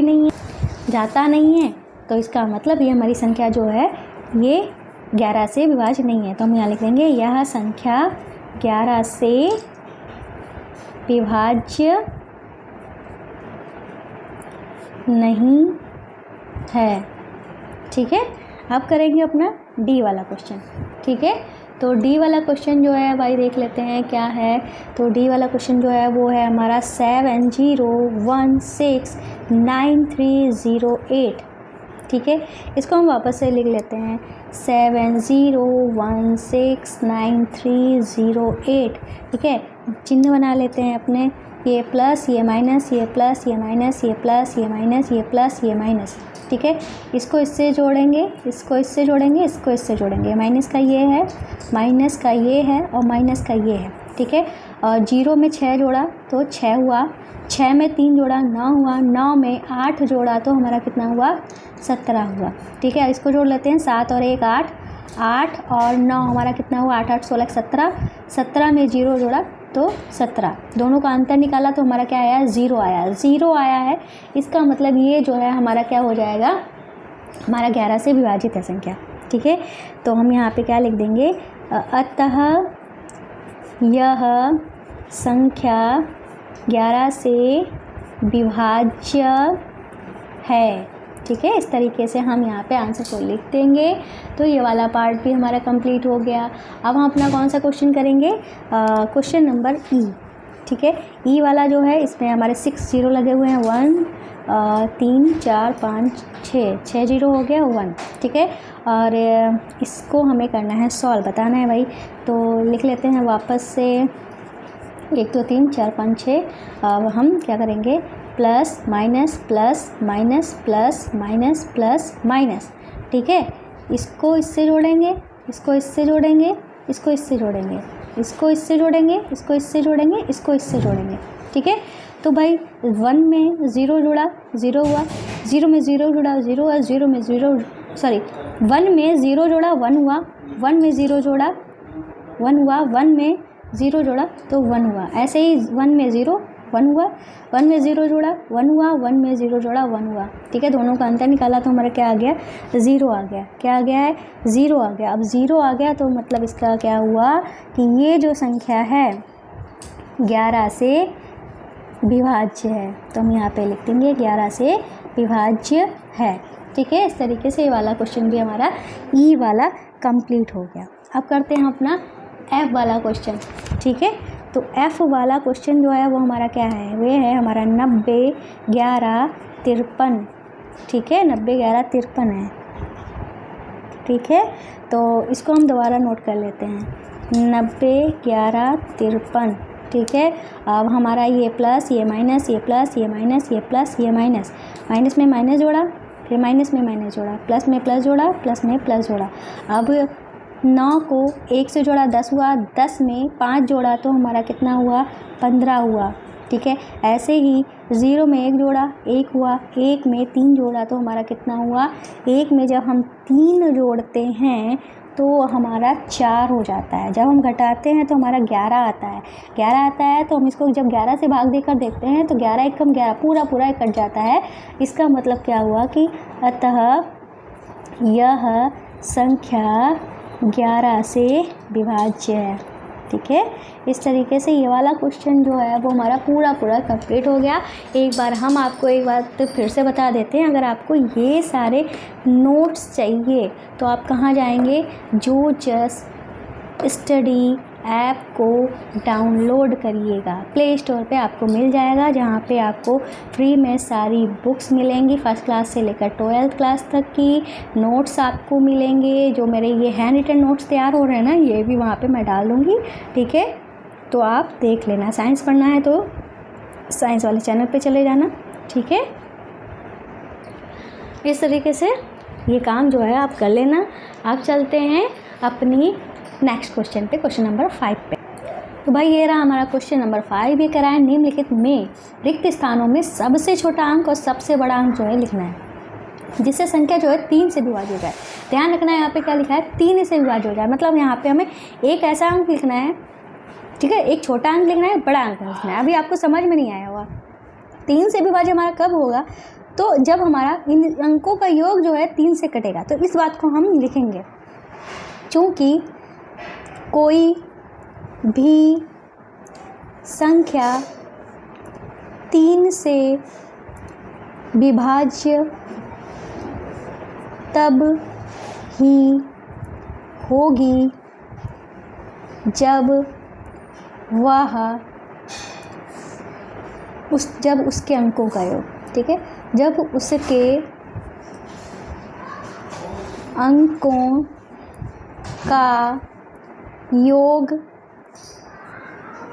A: नहीं है। तो इसका मतलब ये हमारी संख्या जो है ये 11 से विभाज्य नहीं है। तो हम यहाँ लिख देंगे यह संख्या 11 से विभाज्य नहीं है। ठीक है, अब करेंगे अपना डी वाला क्वेश्चन। ठीक है, तो डी वाला क्वेश्चन जो है भाई देख लेते हैं क्या है। तो डी वाला क्वेश्चन जो है वो है हमारा 70169308। ठीक है, इसको हम वापस से लिख लेते हैं 70169308। ठीक है, चिन्ह बना लेते हैं अपने, ये प्लस, ये माइनस, ये प्लस, ये माइनस, ये प्लस, ये माइनस, ये प्लस, ये माइनस। ठीक है, इसको इससे जोड़ेंगे, इसको इससे जोड़ेंगे, इसको इससे जोड़ेंगे। माइनस का ये है, माइनस का ये है और माइनस का ये है। ठीक है, और 0 में 6 जोड़ा तो 6 हुआ, 6 में 3 जोड़ा 9 हुआ, 9 में 8 जोड़ा तो हमारा कितना हुआ 17 हुआ। ठीक है, इसको जोड़ लेते हैं, 7 और 1 8, 8 और 9 हमारा कितना हुआ 8 8 16 17, 17 में 0 जोड़ा तो 17, दोनों का अंतर निकाला तो हमारा क्या आया 0 आया, 0 आया है। इसका मतलब ये जो है हमारा क्या हो जाएगा, हमारा 11 से विभाजित है संख्या। ठीक है, तो हम यहाँ पे क्या लिख देंगे, अतः यह संख्या 11 से विभाज्य है। ठीक है, इस तरीके से हम यहाँ पे आंसर को लिख देंगे। तो ये वाला पार्ट भी हमारा कंप्लीट हो गया। अब हम अपना कौन सा क्वेश्चन करेंगे, क्वेश्चन नंबर ई। ठीक है, ई वाला जो है इसमें हमारे 6 जीरो लगे हुए हैं, 1 3 4 5 6 जीरो हो गया 1। ठीक है, और इसको हमें करना है सॉल्व, बताना है भाई। तो लिख लेते हैं वापस से 1 2 3 4 5 6। अब हम क्या करेंगे, plus minus plus minus plus minus plus minus. ठीक है, इसको इससे जोड़ेंगे, इसको इससे जोड़ेंगे, इसको इससे जोड़ेंगे, इसको इससे जोड़ेंगे, इसको इससे जोड़ेंगे, इसको इससे जोड़ेंगे। ठीक है, तो भाई 1 में 0 जुड़ा 0 हुआ, 0 में 0 जुड़ा 0 हुआ, 0 में 0 सॉरी 1 में 0 जोड़ा 1 हुआ, 1 में 0 जोड़ा 1 हुआ, 1 में 0 जोड़ा तो 1 हुआ। ऐसे ही 1 में 0 1 हुआ, 1 में 0 जोड़ा 1 हुआ, 1 में 0 जोड़ा 1 हुआ। ठीक है, दोनों का अंतर निकाला तो हमारा क्या आ गया 0 आ गया। क्या आ गया है 0 आ गया। अब 0 आ गया तो मतलब इसका क्या हुआ कि ये जो संख्या है 11 से विभाज्य है। तो हम यहाँ पे लिख देंगे 11 से विभाज्य है। ठीक है, इस तरीके से ये वाला क्वेश्चन भी हमारा ई वाला कंप्लीट हो गया। अब करते हैं अपना एफ वाला क्वेश्चन। ठीक है, तो एफ वाला क्वेश्चन जो है वो हमारा क्या है, वे है हमारा 90 11 53। ठीक है, 90 11 53 है। ठीक है, तो इसको हम दोबारा नोट कर लेते हैं 90 11 53। ठीक है, अब हमारा ये प्लस ये माइनस, ये प्लस ये माइनस, ये प्लस ये माइनस, माइनस में माइनस जोड़ा, फिर माइनस में माइनस जोड़ा, प्लस में प्लस जोड़ा, प्लस में प्लस जोड़ा। अब 9 को 1 से जोड़ा 10 हुआ, 10 में 5 जोड़ा तो हमारा कितना हुआ 15 हुआ। ठीक है, ऐसे ही 0 में 1 जोड़ा 1 हुआ, 1 में 3 जोड़ा तो हमारा कितना हुआ, 1 में जब हम 3 जोड़ते हैं तो हमारा 4 हो जाता है। जब हम घटाते हैं तो हमारा 11 आता है। 11 आता है तो हम इसको जब 11 से भाग देकर देखते हैं तो 11 एकम 11 पूरा पूरा कट जाता है। इसका मतलब क्या हुआ कि अतः यह संख्या 11 से विभाज्य है। ठीक है, इस तरीके से ये वाला क्वेश्चन जो है वो हमारा पूरा पूरा कंप्लीट हो गया। एक बार हम आपको एक बात फिर से बता देते हैं, अगर आपको ये सारे नोट्स चाहिए तो आप कहाँ जाएंगे, जो जस स्टडी ऐप को डाउनलोड करिएगा, प्ले स्टोर पे आपको मिल जाएगा, जहाँ पे आपको फ्री में सारी बुक्स मिलेंगी, फर्स्ट क्लास से लेकर 12th क्लास तक की नोट्स आपको मिलेंगे। जो मेरे ये हैंड रिटन नोट्स तैयार हो रहे हैं ना, ये भी वहाँ पे मैं डाल दूँगी। ठीक है, तो आप देख लेना। साइंस पढ़ना है तो साइंस वाले चैनल पे चले जाना। ठीक है, इस तरीके से ये काम जो है आप कर लेना। आप चलते हैं अपनी नेक्स्ट क्वेश्चन पे, क्वेश्चन नंबर 5 पे। तो भाई ये रहा हमारा क्वेश्चन नंबर 5। ये कराए निम्नलिखित में रिक्त स्थानों में सबसे छोटा अंक और सबसे बड़ा अंक जो है लिखना है, जिससे संख्या जो है 3 से विभाज्य हो जाए। ध्यान रखना है यहाँ पे क्या लिखा है, 3 से विभाज्य हो जाए। मतलब यहाँ पे हमें एक ऐसा अंक लिखना है ठीक है, एक छोटा अंक लिखना है, बड़ा अंक लिखना है। अभी आपको समझ में नहीं आया होगा 3 से विभाज्य हमारा कब होगा, तो जब हमारा इन अंकों का योग जो है 3 से कटेगा। तो इस बात को हम लिखेंगे, चूँकि कोई भी संख्या 3 से विभाज्य तब ही होगी जब उसके अंकों का योग, ठीक है, जब उसके अंकों का योग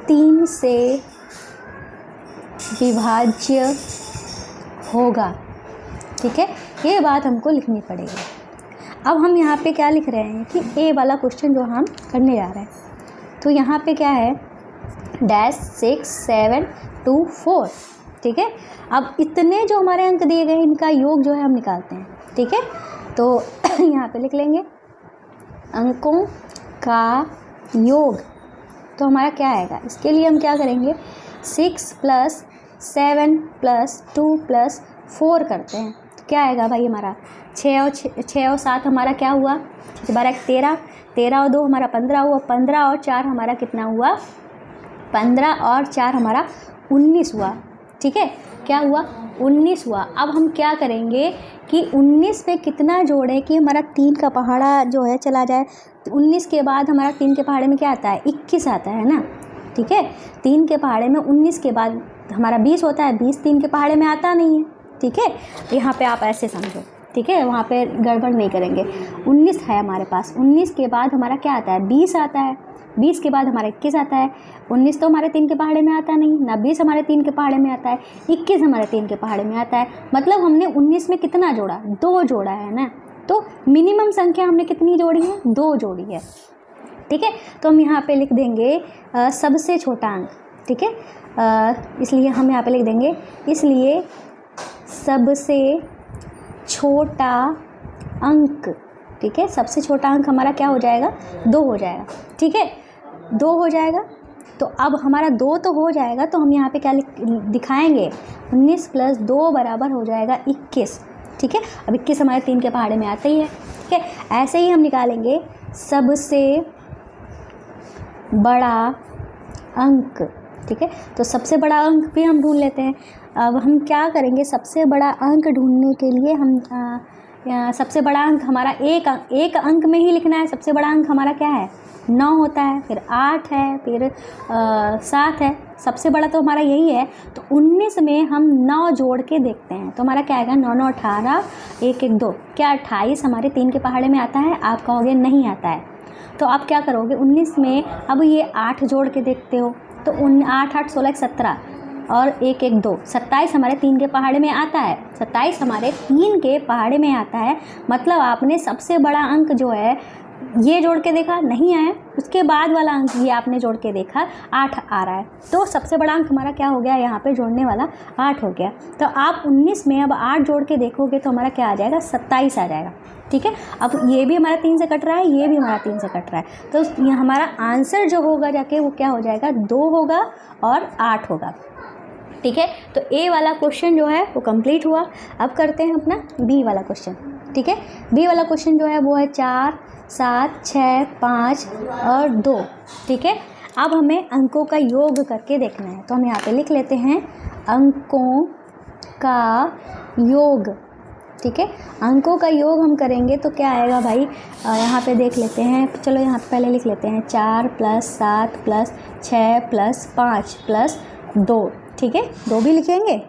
A: 3 से विभाज्य होगा। ठीक है, ये बात हमको लिखनी पड़ेगी। अब हम यहाँ पे क्या लिख रहे हैं कि ए वाला क्वेश्चन जो हम करने जा रहे हैं, तो यहाँ पे क्या है -6, 7, 2, 4। ठीक है, अब इतने जो हमारे अंक दिए गए इनका योग जो है हम निकालते हैं। ठीक है, तो यहाँ पे लिख लेंगे अंकों का योग, तो हमारा क्या आएगा, इसके लिए हम क्या करेंगे 6 + 7 + 2 + 4 करते हैं। तो क्या आएगा भाई हमारा 6 और 7 हमारा क्या हुआ 12 13, 13 और 2 हमारा 15 हुआ, 15 और 4 हमारा कितना हुआ 15 और 4 हमारा 19 हुआ। ठीक है, क्या हुआ 19 हुआ। अब हम क्या करेंगे कि 19 पे कितना जोड़ें कि हमारा 3 का पहाड़ा जो है चला जाए। तो 19 के बाद हमारा 3 के पहाड़े में क्या आता है 21 आता है ना। ठीक है, 3 के पहाड़े में 19 के बाद हमारा 20 होता है, 20 3 के पहाड़े में आता नहीं है। ठीक है, यहाँ पे आप ऐसे समझो। ठीक है, वहाँ पे गड़बड़ नहीं करेंगे। 19 है हमारे पास, 19 के बाद हमारा क्या आता है 20 आता है, 20 के बाद हमारा 21 आता है। 19 तो हमारे 3 के पहाड़े में आता नहीं ना, 20 हमारे 3 के पहाड़े में आता है, 21 हमारे 3 के पहाड़े में आता है। मतलब हमने 19 में कितना जोड़ा 2 जोड़ा है ना। तो मिनिमम संख्या हमने कितनी जोड़ी है 2 जोड़ी है। ठीक है, तो हम यहाँ पे लिख देंगे सबसे छोटा अंक। ठीक है, इसलिए हम यहाँ पे लिख देंगे इसलिए सबसे छोटा अंक। ठीक है, सबसे छोटा अंक हमारा क्या हो जाएगा 2 हो जाएगा। ठीक है, 2 हो जाएगा। तो अब हमारा 2 तो हो जाएगा, तो हम यहाँ पे क्या दिखाएंगे 19 + 2 बराबर हो जाएगा 21। ठीक है, अब 21 हमारे 3 के पहाड़े में आते ही है। ठीक है, ऐसे ही हम निकालेंगे सबसे बड़ा अंक। ठीक है, तो सबसे बड़ा अंक भी हम ढूंढ लेते हैं। अब हम क्या करेंगे सबसे बड़ा अंक ढूंढने के लिए हम सबसे बड़ा अंक हमारा एक अंक में ही लिखना है। सबसे बड़ा अंक हमारा क्या है 9 होता है, फिर 8 है, फिर 7 है। सबसे बड़ा तो हमारा यही है। तो 19 में हम 9 जोड़ के देखते हैं, तो हमारा क्या आएगा 9 9 18, 1 1 2। क्या 28 हमारे 3 के पहाड़े में आता है? आप कहोगे नहीं आता है। तो आप क्या करोगे 19 में अब ये 8 जोड़ के देखते हो, तो 8 8 16 17 और 1 1 2 27 हमारे 3 के पहाड़े में आता है। 27 हमारे 3 के पहाड़े में आता है। मतलब आपने सबसे बड़ा अंक जो है ये जोड़ के देखा नहीं आया, उसके बाद वाला अंक ये आपने जोड़ के देखा 8 आ रहा है। तो सबसे बड़ा अंक हमारा क्या हो गया यहाँ पे जोड़ने वाला 8 हो गया। तो आप 19 में अब 8 जोड़ के देखोगे तो हमारा क्या आ जाएगा 27 आ जाएगा। ठीक है, अब ये भी हमारा 3 से कट रहा है, ये भी हमारा 3 से कट रहा है। तो ये हमारा आंसर जो होगा जाके वो क्या हो जाएगा 2 होगा और 8 होगा। ठीक है, तो ए वाला क्वेश्चन जो है वो कंप्लीट हुआ। अब करते हैं अपना बी वाला क्वेश्चन। ठीक है, बी वाला क्वेश्चन जो है वो है 4 7 6 5 और 2। ठीक है, अब हमें अंकों का योग करके देखना है। तो हम यहाँ पे लिख लेते हैं अंकों का योग। ठीक है, अंकों का योग हम करेंगे तो क्या आएगा भाई, यहाँ पे देख लेते हैं। चलो यहाँ पे पहले लिख लेते हैं 4 + 7 + 6 + 5 + 2। ठीक है, 2 भी लिखेंगे,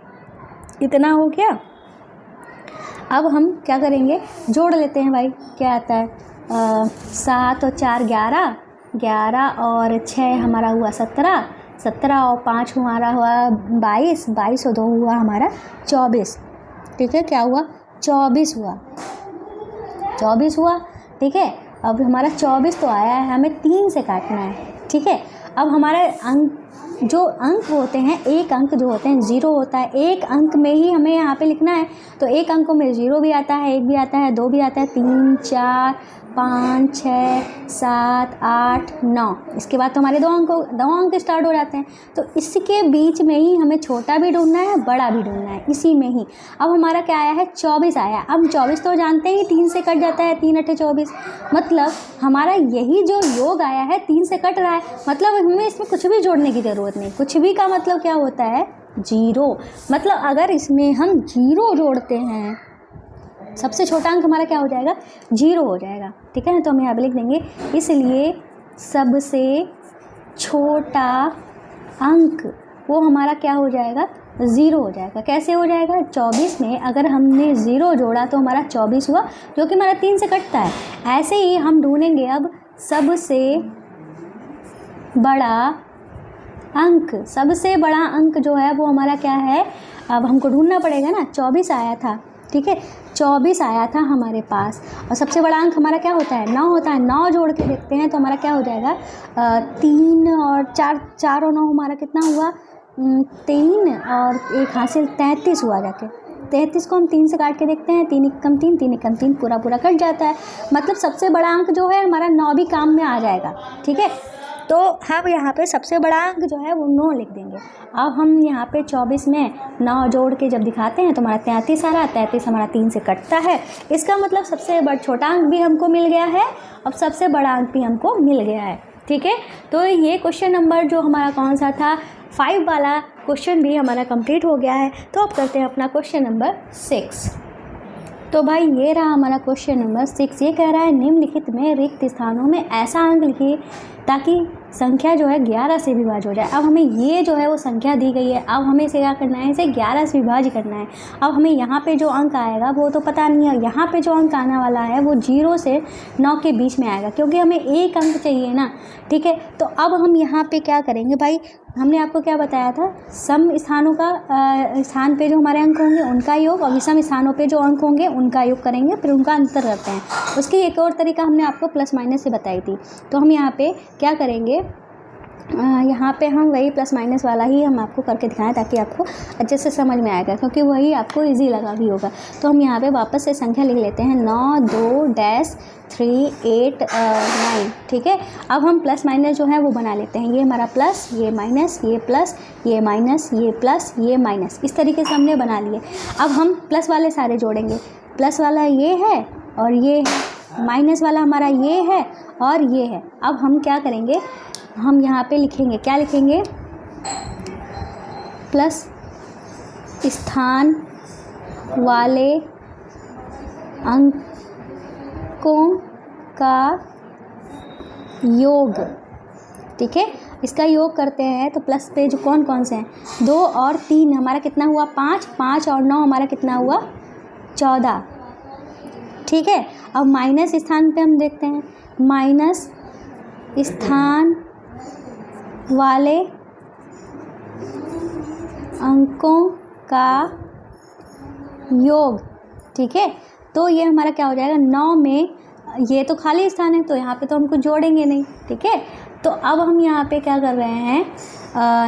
A: इतना हो गया। अब हम क्या करेंगे जोड़ लेते हैं भाई। क्या आता है 7 और 4 11, 11 और 6 हमारा हुआ 17, 17 और 5 हमारा हुआ 22, 22 और 2 हुआ हमारा 24। ठीक है, क्या हुआ 24 हुआ, 24 हुआ। ठीक है, अब हमारा 24 तो आया है, हमें 3 से काटना है। ठीक है, अब हमारा अंक जो अंक होते हैं, एक अंक जो होते हैं 0 होता है, एक अंक में ही हमें यहाँ पे लिखना है। तो एक अंकों में 0 भी आता है, 1 भी आता है, 2 भी आता है, 3 4 5 6 7 8 9। इसके बाद तो हमारे दो अंक स्टार्ट हो जाते हैं। तो इसके बीच में ही हमें छोटा भी ढूंढना है, बड़ा भी ढूंढना है, इसी में ही। अब हमारा क्या आया है, 24 आया। अब 24 तो जानते हैं 3 से कट जाता है, 3 8 24। मतलब हमारा यही जो योग आया है 3 से कट रहा है, मतलब हमें इसमें कुछ भी जोड़ने की ज़रूरत नहीं। कुछ भी का मतलब क्या होता है, 0। मतलब अगर इसमें हम 0 जोड़ते हैं, सबसे छोटा अंक हमारा क्या हो जाएगा, 0 हो जाएगा। ठीक है, तो हम यहाँ पे लिख देंगे, इसलिए सबसे छोटा अंक वो हमारा क्या हो जाएगा, 0 हो जाएगा। कैसे हो जाएगा, 24 में अगर हमने 0 जोड़ा तो हमारा 24 हुआ, जो कि हमारा 3 से कटता है। ऐसे ही हम ढूंढेंगे अब सबसे बड़ा अंक। सबसे बड़ा अंक जो है वो हमारा क्या है, अब हमको ढूंढना पड़ेगा ना। 24 आया था, ठीक है, 24 आया था हमारे पास, और सबसे बड़ा अंक हमारा क्या होता है, 9 होता है। 9 जोड़ के देखते हैं तो हमारा क्या हो जाएगा, 3 और 4, 4 और 9 हमारा कितना हुआ, 3 और 1 हासिल 33 हुआ जाके। 33 को हम 3 से काट के देखते हैं, 3 एकम 3, 3 एकम 3, पूरा कट जाता है। मतलब सबसे बड़ा अंक जो है हमारा 9 भी काम में आ जाएगा। ठीक है, तो हम यहाँ पे सबसे बड़ा अंक जो है वो 9 लिख देंगे। अब हम यहाँ पे 24 में 9 जोड़ के जब दिखाते हैं तो हमारा 33 आ रहा है। 33 हमारा 3 से कटता है, इसका मतलब सबसे छोटा अंक भी हमको मिल गया है, अब सबसे बड़ा अंक भी हमको मिल गया है। ठीक है, तो ये क्वेश्चन नंबर जो हमारा कौन सा था, 5 वाला क्वेश्चन भी हमारा कंप्लीट हो गया है। तो अब करते हैं अपना क्वेश्चन नंबर 6। तो भाई ये रहा हमारा क्वेश्चन नंबर 6। ये कह रहा है, निम्नलिखित में रिक्त स्थानों में ऐसा अंक लिखिए ताकि संख्या जो है 11 से विभाज्य हो जाए। अब हमें ये जो है वो संख्या दी गई है, अब हमें इसे क्या करना है, इसे 11 से विभाज्य करना है। अब हमें यहाँ पे जो अंक आएगा वो तो पता नहीं है, यहाँ पे जो अंक आने वाला है वो 0 से 9 के बीच में आएगा, क्योंकि हमें एक अंक चाहिए ना। ठीक है, तो अब हम यहाँ पे क्या करेंगे भाई, हमने आपको क्या बताया था, सम स्थानों का स्थान पे जो हमारे अंक होंगे उनका योग, और विषम स्थानों पे जो अंक होंगे उनका योग करेंगे, फिर उनका अंतर करते हैं। उसकी एक और तरीका हमने आपको प्लस माइनस से बताई थी। तो हम यहाँ पे क्या करेंगे, यहाँ पे हम वही प्लस माइनस वाला ही हम आपको करके दिखाएं ताकि आपको अच्छे से समझ में आएगा, क्योंकि वही आपको इजी लगा भी होगा। तो हम यहाँ पे वापस से संख्या लिख लेते हैं, 9 2 डैश 3 8 9। ठीक है, अब हम प्लस माइनस जो है वो बना लेते हैं। ये हमारा प्लस, ये माइनस, ये प्लस, ये माइनस, ये प्लस, ये माइनस, इस तरीके से हमने बना लिए। अब हम प्लस वाले सारे जोड़ेंगे। प्लस वाला ये है और ये है, माइनस वाला हमारा ये है और ये है। अब हम क्या करेंगे, हम यहाँ पे लिखेंगे, क्या लिखेंगे, प्लस स्थान वाले अंकों का योग। ठीक है, इसका योग करते हैं तो प्लस पे जो कौन कौन से हैं, 2 और 3 हमारा कितना हुआ, 5, 5 और 9 हमारा कितना हुआ, 14। ठीक है, अब माइनस स्थान पे हम देखते हैं, माइनस स्थान वाले अंकों का योग। ठीक है, तो ये हमारा क्या हो जाएगा, 9 में ये तो खाली स्थान है तो यहाँ पे तो हम कुछ जोड़ेंगे नहीं। ठीक है, तो अब हम यहाँ पे क्या कर रहे हैं,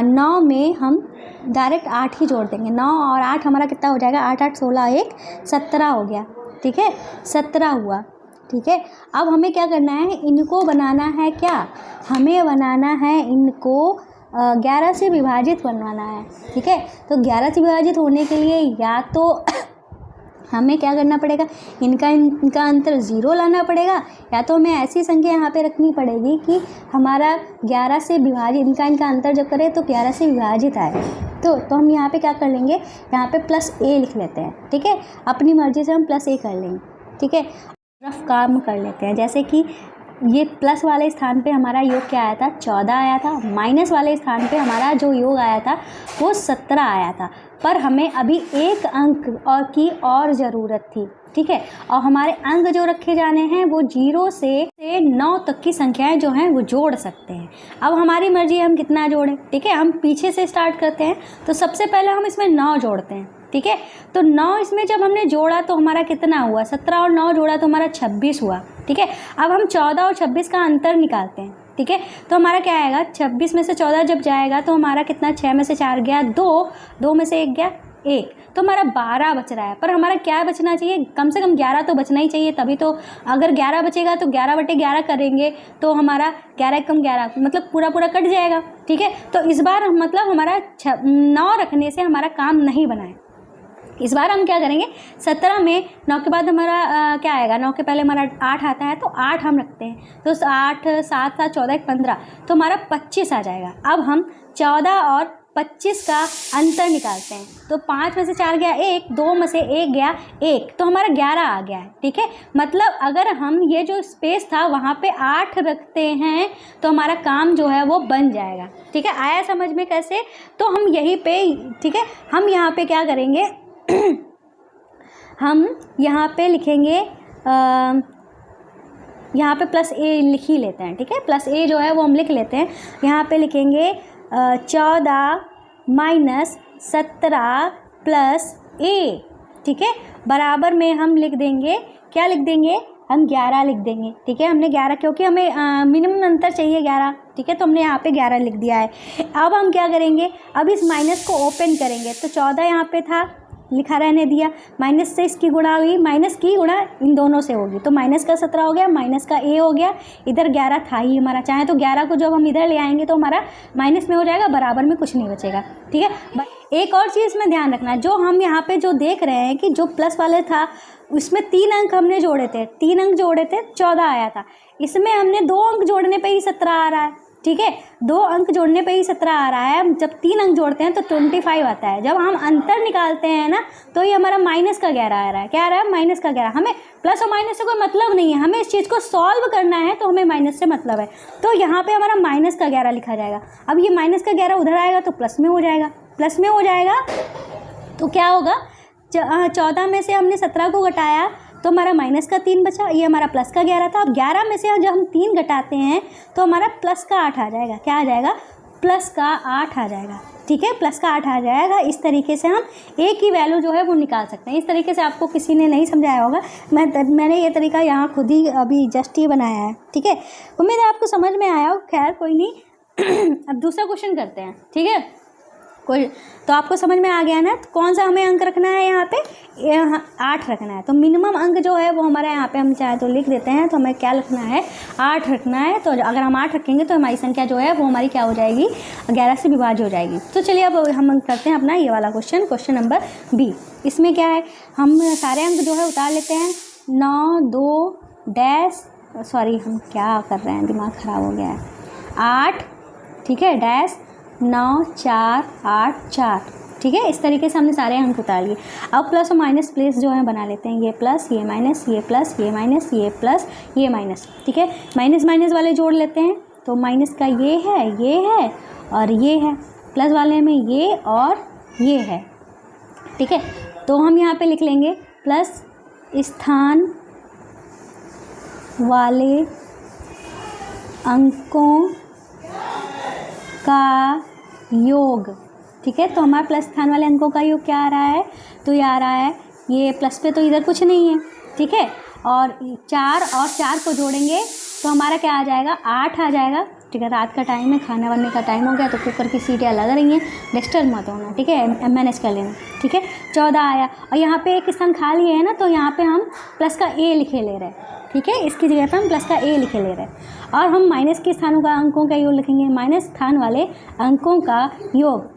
A: 9 में हम डायरेक्ट 8 ही जोड़ देंगे। 9 और 8 हमारा कितना हो जाएगा, 8 8 16 1 17 हो गया। ठीक है, 17 हुआ। ठीक है, अब हमें क्या करना है, इनको बनाना है, क्या हमें बनाना है, इनको 11 से विभाजित बनवाना है। ठीक है, तो 11 से विभाजित होने के लिए या तो हमें क्या करना पड़ेगा, इनका अंतर 0 लाना पड़ेगा, या तो हमें ऐसी संख्या यहाँ पे रखनी पड़ेगी कि हमारा 11 से विभाजित, इनका अंतर जब करें तो 11 से विभाजित आए। तो हम यहाँ पे क्या कर लेंगे, यहाँ पे प्लस a लिख लेते हैं। ठीक है, अपनी मर्जी से हम प्लस a कर लेंगे। ठीक है, रफ काम कर लेते हैं, जैसे कि ये प्लस वाले स्थान पे हमारा योग क्या आया था, 14 आया था। माइनस वाले स्थान पे हमारा जो योग आया था वो 17 आया था, पर हमें अभी एक अंक की और ज़रूरत थी। ठीक है, और हमारे अंक जो रखे जाने हैं वो 0 से 9 तक की संख्याएं जो हैं वो जोड़ सकते हैं। अब हमारी मर्जी है हम कितना जोड़ें। ठीक है, हम पीछे से स्टार्ट करते हैं, तो सबसे पहले हम इसमें 9 जोड़ते हैं। ठीक है, तो 9 इसमें जब हमने जोड़ा तो हमारा कितना हुआ, 17 और 9 जोड़ा तो हमारा 26 हुआ। ठीक है, अब हम 14 और 26 का अंतर निकालते हैं। ठीक है। तो हमारा क्या आएगा, 26 में से 14 जब जाएगा तो हमारा कितना, 6 में से 4 गया 2, 2 में से 1 गया 1, तो हमारा 12 बच रहा है। पर हमारा क्या बचना चाहिए, कम से कम 11 तो बचना ही चाहिए, तभी तो अगर 11 बचेगा तो 11/11 करेंगे तो हमारा 11 कम 11 मतलब पूरा पूरा कट जाएगा, ठीक है। तो इस बार मतलब हमारा 9 रखने से हमारा काम नहीं बना है। इस बार हम क्या करेंगे, 17 में 9 के बाद हमारा क्या आएगा, 9 के पहले हमारा 8 आता है तो 8 हम रखते हैं, तो 8 7 7 14 15 तो हमारा 25 आ जाएगा। अब हम 14 और 25 का अंतर निकालते हैं, तो 5 में से 4 गया 1, 2 में से 1 गया 1, तो हमारा 11 आ गया है, ठीक है। मतलब अगर हम ये जो स्पेस था वहाँ पे 8 रखते हैं तो हमारा काम जो है वो बन जाएगा, ठीक है। आया समझ में कैसे, तो हम यहीं पे, ठीक है, हम यहाँ पे क्या करेंगे हम यहाँ पे लिखेंगे, यहाँ पे प्लस ए लिख ही लेते हैं, ठीक है। प्लस ए जो है वो हम लिख लेते हैं, यहाँ पे लिखेंगे 14 माइनस 17 प्लस ए, ठीक है, बराबर में हम लिख देंगे, क्या लिख देंगे, हम 11 लिख देंगे, ठीक है। हमने 11 क्योंकि हमें मिनिमम अंतर चाहिए 11, ठीक है, तो हमने यहाँ पे 11 लिख दिया है। अब हम क्या करेंगे, अब इस माइनस को ओपन करेंगे, तो 14 यहाँ पे था लिखा रहने दिया, माइनस से इसकी गुणा हुई, माइनस की गुणा इन दोनों से होगी, तो माइनस का 17 हो गया, माइनस का ए हो गया, इधर 11 था ही हमारा, चाहे तो 11 को जब हम इधर ले आएंगे तो हमारा माइनस में हो जाएगा, बराबर में कुछ नहीं बचेगा, ठीक है। एक और चीज़ में ध्यान रखना, जो हम यहाँ पे जो देख रहे हैं कि जो प्लस वाले था उसमें 3 अंक हमने जोड़े थे, 3 अंक जोड़े थे 14 आया था, इसमें हमने 2 अंक जोड़ने पे ही 17 आ रहा है, ठीक है, 2 अंक जोड़ने पे ही 17 आ रहा है। जब 3 अंक जोड़ते हैं तो 25 आता है। जब हम अंतर निकालते हैं ना तो ये हमारा माइनस का 11 आ रहा है, क्या आ रहा है, माइनस का 11। हमें प्लस और माइनस से कोई मतलब नहीं है, हमें इस चीज़ को सॉल्व करना है तो हमें माइनस से मतलब है, तो यहाँ पे हमारा माइनस का 11 लिखा जाएगा। अब ये माइनस का 11 उधर आएगा तो प्लस में हो जाएगा, प्लस में हो जाएगा तो क्या होगा, 14 में से हमने 17 को घटाया तो हमारा माइनस का 3 बचा, ये हमारा प्लस का 11 था। अब 11 में से जब हम 3 घटाते हैं तो हमारा प्लस का 8 आ जाएगा, क्या आ जाएगा, प्लस का 8 आ जाएगा, ठीक है, प्लस का 8 आ जाएगा। इस तरीके से हम ए की वैल्यू जो है वो निकाल सकते हैं। इस तरीके से आपको किसी ने नहीं समझाया होगा, मैंने ये तरीका यहाँ खुद ही अभी जस्ट ही बनाया है, ठीक है। उम्मीद है आपको समझ में आया हो, खैर कोई नहीं। अब दूसरा क्वेश्चन करते हैं, ठीक है, कोई तो आपको समझ में आ गया ना, तो कौन सा हमें अंक रखना है, यहाँ पे 8 रखना है। तो मिनिमम अंक जो है वो हमारे यहाँ पे हम चाहे तो लिख देते हैं, तो हमें क्या रखना है, 8 रखना है। तो अगर हम 8 रखेंगे तो हमारी संख्या जो है वो हमारी क्या हो जाएगी, 11 से विभाज्य हो जाएगी। तो चलिए अब हम करते हैं अपना ये वाला क्वेश्चन, क्वेश्चन नंबर बी। इसमें क्या है, हम सारे अंक जो है उतार लेते हैं, 9 2 डैश, सॉरी हम क्या कर रहे हैं, दिमाग ख़राब हो गया है, 8, ठीक है, डैश 9 4 8 4, ठीक है। इस तरीके से हमने सारे अंक उतार लिए। अब प्लस और माइनस प्लेस जो है बना लेते हैं, ये प्लस ये माइनस, ये प्लस ये माइनस, ये प्लस ये माइनस, ठीक है। माइनस माइनस वाले जोड़ लेते हैं, तो माइनस का ये है और ये है, प्लस वाले में ये और ये है, ठीक है। तो हम यहाँ पे लिख लेंगे प्लस स्थान वाले अंकों का योग, ठीक है। तो हमारे प्लस स्थान वाले अंकों का योग क्या आ रहा है, तो ये आ रहा है, ये प्लस पे तो इधर कुछ नहीं है, ठीक है, और 4 और 4 को जोड़ेंगे तो हमारा क्या आ जाएगा, 8 आ जाएगा, ठीक है। रात का टाइम है, खाना बनने का टाइम हो गया, तो कुकर की सीटियाँ लग रही हैं, डिस्टर्ब मत होना, ठीक है, मैनेज कर लेना, ठीक है। 14 आया और यहाँ पे एक स्थान खाली है ना, तो यहाँ पे हम प्लस का ए लिखे ले रहे हैं, ठीक है, इसकी जगह पर हम प्लस का ए लिखे ले रहे हैं। और हम माइनस के स्थानों का अंकों का योग लिखेंगे, माइनस स्थान वाले अंकों का योग।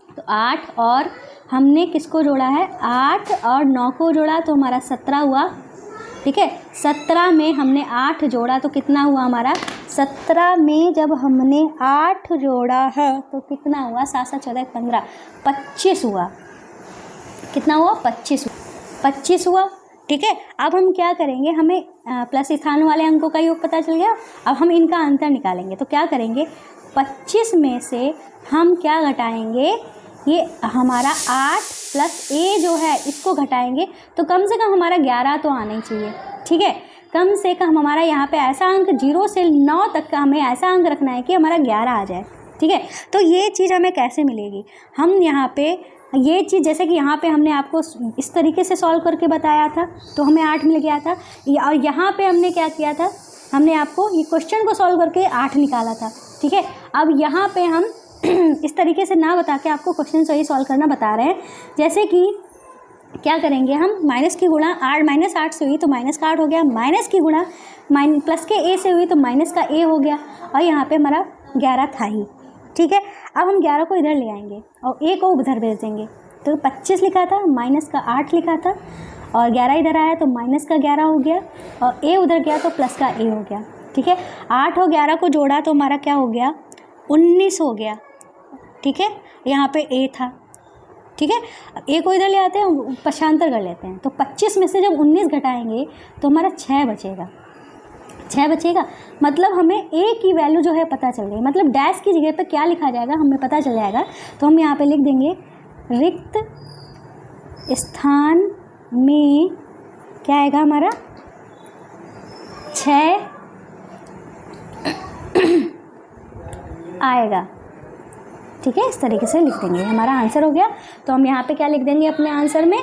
A: तो 8 और हमने किसको जोड़ा है, 8 और 9 को जोड़ा तो हमारा 17 हुआ, ठीक है। 17 में हमने 8 जोड़ा तो कितना हुआ हमारा, 17 में जब हमने 8 जोड़ा है तो कितना हुआ, 7 7 14 15 25 हुआ, कितना हुआ, 25 हुआ, ठीक है। अब हम क्या करेंगे, हमें प्लस स्थान वाले अंकों का योग पता चल गया, अब हम इनका अंतर निकालेंगे। तो क्या करेंगे, 25 में से हम क्या घटाएंगे, ये हमारा 8 प्लस ए जो है इसको घटाएंगे, तो कम से कम हमारा 11 तो आना ही चाहिए, ठीक है। कम से कम हमारा यहाँ पे ऐसा अंक 0 से 9 तक का हमें ऐसा अंक रखना है कि हमारा 11 आ जाए, ठीक है। तो ये चीज़ हमें कैसे मिलेगी, हम यहाँ पे ये चीज़ जैसे कि यहाँ पे हमने आपको इस तरीके से सॉल्व करके बताया था तो हमें 8 मिल गया था, और यहाँ पे हमने क्या किया था, हमने आपको ये क्वेश्चन को सॉल्व करके 8 निकाला था, ठीक है। अब यहाँ पे हम इस तरीके से ना बता के आपको क्वेश्चन सही सॉल्व करना बता रहे हैं। जैसे कि क्या करेंगे हम, माइनस की गुणा -8 से हुई तो माइनस का 8 हो गया, माइनस की गुणा प्लस के a से हुई तो माइनस का a हो गया, और यहाँ पे हमारा 11 था ही, ठीक है। अब हम 11 को इधर ले आएंगे और a को उधर भेज देंगे, तो 25 लिखा था, माइनस का 8 लिखा था, और 11 इधर आया तो माइनस का 11 हो गया, और a उधर गया तो प्लस का a हो गया, ठीक है। 8 और 11 को जोड़ा तो हमारा क्या हो गया, 19 हो गया, ठीक है। यहाँ पे a था, ठीक है। अब a को इधर ले आते हैं, पक्षांतर कर लेते हैं, तो 25 में से जब 19 घटाएंगे तो हमारा 6 बचेगा, 6 बचेगा। मतलब हमें a की वैल्यू जो है पता चल गई, मतलब डैश की जगह पे क्या लिखा जाएगा हमें पता चल जाएगा। तो हम यहाँ पे लिख देंगे रिक्त स्थान में क्या आएगा हमारा 6 आएगा, ठीक है। इस तरीके से लिख देंगे, हमारा आंसर हो गया। तो हम यहाँ पे क्या लिख देंगे अपने आंसर में,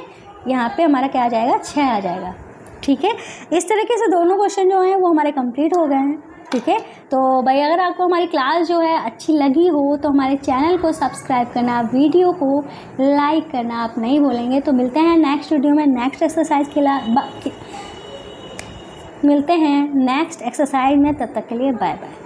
A: यहाँ पे हमारा क्या आ जाएगा, 6 आ जाएगा, ठीक है। इस तरीके से दोनों क्वेश्चन जो हैं वो हमारे कंप्लीट हो गए हैं, ठीक है। तो भाई अगर आपको हमारी क्लास जो है अच्छी लगी हो तो हमारे चैनल को सब्सक्राइब करना, वीडियो को लाइक करना आप नहीं भूलेंगे। तो मिलते हैं नेक्स्ट वीडियो में नेक्स्ट एक्सरसाइज मिलते हैं नेक्स्ट एक्सरसाइज में, तब तक के लिए बाय बाय।